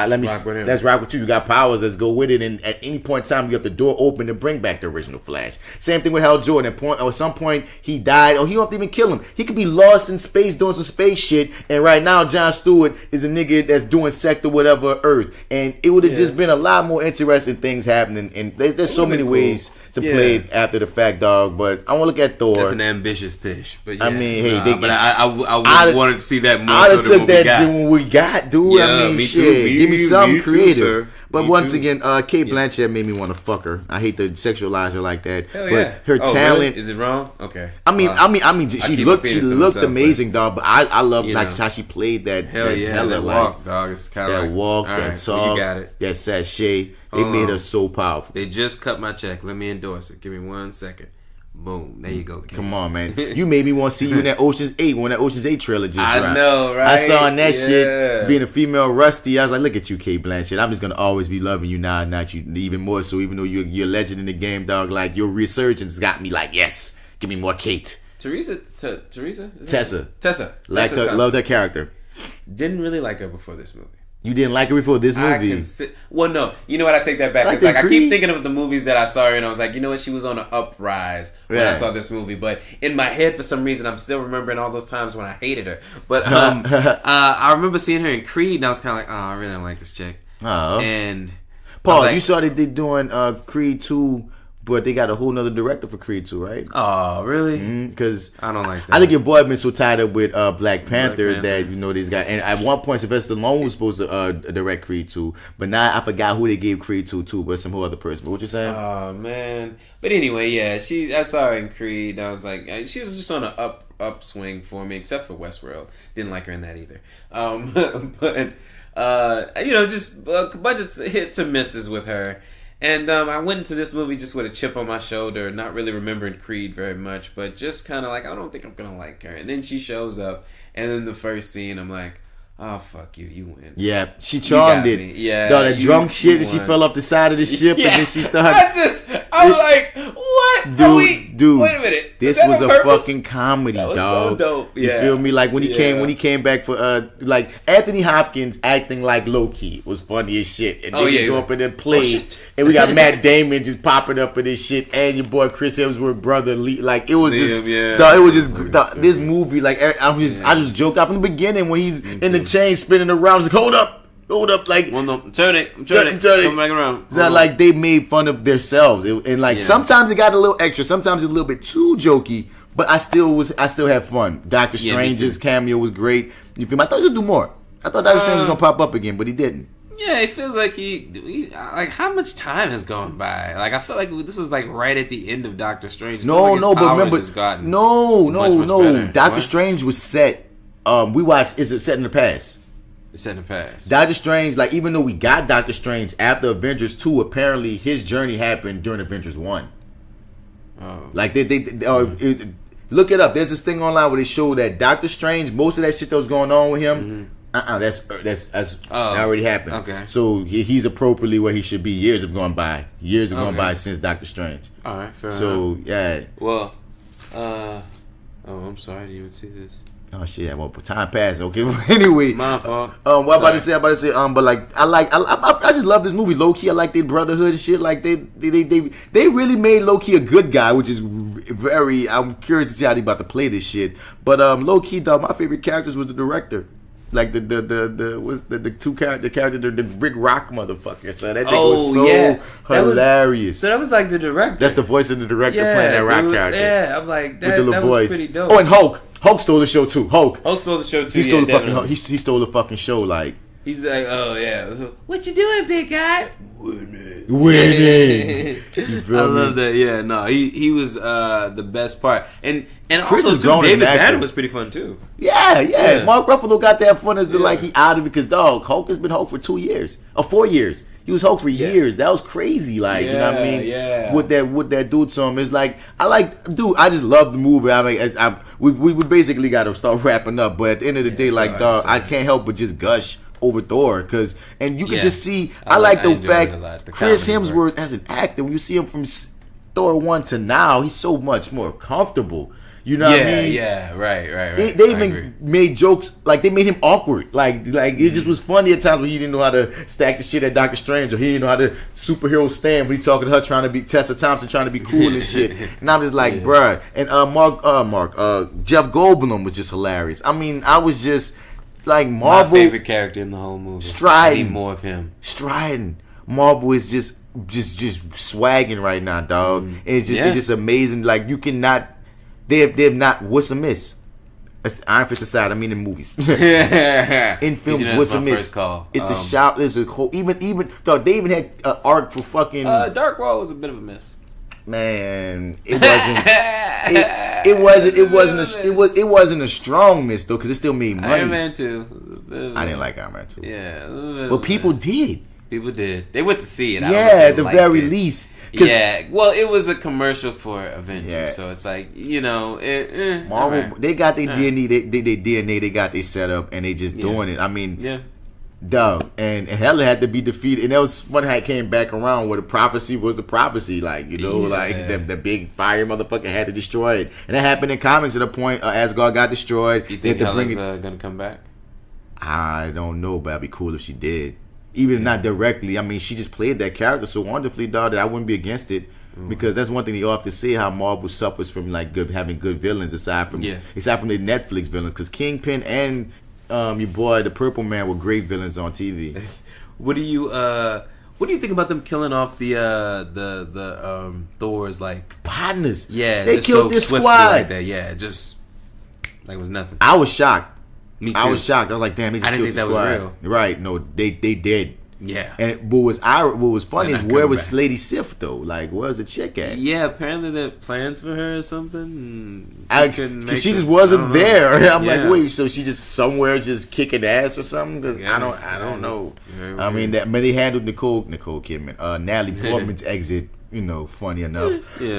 let's rock with you. You got powers. Let's go with it. And at any point in time, you have the door open to bring back the original Flash. Same thing with Hal Jordan. At some point, he died. He don't have to even kill him. He could be lost in space doing some space shit. And right now, Jon Stewart is a nigga that's doing Sector whatever Earth. And it would have just been a lot more interesting things happening. And there's so many ways to play it after the fact, dog. But I want to look at Thor. That's an ambitious pitch. But I mean, hey, I wanted to see that more. I'd have took that when we got, dude. Yeah, I mean, me shit. too. Give me something creative. Too, but once again, Kate Blanchett made me want to fuck her. I hate to sexualize her like that. Hell but her talent. Really? Is it wrong? Okay. I mean, she looked amazing, dog. But I love like how she played that. Hell that yeah, hella, that like, walk, dog. It's kind of that walk, that right, talk, you got it. that sachet. They made her so powerful. They just cut my check. Let me endorse it. Give me 1 second. Boom. There you go. Come on, man. You made me want to see you in that Ocean's 8 when that Ocean's 8 trailer just dropped. I know, right? I saw in that shit, being a female Rusty, I was like, look at you, Kate Blanchett. I'm just going to always be loving you now, not you even more so, even though you're a legend in the game, dog. Like, your resurgence got me like, yes, give me more Kate. Tessa. Love that character. Didn't really like her before this movie. You didn't like her before this movie? Well, no. You know what? I take that back. Like I keep thinking of the movies that I saw her in. I was like, you know what? She was on an uprise when I saw this movie. But in my head, for some reason, I'm still remembering all those times when I hated her. But I remember seeing her in Creed, and I was kind of like, oh, I really don't like this chick. Oh. And Paul, like, you saw that they doing Creed 2, but they got a whole nother director for Creed 2, right? Oh, really? Because I don't like that. I think your boy been so tied up with Black Panther that, you know, these guys. And at one point, Sylvester Stallone was supposed to direct Creed 2, but now I forgot who they gave Creed 2 to, but some whole other person. But what you saying? Oh, man. But anyway, yeah, I saw her in Creed, and I was like, she was just on an upswing for me, except for Westworld. Didn't like her in that either. But you know, just budgets hits and misses with her. And I went into this movie just with a chip on my shoulder, not really remembering Creed very much, but just kind of like, I don't think I'm going to like her. And then she shows up, and then the first scene, I'm like, oh, fuck you, you win. Yeah, she charmed it. Yeah. That drunk shit, and she fell off the side of the ship, and then she started... I'm like, what? Dude, wait a minute. This was a fucking comedy, that was dog. So dope. Yeah. You feel me? Like when he came back for like Anthony Hopkins acting like Loki was funny as shit. And then he go up in there play, and we got Matt Damon just popping up in this shit, and your boy Chris Hemsworth brother Lee. Like it was this movie. Like I just joked out from the beginning when he's in the chain spinning around. Like hold up, like well, no, turn it, come back around. It's not like they made fun of themselves, and like sometimes it got a little extra, sometimes it's a little bit too jokey, but I still had fun. Doctor Strange's cameo was great. You feel me? I thought he would do more. I thought Doctor Strange was gonna pop up again, but he didn't. Yeah, it feels like he like how much time has gone by? Like I feel like this was like right at the end of Doctor Strange. But remember, no. Doctor Strange was set. We watched. Is it set in the past? It's set in the past. Doctor Strange, like even though we got Doctor Strange after Avengers 2, apparently his journey happened during Avengers 1. Oh. Like they look it up. There's this thing online where they show that Doctor Strange, most of that shit that was going on with him, that's that already happened. Okay. So he's appropriately where he should be. Years have gone by. Years have gone by since Doctor Strange. All right, fair enough. So yeah. Well, I'm sorry, I didn't even see this. Oh shit! Well, time passed. Okay. Anyway, my fault. What I'm about to say. But like, I just love this movie. Low key, I like their brotherhood and shit. Like they really made Low key a good guy, which is very. I'm curious to see how they about to play this shit. But low key, dog, my favorite characters was the director. Like the character, the big rock motherfucker. So that thing was so hilarious. So that was like the director. That's the voice of the director playing that rock character. Yeah, I'm like that. With the little was voice. Pretty dope. Oh, and Hulk stole the show too. Hulk stole the show too. He stole the fucking. He stole the fucking show. Like he's like, oh yeah, what you doing, big guy? Winning. You feel I love that. Yeah, no, he was the best part, and Chris also too, David Banner was pretty fun too. Yeah. Mark Ruffalo got that fun as like he out of it because dog Hulk has been Hulk for 2 years or 4 years. He was Hulk for years. That was crazy. Like you know what I mean? Yeah. What that dude to him is like. I just love the movie. I mean, we basically got to start wrapping up. But at the end of the day, like dog, I can't help but just gush over Thor and you can just see. I like the fact Chris Hemsworth as an actor. When you see him from Thor 1 to now, he's so much more comfortable. You know what I mean? Yeah, right. They even made jokes, like they made him awkward. Like it just was funny at times when he didn't know how to stack the shit at Doctor Strange, or he didn't know how to superhero stand when he talking to her trying to be Tessa Thompson trying to be cool and shit. And I'm just like, bruh. And Jeff Goldblum was just hilarious. I mean, I was just like Marvel. My favorite character in the whole movie. Striding. I need more of him. Striding. Marvel is just swagging right now, dog. And it's just amazing. Like you cannot. They've not. What's amiss? Iron Fist aside, I mean in movies. In films, what's amiss? It's a shout. There's a whole even though they even had an arc for fucking. Dark World was a bit of a miss. Man, it wasn't. It wasn't a strong miss though, because it still made money. Iron Man 2. I didn't like Iron Man 2. Yeah, but people did. People did. They went to see it. At the very least. Yeah, well, it was a commercial for Avengers, so it's like, Marvel, right. They got their DNA, they DNA, they got their setup, and they just doing it. I mean, dog, and Hela had to be defeated, and that was funny how it came back around where the prophecy was the prophecy, like the big fire motherfucker had to destroy it, and that happened in comics at a point. Asgard got destroyed. You think Hela's gonna come back? I don't know, but it'd be cool if she did. Even not directly. I mean, she just played that character so wonderfully, dog, that I wouldn't be against it. Because that's one thing they often say, how Marvel suffers from like having good villains aside from the Netflix villains. Because Kingpin and your boy the Purple Man were great villains on TV. What do you think about them killing off the Thor's like partners? Yeah, they killed this squad like that. Yeah, just like it was nothing. I was shocked. Me too. I was shocked. I was like, damn, they just killed the squad. Was real. Right? No, they did. Yeah. And what was funny is where was Lady Sif though? Like, where's the chick at? Yeah, apparently they had plans for her or something. She just wasn't there. I'm like, wait, so she just somewhere just kicking ass or something? Because I don't know. I mean, they handled Nicole Kidman, Natalie Portman's exit. Funny enough. Yeah.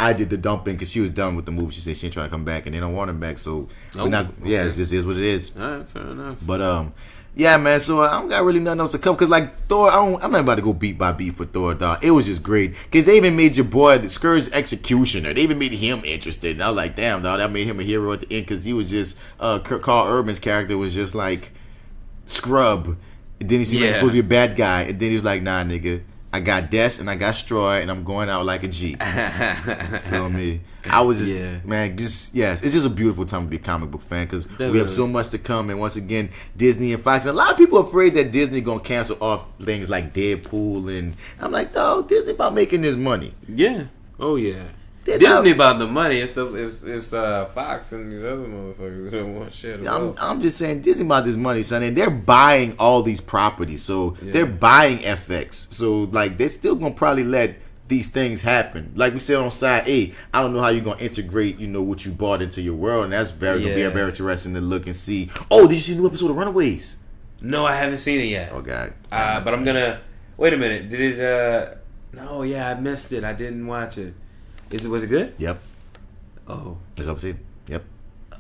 I did the dumping because she was done with the movie. She said she ain't trying to come back, and they don't want him back. So we're not. Yeah, it just is what it is. All right, fair enough. But yeah, man. So I don't got really nothing else to cover because like Thor, I'm not about to go beat by beat for Thor, dog. It was just great because they even made your boy the Scourge Executioner. They even made him interested. And I was like, damn, dog, that made him a hero at the end because he was just Carl Urban's character was just like scrub. And then he seemed like he was supposed to be a bad guy, and then he was like, nah, nigga. I got Des and I got Stroy and I'm going out like a G. Feel me? I was just, man, it's just a beautiful time to be a comic book fan because we have so much to come. And once again, Disney and Fox. And a lot of people are afraid that Disney going to cancel off things like Deadpool. And I'm like, dog, Disney about making this money. Yeah. Oh, yeah. Disney about the money. It's Fox and these other motherfuckers who don't want shit. I'm just saying Disney about this money, son, and they're buying all these properties. So they're buying FX. So like they're still gonna probably let these things happen. Like we said on SideA, I don't know how you're gonna integrate, what you bought into your world, and that's gonna be very interesting to look and see. Oh, did you see the new episode of Runaways? No, I haven't seen it yet. Oh God. But I'm gonna wait a minute. Did it? No, I missed it. I didn't watch it. Was it good? Yep. Oh. That's what I'm saying. Yep.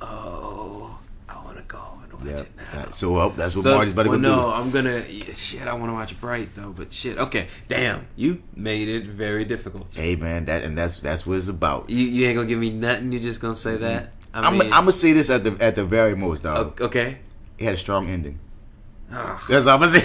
Oh, I want to go and watch it now. So that's what Marty's about to go do. No, I'm gonna. Shit, I want to watch Bright though, but shit. Okay, damn, you made it very difficult. Hey man, that's what it's about. You ain't gonna give me nothing. You just gonna say that. I'm gonna say this at the very most, dog. Okay. It had a strong ending. That's all I'm gonna say.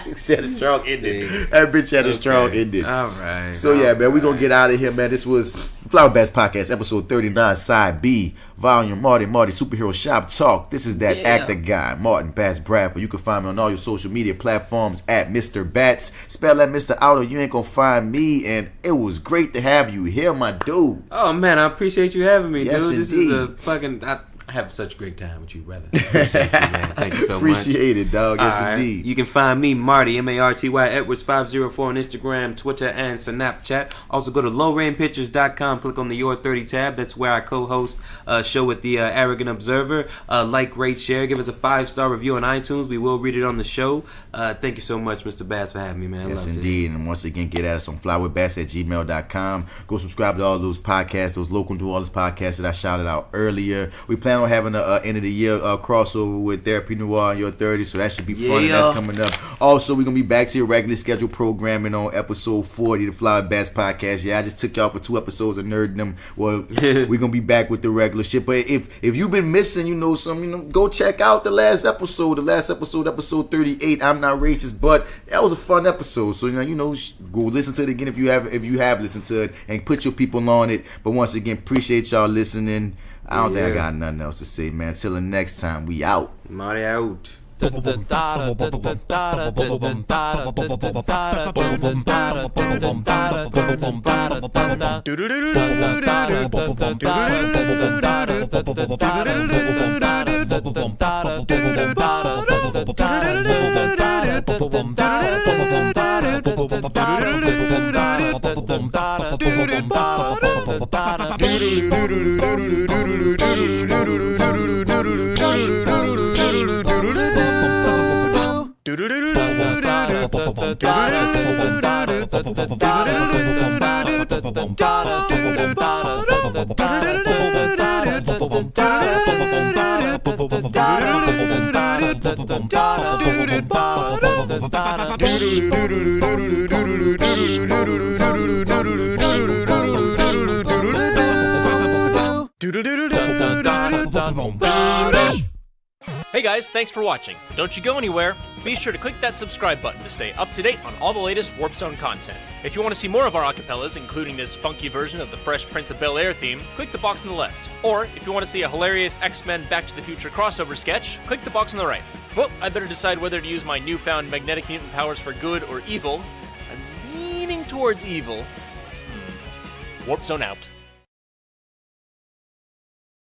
It had a strong ending. That bitch had a strong ending. All right. So man, we gonna get out of here, man. This was FlyWithBats Podcast, episode 39, SideB, volume Marty Superhero Shop Talk. This is that actor guy, Martin Bats Bradford. You can find me on all your social media platforms at Mr. Bats. Spell that Mr. out or you ain't gonna find me. And it was great to have you here, my dude. Oh man, I appreciate you having me, yes, dude. This indeed. is a fucking. I have such a great time with you, brother. Appreciate you, man. Thank you so Appreciate it, dog. Yes, indeed. You can find me, Marty, MARTY Edwards 504 on Instagram, Twitter, and Snapchat. Also, go to lowrainpictures.com. Click on the Your 30 tab. That's where I co-host a show with the Arrogant Observer. Like, rate, share. Give us a 5-star review on iTunes. We will read it on the show. Thank you so much, Mr. Bass, for having me, man. Yes, indeed. And once again, get at us on flywithbats@gmail.com. Go subscribe to all those podcasts, those local to all those podcasts that I shouted out earlier. We plan on having a end of the year crossover with Therapy Noir in Your 30s, so that should be fun. And that's coming up. Also, we're gonna be back to your regular scheduled programming on episode 40, the FlyWithBats podcast. Yeah, I just took y'all for 2 episodes of Nerddom. Well, we're gonna be back with the regular shit. But if you've been missing, go check out the last episode. Episode 38. I'm not racist, but that was a fun episode. So go listen to it again if you have listened to it, and put your people on it. But once again, appreciate y'all listening. I don't think I got nothing else to say, man. Till the next time, we out. Marty out. Hey guys, thanks for watching. Don't you go anywhere. Be sure to click that subscribe button to stay up to date on all the latest Warp Zone content. If you want to see more of our acapellas, including this funky version of the Fresh Prince of Bel-Air theme, click the box on the left. Or, if you want to see a hilarious X-Men Back to the Future crossover sketch, click the box on the right. Well, I better decide whether to use my newfound magnetic mutant powers for good or evil. I'm leaning towards evil. Warp Zone out.